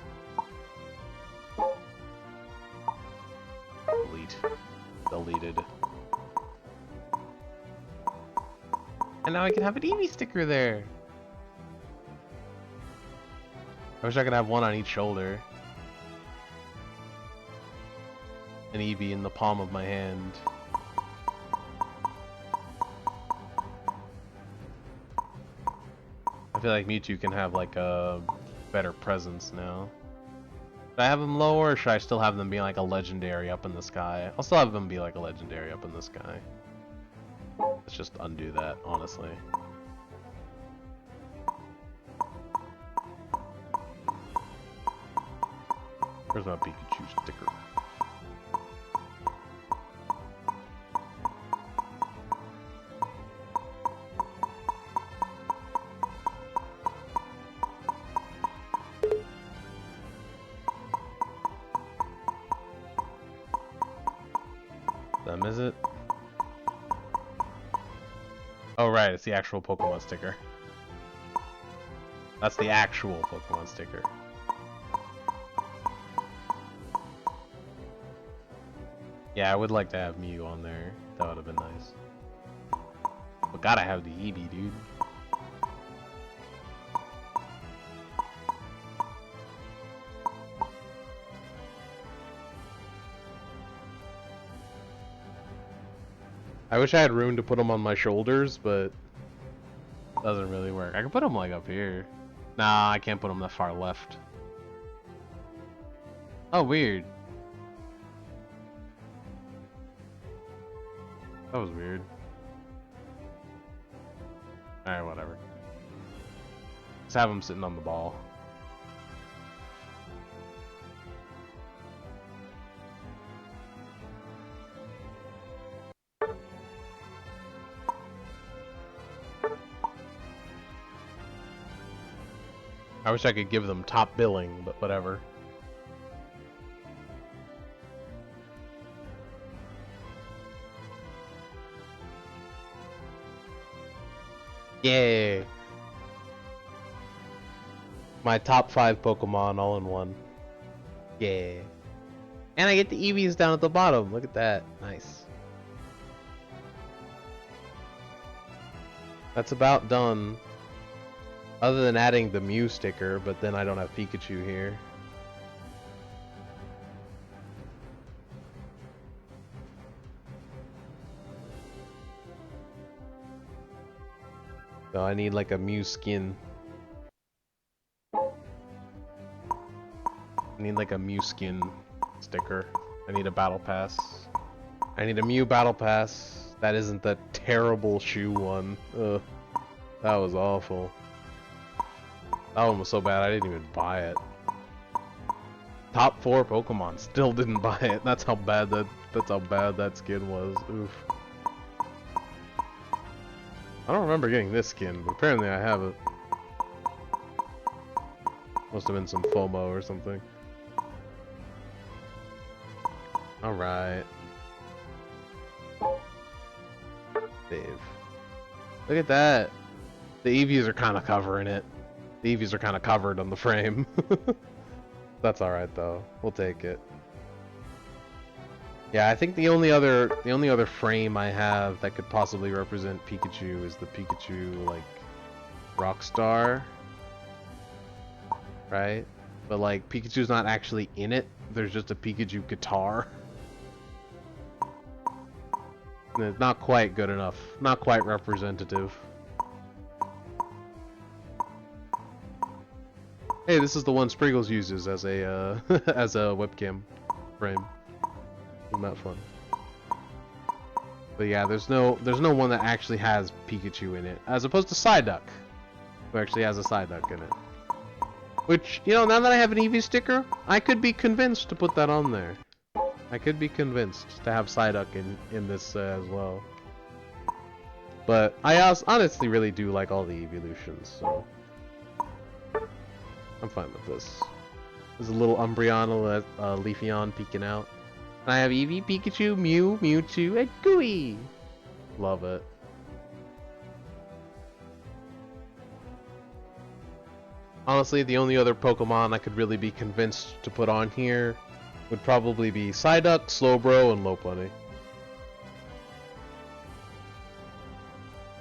Delete. Deleted. And now I can have an Eevee sticker there! I wish I could have one on each shoulder. An Eevee in the palm of my hand. I feel like Mewtwo can have like a better presence now. Should I have them lower, or should I still have them be like a legendary up in the sky? I'll still have them be like a legendary up in the sky. Let's just undo that, honestly. Where's my Pikachu sticker? Is it? Oh right, it's the actual Pokemon sticker. That's the actual Pokemon sticker. Yeah, I would like to have Mew on there. That would have been nice. But gotta have the Eevee, dude. I wish I had room to put them on my shoulders, but it doesn't really work. I can put them like up here. Nah, I can't put them that far left. Oh, weird. That was weird. Alright, whatever. Let's have them sitting on the ball. I wish I could give them top billing, but whatever. Yay! My top 5 Pokemon all in one. Yeah. And I get the Eevees down at the bottom. Look at that. Nice. That's about done. Other than adding the Mew sticker, but then I don't have Pikachu here. So I need like a Mew skin. I need like a Mew skin sticker. I need a battle pass. I need a Mew battle pass. That isn't the terrible shoe one. Ugh. That was awful. That one was so bad I didn't even buy it. Top 4 Pokemon still didn't buy it. That's how bad that skin was. Oof. I don't remember getting this skin, but apparently I have it. Must have been some FOMO or something. Alright. Dave. Look at that. The EVs are kind of covering it. The EVs are kind of covered on the frame. That's alright though. We'll take it. Yeah, I think the only other frame I have that could possibly represent Pikachu is the Pikachu like Rockstar. Right? But like Pikachu's not actually in it. There's just a Pikachu guitar. And it's not quite good enough. Not quite representative. Hey, this is the one Spriggles uses as a as a webcam frame. Isn't that fun? But yeah, there's no one that actually has Pikachu in it, as opposed to Psyduck, who actually has a Psyduck in it. Which, you know, now that I have an Eevee sticker, I could be convinced to put that on there. I could be convinced to have Psyduck in this as well. But I honestly really do like all the evolutions, so I'm fine with this. There's a little Umbreon, Leafeon peeking out. And I have Eevee, Pikachu, Mew, Mewtwo, and Gooey! Love it. Honestly, the only other Pokemon I could really be convinced to put on here would probably be Psyduck, Slowbro, and Lopunny.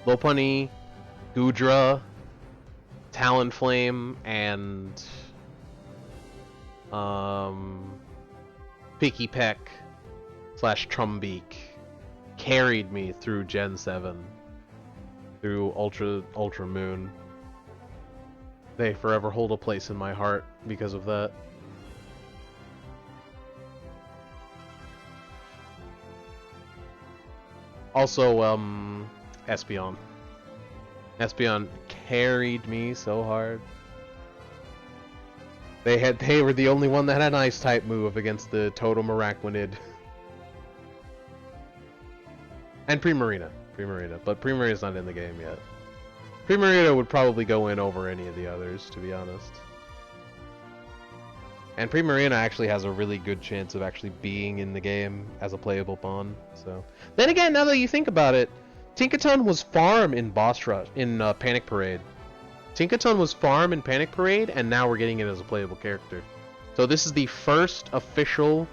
Lopunny, Goodra, Talonflame, and Pikipek / Trumbeak carried me through Gen 7, through Ultra Moon. They forever hold a place in my heart because of that. Also, Espeon. Espeon carried me so hard. They were the only one that had an Ice type move against the Totem Araquanid. And Primarina, but Primarina's not in the game yet. Primarina would probably go in over any of the others, to be honest. And Primarina actually has a really good chance of actually being in the game as a playable pawn. So, then again, now that you think about it, Tinkaton was farm in Boss Rush in Panic Parade. Tinkaton was farm in Panic Parade, and now we're getting it as a playable character. So this is the first official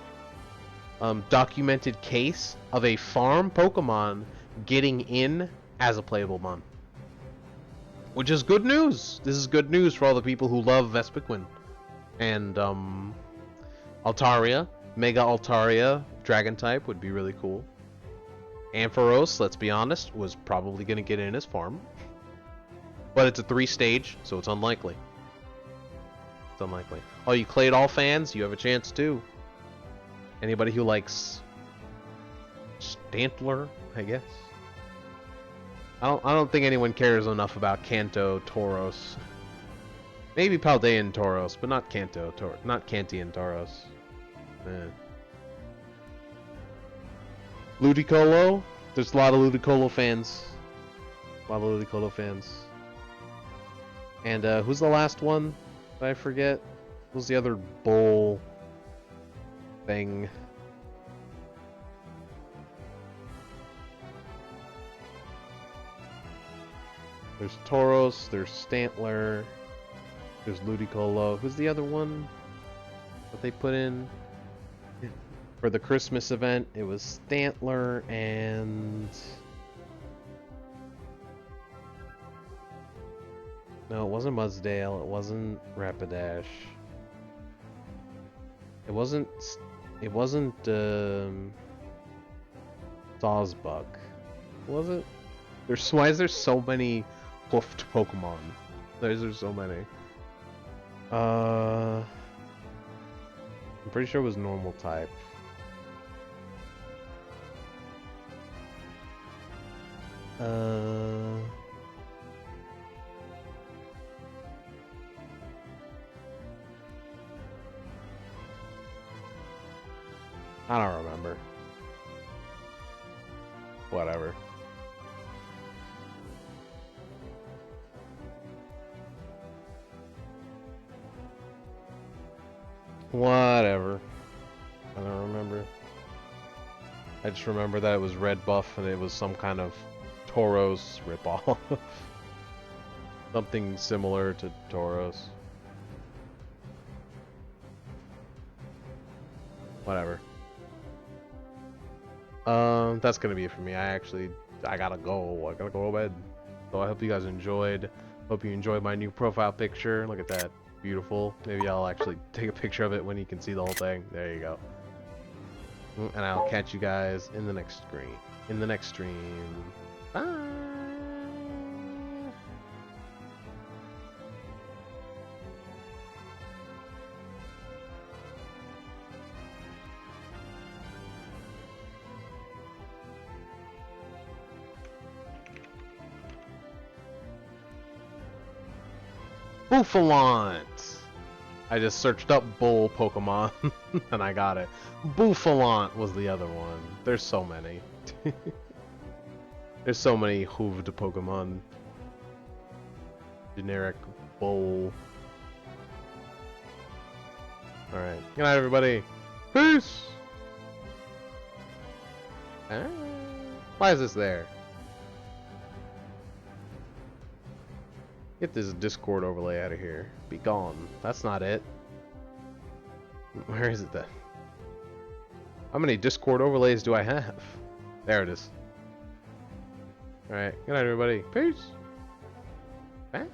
documented case of a farm Pokemon getting in as a playable mon. Which is good news! This is good news for all the people who love Vespiquen. And Altaria, Mega Altaria, Dragon type would be really cool. Ampharos, let's be honest, was probably going to get in as farm. But it's a 3-stage, so it's unlikely. It's unlikely. All you Claydol fans, you have a chance too. Anybody who likes Stantler, I guess. I don't think anyone cares enough about Kanto Tauros. Maybe Paldean Tauros, but not Kanto Tauros, not Kantian Tauros. Ludicolo, there's a lot of Ludicolo fans. And who's the last one? Did I forget? Who's the other bull thing? There's Tauros, there's Stantler, there's Ludicolo. Who's the other one that they put in? For the Christmas event, it was Stantler and... No, it wasn't Mudsdale, it wasn't Rapidash. It wasn't Sawsbuck. Was it? Why is there so many hoofed Pokemon? There's so many. I'm pretty sure it was normal type. I don't remember. Whatever. Whatever. I don't remember. I just remember that it was red buff and it was some kind of Tauros ripoff. Something similar to Tauros. Whatever. That's gonna be it for me. I gotta go. I gotta go to bed. So I hope you guys enjoyed. Hope you enjoyed my new profile picture. Look at that. Beautiful. Maybe I'll actually take a picture of it when you can see the whole thing. There you go. And I'll catch you guys in the next stream. Bye. Bouffalant! I just searched up bull Pokemon and I got it. Bouffalant was the other one. There's so many. There's so many hooved Pokemon. Generic bull. Alright. Good night, everybody. Peace! Why is this there? Get this Discord overlay out of here. Be gone. That's not it. Where is it then? How many Discord overlays do I have? There it is. Alright. Good night, everybody. Peace. Bye.